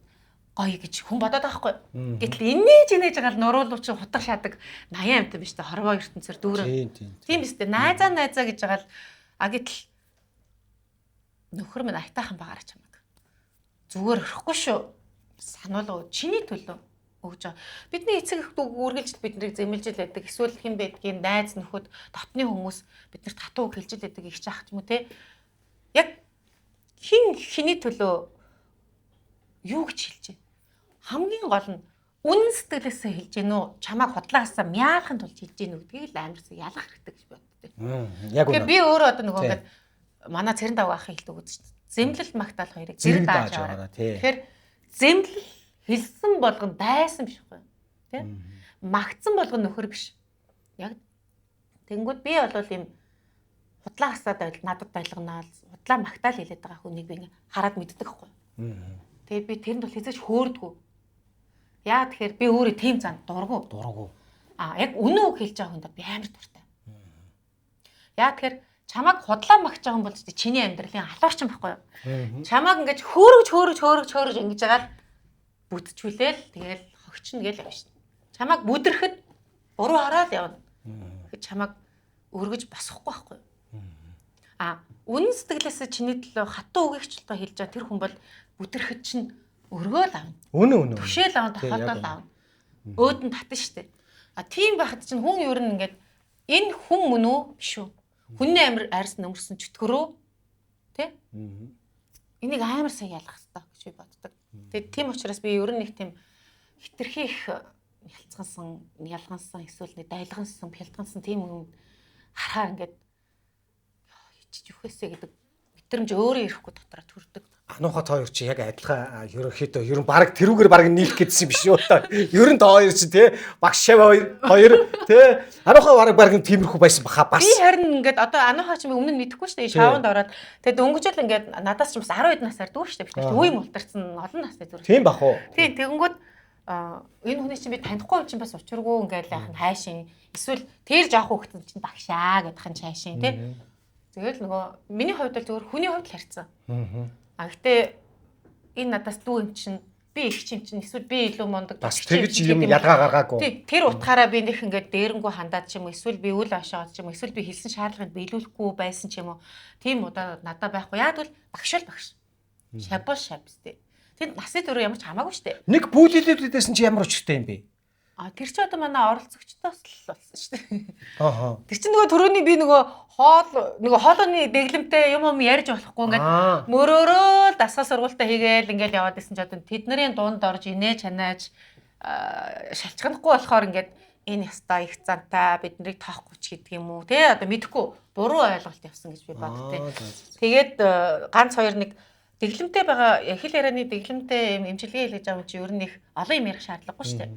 гоё гэж хүн бодоод байгаа байхгүй. Гэтэл инээж байгаа л нуруулууч хутга шаадаг 80 амт биш тэ хорвоо ертөнцөр дүүрэн. Тийм биз дээ. Найзаа гэж байгаа л а гэтэл нөхөр минь айтайхан багаарч чамаг. Зүгээр өрөхгүй шүү. Сануулга чиний төлөө өгж байгаа. Бидний эцэг их үргэлж биднийг зэмлжил байдаг. Эсвэл хэн байдгийг найз нөхөд татны хүмүүс биднэрт хатуу хэлж л байдаг их чаах юм уу те. Яг хиний төлөө юу гэж хэлж байна? Хамгийн гол нь үнэн сэтгэлээсээ хэлж гин үү? Чамайг худлаасаа мяахын тулд хэлж гин үү гэдгийг л амарсаа ялгах хэрэгтэй гэж боддог. Яг үнэ. Би өөрөө одоо нөгөө ингээд манай цэрэн даваа ахын хэлдэг үзэж шүү дээ. Зэмлэл магтаал хоёрыг зэрэг дааж аваа. Тэгэхээр зэмлэл хэлсэн болгон дайсан биш үгүй. Тэ? Магтсан болгон нөхөр биш. Яг тэнгүүд би бол ийм худлаа хасаад надад байлгонаал худлаа магтаал хэлээд байгаа хүнийг би ингээ хараад мэддэг байхгүй. Тэгээд би тэрэнд бол хэзээч хөөрдгөө. Яа тэгэхээр би өөрөө тийм зан дургу. Яг үнэн үг хэлж байгаа хүнд би амар дуртай. Яа тэгэхээр чамайг худлаа магч байгаа юм бол чиний амьдралын алуурчин байхгүй юу? Чамайг ингэж хөөрөж ингэж байгаа л бүтчихүүлээл тэгэл хогчно гэж явна шин. Чамайг бүдрэхэд буруу хараад явна. Тэгэхэд чамайг өргөж босохгүй байхгүй юу? Үнэн сэтгэлээсээ чиний төлөө хатуу үгийгч л тоо хэлж байгаа тэр хүн бол бүтрэхэд чинь өргөөл авна. Үнэн. Түшээл авна, тохиолдол авна. Өөд нь татна штэ. Тийм байхад чинь хүн ер нь ингээд энэ хүн мөн үү биш үү? Хүний амир арьс нөмөрсөн чөтгөрөө тий? Энийг амар сайн ялгах хэрэгтэй гэж би боддог. Тэгээд тийм учраас би ер нь нэг тийм хитрхи их ялцгансан, ялгансан, эсвэл нэг дайлгансан, бэлтгансан тийм юм харахаар ингээд хичиж үхээсэ гэдэг мэдрэмж өөрөө ирэхгүй дотроо төрдөг. Ануухат хоёр чи яг адилхан ерөнхийдөө ер нь баг тэрүүгээр баг нийлэх гэдсэн биш үү та. Ер нь та хоёр чи тий багш шав хоёр тий ануухаа баг тиймэрхүү байсан баха бас. Би харин ингээд одоо ануухаа чи өмнө нь мэдэхгүй шүү дээ. Шаванд ороод тэгээд дөнгөжөл ингээд надаас ч бас 10 хэд насаар дүү шүү дээ. Үе мултарсан олон настай зүрх. Тийм бах уу. Тийм тэгэнгүүт энэ хүний чинь би танихгүй юм чинь бас учиргүй ингээд яхан хайшин эсвэл тэр жоох хөхтөн чинь багшаа гэдэх нь хайшин тий. Тэгэл нөгөө миний хувьд л зөвхөн хүний хувьд л харьцсан. Гэхдээ энэ надаас дүү юм чинь би их юм чинь эсвэл би илүү мундаг бас тэгж юм ялгаа гаргаагүй. Тий, тэр утгаараа би нэх ингээд дээрэнгүү хандаад ч юм уу эсвэл би үл ашаад ч юм уу эсвэл би хэлсэн шаардлагыг биелүүлэхгүй байсан ч юм уу. Тийм удаа надад байхгүй. Яг л багш л багш. Шаббал шабстэй. Тэнд насны төрөө ямар ч хамаагүй штэ. Нэг бүлэлээдсэн чи ямар учиртай юм бэ? Тэр чи одоо манай оролцогчдоос л болсон штэ. Тэр чи нөгөө төрөний би нөгөө хоолойны дэглэмтэй юм ярьж болохгүй ингээд мөрөөрөө дасгал сургуультаа хийгээл ингээл яваад исэн ч одоо тэднэрийн дунд орж инээ чанааж шалчганахгүй болохоор ингээд энэ ястаа их зантай биднийг тоохгүй ч гэдэг юм уу те одоо мэдхгүй буруу ойлголт явсан гэж би боддتي. Тэгээд ганц хоёр нэг дэглэмтэй байгаа хэл ярианы дэглэмтэй юм эмчилгээ хийж байгаа юм чи ер нь их олон юм ярих шаардлагагүй штэ.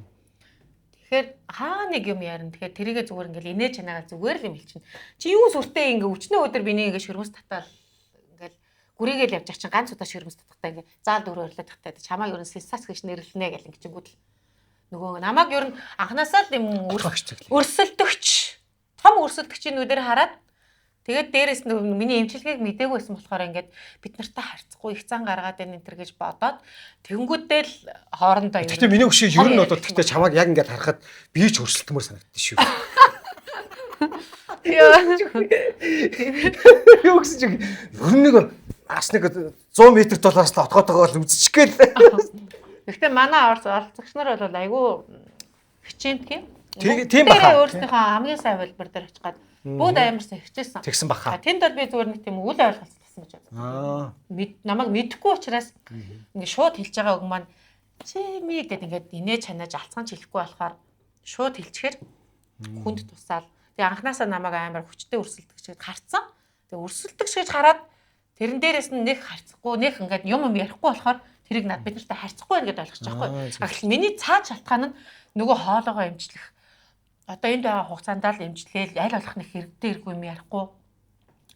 Тэгэхээр хаа нэг юм ярина. Тэгэхээр тэрийгэ зүгээр ингээл инээ чанаагаа зүгээр л юм хэлчихнэ. Чи юу сүртэй ингээ өчнөө өдөр биний ингээ шөрмөс татаал ингээл гүрийгээл явж чинь ганц удаа шөрмөс татахтаа ингээ заал дөрөв өрлөө татахтаа чамаа ер нь сэлсац гэж нэрлэнэ гэл ингэчингүүд л нөгөө намайг ер нь анханасаа л юм өрсөлдөгч том өрсөлдөгчийн нүдээр хараад тэгээд дээрээс нь миний эмчилгээг мдээгүй байсан болохоор ингээд бид нартай харьцахгүй их зан гаргаад байна энэ төр гэж бодоод тэгэнгүүтээ л хоорондоо юм. Гэтэ миний өшөө ер нь одоо тэгтээ чамааг яг ингээд харахад би ч өрсөлдмөр санагдсан шүү. Юу гэсэн чи ер нь нэг бас нэг 100 м доллараас л отгоотойгоо л үзчих гээл. Гэхдээ манай оролцогч нар бол айгүй хичээнд тийм. Тийм баха. Өөрсдийнхөө хамгийн сайн хэлбэр дээр очих гад бүгд амарсан хичээсэн. Тэгсэн баха. Тэнд бол би зүгээр нэг тийм үл ойлголцсон гэж байна. Намайг мэдэхгүй учраас ингээд шууд хэлж байгаа үг маань чими гэдэг ингээд инээ чанааж алцгаан ч хэлэхгүй болохоор шууд хэлчихээр хүнд тусаал. Тэгээ анханасаа намайг амар хүчтэй өрсөлдөгч гэж харцсан. Тэгээ өрсөлдөгч гэж хараад тэрэн дээрээс нь нэг харьцахгүй нэг ингээд юм ярихгүй болохоор тэрийг над бид нартай харьцахгүй байна гэдээ ойлгож байгаа байхгүй. Ахил миний цаад шалтгаан нь нөгөө хоолоогоо эмчлэх одоо энд байгаа хугацаанд л эмчлээл аль болох нэг хэрэгтэй хэрэггүй юм ярихгүй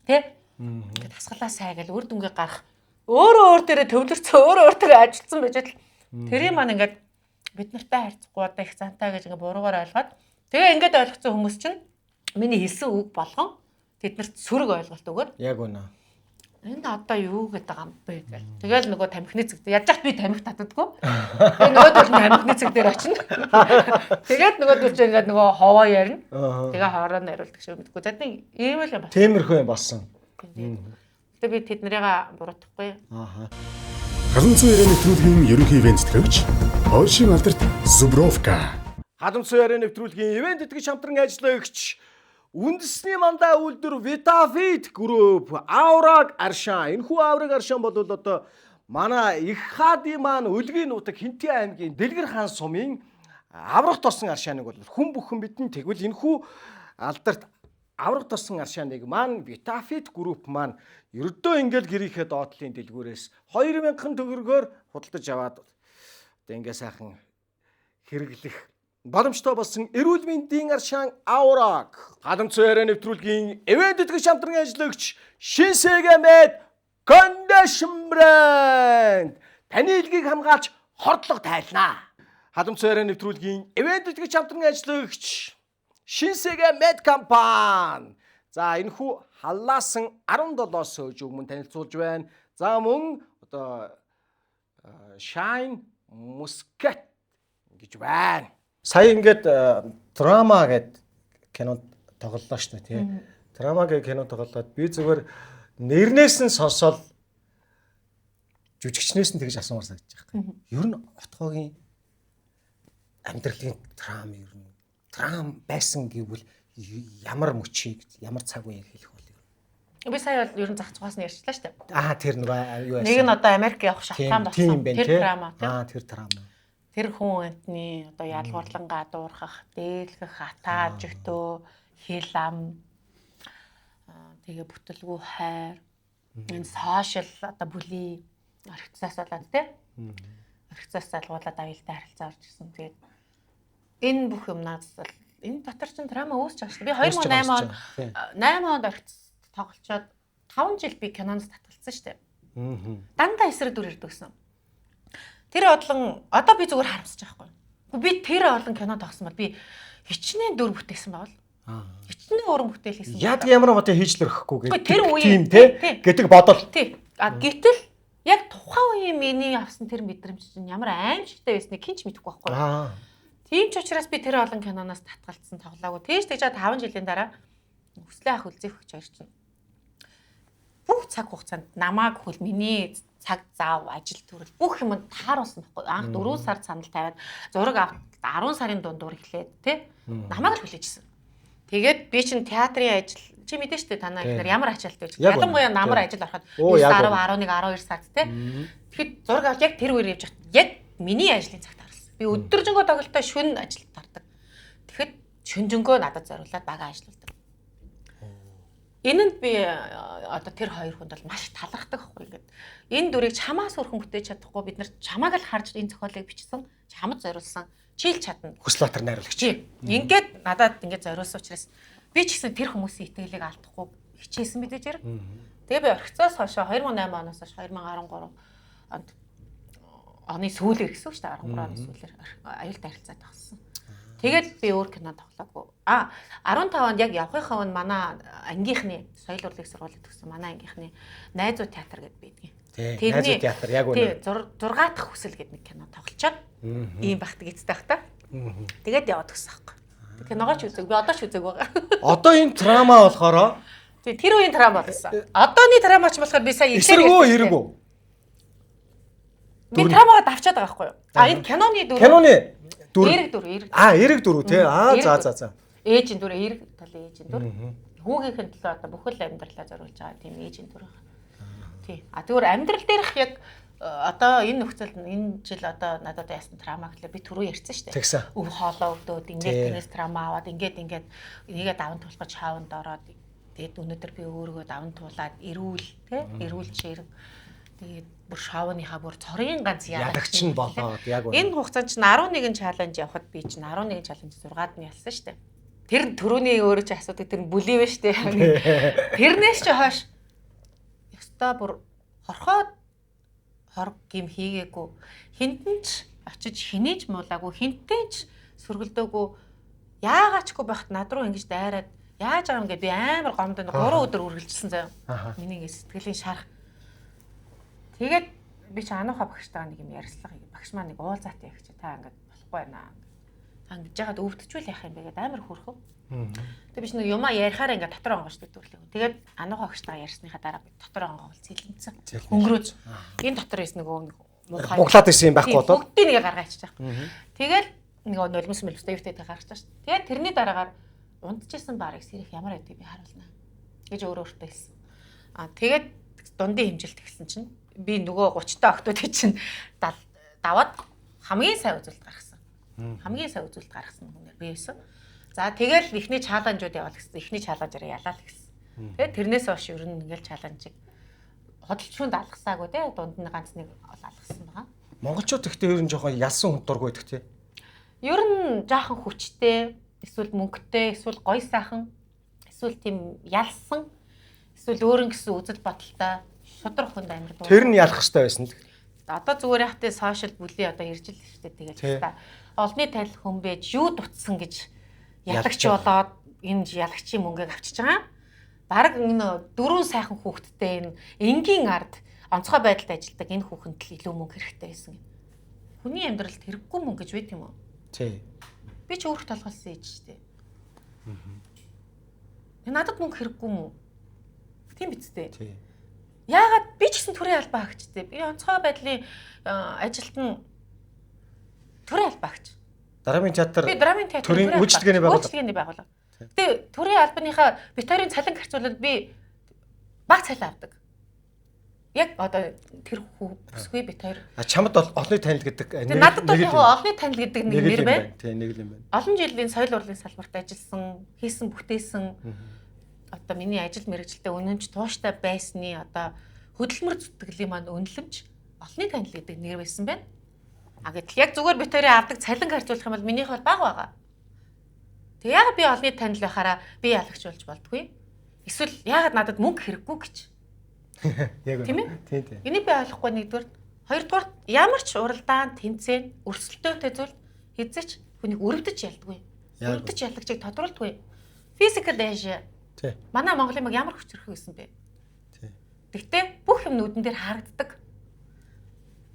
тэ ингээд хасгалаа сай гэл үр дүнгээ гарах өөр дээрээ төвлөрсөн өөр дээрээ ажилтсан байж л тэрийг маань ингээд бид нартай харьцахгүй одоо их зантай гэж ингээд буруугаар ойлгоод тэгээ ингээд ойлгоцсон хүмүүс чинь миний хэлсэн үг болгон тэднэрт сөрөг ойлголт өгөөд яг үнэ энд одоо юу гэдэг юм бэ гэл. Тэгэл нөгөө тамхины цэг. Яаж ч би тамхи татдаггүй. Тэгээ нөгөөдөл нь тамхины цэг дээр очино. Тэгээд нөгөөдөл чинь ингээд нөгөө ховоо ярина. Тэгээ хоороо нариулдаг шүү мэдгүй. За тийм ийм л юм байна. Тиймэрхүү юм болсон. Тэгээ би тэднэрийг буруутгахгүй. Хадамцын ярианы нэвтрүүлгийн ерөнхий ивент тэтгэгч Оршин алдарт Зубровка. Хадамцын ярианы нэвтрүүлгийн ивент тэтгэгч хамтран ажиллагч үндэсний мандаа үйлдвэр Vitafit Group Авраг Аршан. Энэхүү Авраг Аршан бол одоо манай их хаадын маань Өлгийн нутаг Хинтээ аймгийн Дэлгэр хаан сумын аврах тосон аршааныг бол хүн бүхэн бидэн тэгвэл энэхүү алдарт аврах тосон аршааныг маань Vitafit Group маань ердөө ингээл гэрийнхээ доотлын дэлгүүрээс 2000 төгрөгөөр худалдаж аваад одоо ингээ сайхан хэрэглэх боломжтой болсон эрүүл мэндийн аршаан Авраг хадамцын ярианы нэвтрүүлгийн ивент тэтгэгч хамтран ажиллагч Шинсэгэ Med Condition Brand таны илгийг хамгаалж хордлого тайлнаа. Хадамцын ярианы нэвтрүүлгийн ивент тэтгэгч хамтран ажиллагч Шинсэгэ Med компани. За энэхүү халаасан 17-оос хойш өмнө танилцуулж байна. За мөн одоо Shine Muscat гэж байна. Сая ингээд драма гэдэг кинонд тоглолоо шүү дээ тий. Драма гэх кино тоглоод би зүгээр нэрнээс нь сонсоод жүжигчнээс нь тэгж асуумаар санагдаж байгаа. Ер нь Отгоогийн амьдралын драм ер нь драм байсан гэвэл ямар мөчийг ямар цаг үеийг хэлэх бол юм. Би сая бол ер нь зах зугаас нь ярьчлаа шүү дээ. Тэр нөгөө юу Нэг нь одоо Америк явах шалтгаан болсон. Тэр драма тийм. Тэр драма. Тэр хүн амтны одоо ялгуурлангаа дуурхах, дээлгэх, хатаа жигтөө, хэл ам тэгээ бүтэлгүй хайр энэ сошиал одоо бүли орхицаас болоод тийм. Орхицаас залгуулаад аюултай харилцаа орж ирсэн. Тэгээд энэ бүх юмнаас энэ дотор ч драма үүсч байгаа шүү дээ. Би 8 онд орхиц тоглолцоод 5 жил би киноноос татгалцсан шүү дээ. Дандаа эсрэг дүр ирдэг гэсэн. Тэр одлон одоо би зүгээр харамсаж байгаа байхгүй. Би тэр олон кино тогсон бол би хичнээн дүр бүтээсэн байвал. Хичнээн уран бүтээл хийсэн. Яг ямар одоо хийж л өрөхгүй гэдэг. Тэр тийм үеийн гэдэг бодол. Тий. Гэтэл яг тухайн үеийн миний авсан тэр мэдрэмж чинь ямар аимшигтай байсныг хинч мэдэхгүй байхгүй. Тийм ч учраас би тэр олон киноноос татгалцсан тоглоагүй. Тэгж 5 жилийн дараа хүслээ ах үлзээх гэж хоёр чинь. Бүх цаг хугацаанд намааг хөл миний цаг зав ажил төрөл бүх юмд тааруулсан байхгүй. Анх 4 сар санал тавиад зураг авт 10 сарын дундуур эхлээд тий намааг л хүлээжсэн. Тэгээд би чинь театрын ажил чи мэдэн штэ танаа ихнэр ямар ачаалт байж. Ялангуяа намар ажил ороход 9 10 11 12 сард тий. Тэгэхэд зураг авч яг тэр үеэр явж хат яг миний ажлын цагт харсан. Би өдөржингөө тоглолтоо шүн ажилд гардаг. Тэгэхэд шүнжэнгөө надад зориулаад бага ажилладаг. Энэ нь би одоо тэр хоёр хүнд бол маш талархдаг байхгүй ингээд. Энэ дүрийг чамаас өрхөн бүтээж чадахгүй бид нар чамааг л харж энэ зохиолыг бичсэн, чамд зориулсан, чийл чадна. Хүслбаатар найруулагч. Ингээд надад ингээд зориулсан учраас би ч гэсэн тэр хүмүүсийн итгэлийг алдахгүй хичээсэн мэдээж яриг. Тэгээ би орхицоос хойшоо 2008 оноос хойш 2013 онд оны сүүлээр гэсэн үг шүү дээ 13 оны сүүлээр аюултай харилцаад тагссан. Тэгээд би өөр кино тоглоогүй. 15 онд яг явахынхаа өмнө манай ангийнхны соёл урлагийн сургуулийг төгссөн манай ангийнхны найзууд театр гэдэг байдгийн. Найзууд театр яг үнэ. 6 дахь хүсэл гэдэг нэг кино тоглолцоод ийм багтаг эцтэй хата. Тэгээд яваад төгссөн байхгүй. Киногоо ч үзег. Би одоо ч үзег байгаа. Одоо энэ драма болохоор тэр үеийн драма болсон. Одооны драма ч болохоор би сая эсэргөө эргүү. Би драмагаа давчаад байгаа байхгүй юу? Энэ киноны дүр. Киноны дүр. Эрэг дүр тий. За. Ээжийн дүр, эрэг талын ээжийн дүр. Хүүгийнхэн төлөө одоо бүхэл амьдралаа зориулж байгаа тийм ээжийн дүр байна. Тий. Тэгвэл амьдрал дээрх яг одоо энэ нөхцөлд энэ жил одоо надад яасан драма гэхлээр би түрүү ярьсан шүү дээ. Өв хоолоо өгдөөд ингээд тэрнээс драма аваад ингээд энийгээ даван туулах гэж хаавнд ороод тэгээд өнөөдөр би өөрийгөө даван туулаад эрүүл тий. Эрүүл чирэг тэгээд бүр шоуныхаа бүр цорын ганц ялагч нь болоод яг энэ хугацаанд чинь 11 чаленж явахад би чинь 11 чаленж 6-ад нь ялсан шүү дээ. Тэр түрүүний өөрөө чи асуудаг тэр бүлий вэ шүү дээ. Тэрнээс чи хойш ёстой бүр хорхоод хорг гим хийгээгүй. Хинтэн ч очиж хинээж муулаагүй, хинтэн ч сүргэлдөөгүй. Яагаачгүй байхад над руу ингэж дайраад яаж байгаа юм гээд би амар гомдод 3 өдөр үргэлжилсэн заяа. Миний сэтгэлийн шарах. Тэгээд би чи ануухай багштайгаа нэг юм ярьслага багш маань нэг уулзаатай ягч та ингээд болохгүй байна. Та ингэж яагаад өвдчихвэл яах юм бэ гэдэг амар хөөрхөв. Тэгээд би чи нэг юмаа ярихаараа ингээд дотор онгоочтой төрлөө. Тэгээд ануухай багштайгаа ярьсныхаа дараа би дотор онгоол цэлэнцэн. Өнгөрөөж энэ дотор есть нөгөө муухай буглаад исэн юм байхгүй болоо. Бүгдийг нэгэ гаргаачих таах. Тэгээд нөгөө нулимс мэлвстэй өвтэй гаргаж тааш. Тэгээд тэрний дараагаар унтчихсан барыг сэрэх ямар байдгийг би харуулна гэж өөрөө өөртөө хэлсэн. Тэгээд дундын хэмжилт эхэлсэн чинь би нөгөө 30 та октодыг чинь даваад хамгийн сайн үзүүлэлт гаргасан. Хамгийн сайн үзүүлэлт гаргасан хүнээр би байсан. За тэгэл ихний чаленжууд яваал гэсэн. Ихний чаленжаараа ялаа л гэсэн. Тэгээд тэрнээс хойш ер нь ингээл чаленжийг хөдөлшөнд алгасаагүй те дунд нь ганц нэг алгасан байгаа. Монголчууд ихтэй ер нь жоохон ялсан хүн дургүй байдаг те. Ер нь жоохон хүчтэй, эсвэл мөнгөтэй, эсвэл гоё сайхан, эсвэл тийм ялсан, эсвэл өөрөнгө гэсэн үзэл бодолтой шудраг хүнд амир дуу. Тэр нь ялах хэрэгтэй байсан. Одоо зүгээр яхад сошиал бүлий одоо иржил хэвчтэй тэгээд та олны тал хүн байж юу дутсан гэж ялагч болоод энэ ялагчийн мөнгөийг авчиж байгаа. Бараг энэ 4 сайхан хүүхэдтэй энэ энгийн ард онцгой байдалд ажилладаг энэ хүүхэнд л илүү мөнгө хэрэгтэй байсан. Хүний амьдралд хэрэггүй мөнгө гэж байт юм уу? Тий. Би ч өөрт толгойлсон ээж штэ. Надад мөнгө хэрэггүй юм уу? Тийм биз дээ. Тий. Яагаад би ч гэсэн төрийн албаа агчтэй. Би онцгой байдлын ажилд нь төрийн албаа агч. Драмын театр. Би драмын театрын төрийн үйлчлэгээний байгууллага. Үйлчлэгээний байгууллага. Гэтэ төрийн албаныхаа битүүрийн цалин харьцуулбал би баг цалин авдаг. Яг одоо тэр бүсгүй битүүр. Чамд бол олонний танил гэдэг надад бол яг олонний танил гэдэг нэг нэр байна. Тийм нэг л юм байна. Олон жилийн соёл урлагийн салбарт ажилласан, хийсэн бүтээсэн одоо миний ажил мэргэжилтэд үнэнч тууштай байсны одоо хөдөлмөр зүтгэлийн маань үнэлэмж олонний танил гэдэг нэр байсан байна. А гэтэл яг зүгээр битүүрийн авдаг цалин харьцуулах юм бол минийх бол бага байгаа. Тэг яг би олонний танил байхаараа би ялагч болж болдгүй. Эсвэл яагаад надад мөнгө хэрэггүй гэж. Яг тийм ээ? Тийм. Энийг би ойлгохгүй нэгдүгээр. Хоёрдугаар ямар ч уралдаан, тэмцээн, өрсөлдөөнтэй зүйл хэзээч хүнийг өрөвдөж ялдаггүй. Өрөвдөж ялагчийг тодруулдаггүй. Physical Asia. Тийм. Манай Монголын маг ямар хүчрэх байсан бэ? Тийм. Гэхдээ бүх юм нүдэн дээр харагддаг.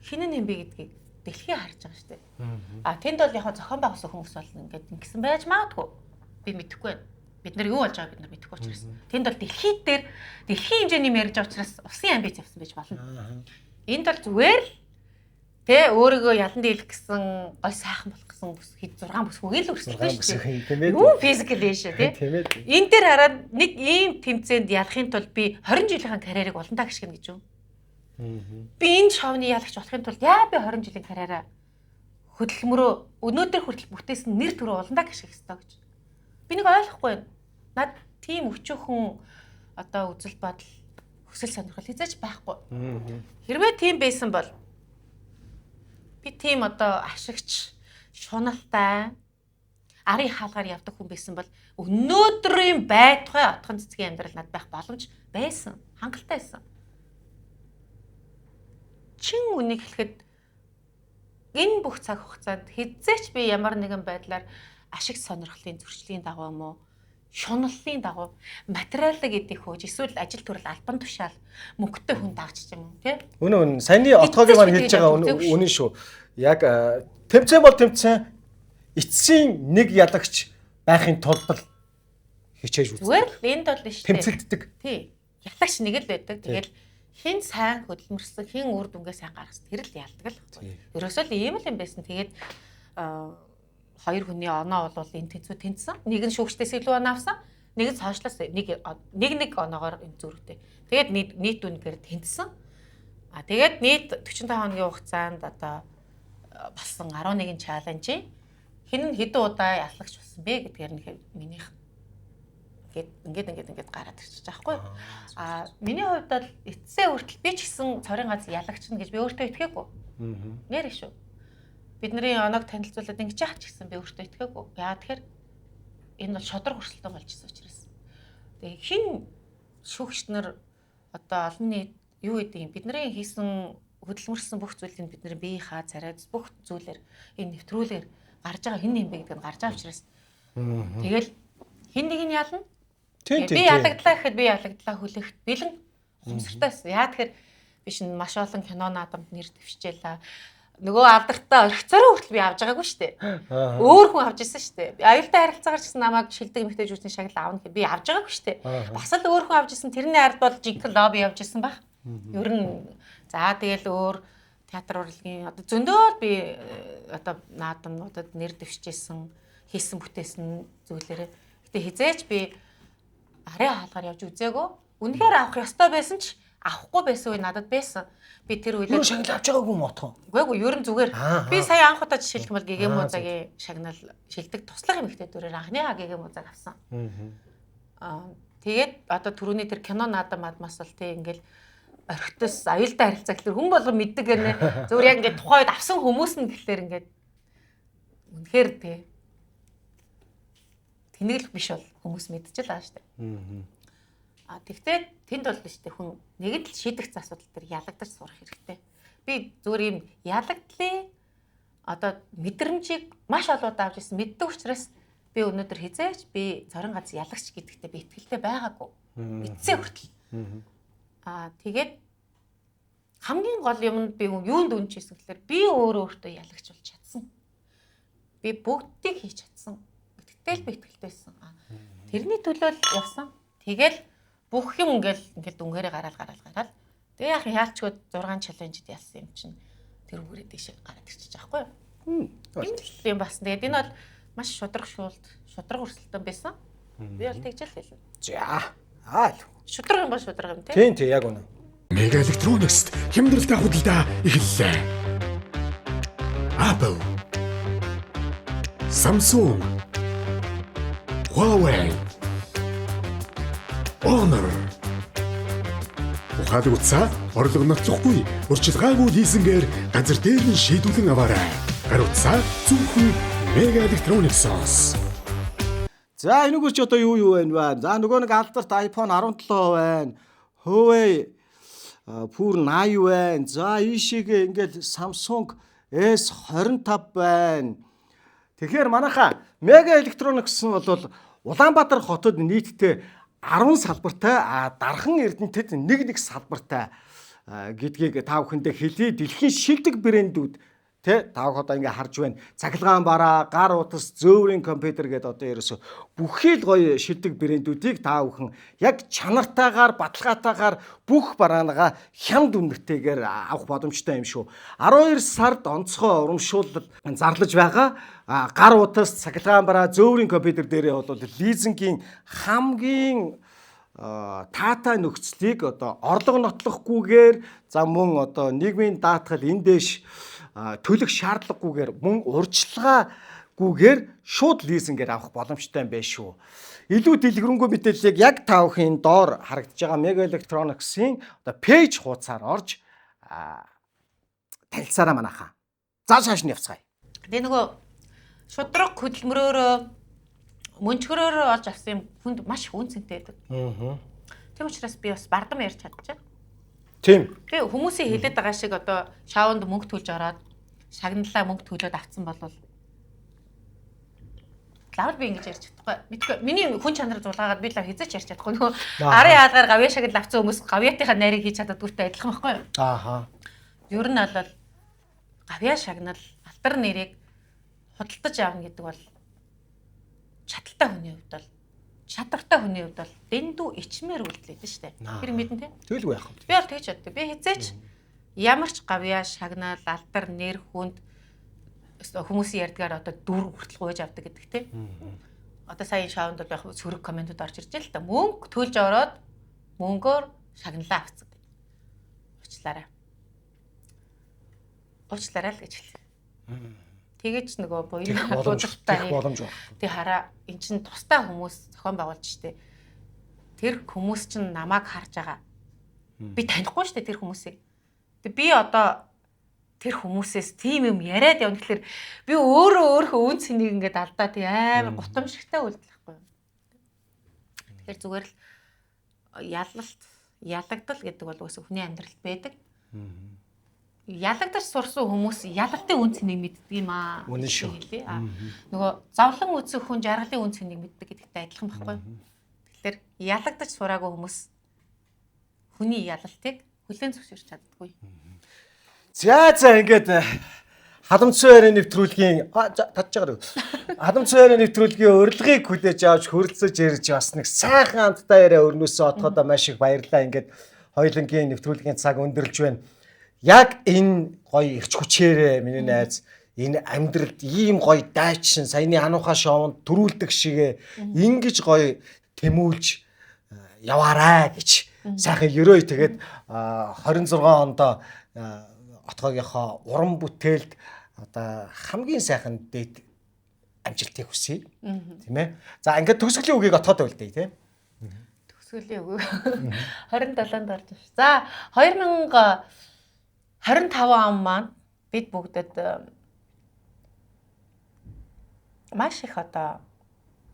Хинэн юм бэ гэдгийг дэлхий харж байгаа шүү дээ. А тэнд бол яг зохион байгуулсан хүмүүс бол ингээд ингэсэн байж магадгүй. Би мэдэхгүй байна. Бид нар юу болж байгааг бид нар мэдэхгүй учраас. Тэнд бол дэлхийн хэмжээний юм ярьж байгаа учраас усын амбиц явсан байж болно. Энд бол зүгээр л тэ өөрийгөө ялан дийлэх гэсэн гой сайхан болох гэсэн хэд 6 бүсгүйг л өрсөлдсөн шүү дээ. Юу физикал дэш тий. Энэ дээр хараад нэг ийм тэмцээнд ялахын тулд би 20 жилийн карьерийг олонтаа гიშгэнэ гэж юу? Би энэ шоуны ялагч болохын тулд яа би 20 жилийн карьераа хөдөлмөрөө өнөөдөр хүртэл бүтээсэн нэр төрөө олонтаа гიშгэх ёстой гэж. Би нэг ойлгохгүй байна. Над тийм өчөөхөн одоо үзэл бодол хүсэл сонирхол хязгаарч байхгүй. Хэрвээ тийм байсан бол би тийм одоо ашигч, шуналтай, арын хаалгаар явдаг хүн байсан бол өнөөдрийн байтугай отхон цэцгийн амьдрал над байх боломж байсан. Хангалттай байсан. Чин үнийг хэлэхэд энэ бүх цаг хугацаанд хязгаарч би ямар нэгэн байдлаар ашиг сонирхлын зөрчлийн дагуу юм уу, шуналлын дагуу материалыг идэх хөөж эсвэл ажил төрөл албан тушаал мөнгөтэй хүн дагч юм уу тий? Үнэн саяны отгоогийн маань хэлж байгаа үнэн шүү. Яг тэмцээн бол тэмцээн эцсийн нэг ялагч байхын тулд л хичээж үздэг. Зүгээр л энд бол шүү дээ. Тэмцэлддэг. Тий. Ялагч нэг л байдаг. Тэгэл хин сайн хөдөлмөрсөн, хин үр дүнгээ сайн гаргасан тэр л яалдаг л. Ерөөсөө л ийм л юм байсан. Тэгээд хоёр хүний оноо бол энэ тэнцүү тэнцсэн. Нэг нь шүүгчдээс илүү оноо авсан. Нэг нь цаашлаас нэг оноогоор энэ зүрхтэй. Тэгээд нийт үнэхээр тэнцсэн. А тэгээд нийт 45 хоногийн хугацаанд одоо болсон 11 чаленжийн хэн хэдэн удаа ялагч болсон бэ гэдгээр нэг минийх ингээд гараад ирчих жоохгүй. А миний хувьд бол эцсээ хүртэл би ч гэсэн цорын гац ялагч нь гэж би өөртөө итгээгүй. Нэр шүү. Бидний оноог танилцуулаад ингэж яах ч гэсэн би өөртөө итгээгүй. Яагаад тэгэхээр энэ бол шодрог өрсөлдөөн болж ирсэн учраас. Тэгээ хин шүүгчд нар одоо олон нийт юу гэдэг юм бидний хийсэн хөдөлмөрсөн бүх зүйлийг бидний бие хаа царайд бүх зүйлээр энэ нэвтрүүлгээр гарч байгаа хин юм бэ гэдэг нь гарч байгаа учраас. Тэгэл хин нэг нь ялна. Би ялагдлаа гэхэд би ялагдлаа хүлээх бэлэн ухамсартайсэн. Яа тэгэхээр биш нь маш олон кино наадамд нэр дэвшижээлээ. Нөгөө алдартай орхицороо хүртэл би авч байгаагүй шүү дээ. Өөр хүн авч ирсэн шүү дээ. Аюултай харилцаагаар ч гэсэн намайг шилдэг эмэгтэй жүжигчдийн шагнал авна гэхэд би авч байгаагүй шүү дээ. Бас л өөр хүн авч ирсэн тэрний ард бол жинхэнэ лобби явж ирсэн баг. Ер нь за тэгэл өөр театр урлагийн одоо зөндөө би одоо наадамнуудад нэр дэвшижсэн хийсэн бүтээсэн зүйлээрээ. Гэтэ хизээч би арын хаалгаар явж үзээгүй. Үнэхээр авах ёстой байсан ч авахгүй байсан үе надад байсан. Би тэр үедээ шагнал авч байгаагүй юм отхон. Үгүй ер нь зүгээр. Би сая анх удаа жишээлх юм бол ГГ музагийн шагнал шилдэг туслах эмэгтэй дүрээр анхныхаа ГГ музаг авсан. Тэгээд одоо түрүүний тэр кино наадам мадмаас л тэг ингээл орхитос аюултай харилцаа гэхэлэр хүн болго мэддэг гэнэ. Зүгээр яг ингээд тухайд авсан хүмүүс нь гэхэлэр ингээд үнэхээр тэг тэнэглэх биш бол хүмүүс мэдчихэл байгаа шүү дээ. А тэгтээ тэнд бол шүү дээ хүн нэгд л шийдэх асуудал дээр ялагдаж сурах хэрэгтэй. Би зүгээр юм ялагдлын одоо мэдрэмжийг маш олон удаа авч ирсэн мэддэг учраас би өнөөдөр хизээч би цорын гац ялагч гэдэгтээ би итгэлтэй байгаагүй. Мэдсээ хүртэл. А тэгээд хамгийн гол юмд би юунд үнжижсэн гэхээр би өөртөө ялагч болж чадсан. Би бүгдийг хийж чадсан. Гэдэгтэй л би итгэлтэйсэн. Тэрний төлөө л явсан. Тэгэл бүх юм ингээл дүнгээрээ гараал. Тэгээ яах яалчгүй 6 чаленжд ялсан юм чинь тэр үгээрээ дэше гараад ирчих жоохгүй юу? Энэ юм бас. Тэгээд энэ бол маш шудраг өрсөлдөөн байсан. Би бол тэгж л хэлнэ. За. Шудраг юм ба шудраг юм тий. Тийм яг үнэ. Mega Electronics хямдралтай худалдаа эхэллээ. Apple, Samsung, Huawei, Honor. Ухаалаг утсаа орлого ноцохгүй урьдчилгаагүй лизингээр газар дээр нь шийдүүлэн аваарай. Гар утсаа зөвхөн Mega Electronics-оос. За энэгээр чи одоо юу байна? За нөгөө нэг алдарт iPhone 17 байна. Huawei Pure 80 байна. За ийшээгээ ингээд Samsung S25 байна. Тэгэхээр манайхаа Mega Electronics нь бол Улаанбаатар хотод нийтдээ 10 салбартай дархан Эрдэнэтэд нэг салбартай гэдгийг та бүхэндээ хэлье. Дэлхийн шилдэг брэндүүд тэ та бүхэн одоо ингээ харж байна. Цахилгаан бараа, гар утас, зөөврийн компьютер гэдэг одоо ерөөсө бүхий л гоё шилдэг брэндүүдийг та бүхэн яг чанартайгаар, баталгаатайгаар бүх бараанагаа хямд үнэтэйгээр авах боломжтой юм шүү. 12 сард онцгой урамшуулалт зарлаж байгаа. Гар утас, цахилгаан бараа, зөөврийн компьютер дээрээ бол лизингийн хамгийн таатай нөхцөлийг одоо орлого нотлохгүйгээр за мөн одоо нийгмийн даатгал эндээш төлөх шаардлагагүйгээр мөн урьдчилгаагүйгээр шууд лизингээр авах боломжтой юм байна шүү. Илүү дэлгэрэнгүй мэдээллийг яг та бүхэн доор харагдаж байгаа Mega Electronics-ийн одоо пэйж хуудасаар орж танилцаараа манайхаа. За шааш нь явцгаая. Тэгээ нөгөө шудраг хөдөлмөрөөрөө мөнчгөрөөрөө олж авсан юм хүнд маш их үнцэнтэй байдаг. Тийм учраас би бас бардам ярьж чадчихаа. Тийм. Тэгээ хүмүүсийн хэлээд байгаа шиг одоо шавнд мөнгө төлж ороод шагналаа мөнгө төлөөд авцсан бол лавр би ингэж ярьж чадахгүй. Мэдгүй миний хүн чанар зулгаагаад би л хязгаарч ярьж чадахгүй. Нөгөө арын хаалгаар гавьяа шагнал авцсан хүмүүс гавьяатынхаа найрыг хийж чаддаггүйтэй адилхан байхгүй юу? Ааха. Ер нь бол гавьяа шагнал алтар нэрийг худалдаж авна гэдэг бол чадaltaй хүний хувьд бол чадвартай хүний хувьд бол дэндүү ичмээр үйлдэлээд шүү дээ. Тэр мэдэн тий. Тэгэлгүй яах вэ? Би бол тэгж боддог. Би хизээч ямар ч гавьяа шагнал алтар нэр хүнд хүмүүсийн ярьдгаар одоо дүр хүртэл гуйж авдаг гэдэг тий. Одоо сая шавнд бол яг сөрөг комментууд орж ирж л та мөнгө төлж ороод мөнгөөр шагналаа авцсан гэдэг. Уучлаарай л гэж хэлээ. Тэгэж нөгөө буян бодлоготой боломж байна. Тэг хараа эн чин тустай хүмүүс зохион байгуулж штэ. Тэр хүмүүс чинь намайг харж байгаа. Би танихгүй штэ тэр хүмүүсийг. Тэг би одоо тэр хүмүүсээс тийм юм яриад явна гэхэлэр би өөрөө үн цэнийг ингээд алдаа тий амар гутамшигтай үйлдэлэхгүй юу. Тэгэхээр зүгээр л ялагдал гэдэг бол үгүй хүний амьдралд байдаг. Ялагдаж сурсан хүмүүс ялалтын үн цэнийг мэддэг юм аа. Үнэн шүү. Нөгөө зовлон үзэх хүн жаргалын үн цэнийг мэддэг гэдэгтэй адилхан байхгүй юу? Тэгэхээр ялагдаж сураагүй хүмүүс хүний ялалтыг хүлээн зөвшөөрч чаддаггүй. За ингээд хадамцсан байрны нэвтрүүлгийн татж байгаа. Хадамцсан байрны нэвтрүүлгийн урилгыг хүлээж авч хөрөлцөж ярьж бас нэг сайхан амттай яриа өрнөөсөө отоход маш их баярлалаа. Ингээд хоёулангийн нэвтрүүлгийн цаг өндөрлж байна. Яг энэ гоё ирч хүчээрээ миний найз энэ амьдралд ийм гоё дайчин саяны ануухаа шоунд төрүүлдэг шигээ ингэж гоё тэмүүлж яваарай гэж сайхан ерөөй тэгээд 26 онд отгоогийнхоо уран бүтээлд одоо хамгийн сайхан дээд амжилтыг хүсье. Тийм ээ. За ингээд төгсгөлийн үгийг отоод байлдъя тийм. Төгсгөлийн үг 27-нд орж байна. За 2025 он маань бид бүгдэд маш их одоо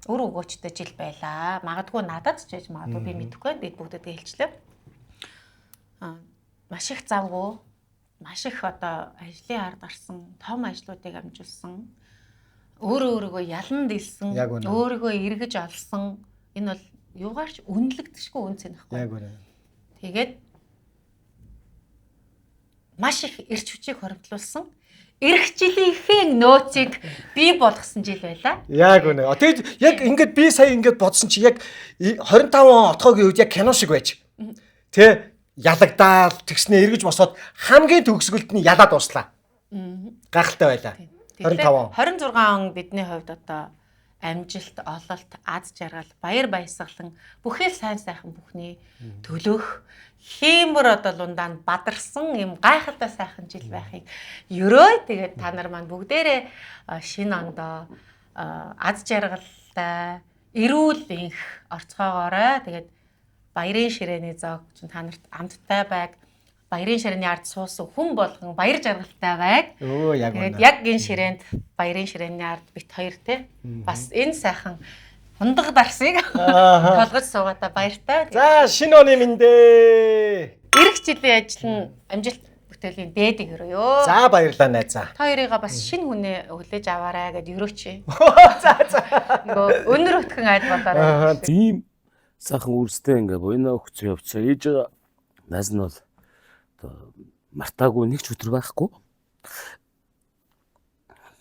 өр өгөөчтэй жил байлаа. Магадгүй надад ч гэж магадгүй би мэдэхгүй. Бид бүгдэд хэлчлээ. Маш их завгүй, маш их одоо ажлын ард гарсан, том ажлуудыг амжуулсан, өөрийгөө ялан дэлсэн, өөрийгөө эргэж олсон. Энэ бол юугаарч үнэлэгдэшгүй үн цэн байхгүй. Яг үнэ. Тэгээд маш их эрч хүчийг хоримтлуулсан. Ирэх жилийнхээ нөөцийг бий болгосон жил байлаа. Яг үнэ. Тэгээд яг ингээд би сая ингээд бодсон чи яг 25 он отгоогийн үед яг кино шиг байж. Тэ ялагдаал тэгснэ эргэж босоод хамгийн төгсгөлд нь ялаад дуслаа. Гайхалтай байлаа. 25 он. 26 он бидний хувьд одоо амжилт, ололт, аз жаргал, баяр баясгалан бүхэл сайн сайхан бүхний төлөөх хиймэр одоо лундаа бадарсан юм гайхалтай сайхан жил байхыг ерөө тэгээд та нар маань бүгдээрээ шинэ ондоо аз жаргалтай эрүүл инх орцгоогоорой. Тэгээд баярын ширээний зоог чинь та нарт амттай байг. Баярын ширээний ард суусан хүн болгон баяр жаргалтай байг. Өө яг үнэ. Тэгээд яг энэ ширээнд баярын ширээний ард бит хоёр те бас энэ сайхан хундаг дарсыг толгож суугаата баяртай. За шинэ оны мэндэ. Ирэх жилийн ажил нь амжилт бүтээлийн дээдэг өрөөё. За баярлалаа найзаа. Та хоёрыгаа бас шинэ хүнээ хүлээж аваарай гэд өрөөч. За за. Нөгөө өнөр өтгөн айд болоорой. Тийм сайхан үрстэй ингээ буйнаа өгцөө явцаа ээж байгаа. Наас нь бол одоо мартаагүй нэг ч өдөр байхгүй.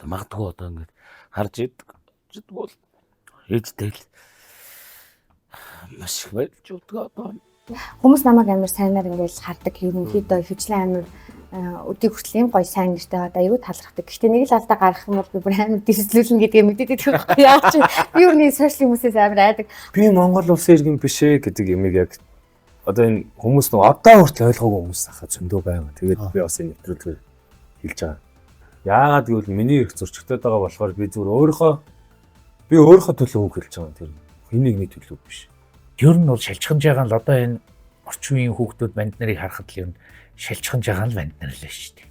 Магадгүй одоо ингээ харж иддэг бол ээжтэй л маш их байлж өгдөг одоо. Хүмүүс намайг амар сайнаар ингээл хардаг. Ерөнхийдөө хөвчлэн амар өдий хүртэл юм гоё сайн нэртэй одоо аюу талархдаг. Гэхдээ нэг л алдаа гарах юм бол би бүр амар дэвслүүлнэ гэдгээ мэдээд байдаг. Яа чи би өөрний сошиал хүмүүсээс амар айдаг. Би Монгол улсын иргэн биш ээ гэдэг юмыг яг одоо энэ хүмүүс нэг одоо хүртэл ойлгоогүй хүмүүс ахаа зөндөө байна. Тэгээд би бас энэ нэвтрүүлгээр хэлж байгаа. Яагаад гэвэл миний их зурчигтаад байгаа болохоор би зүгээр өөрийнхөө төлөө үг хэлж байгаа. Тэр хин нэгний төлөө биш. Ер нь бол шалчханж байгаа л одоо энэ орчин үеийн хүүхдүүд банд нарыг харахад л ер нь шалчханж байгаа л банд нар л шүү дээ.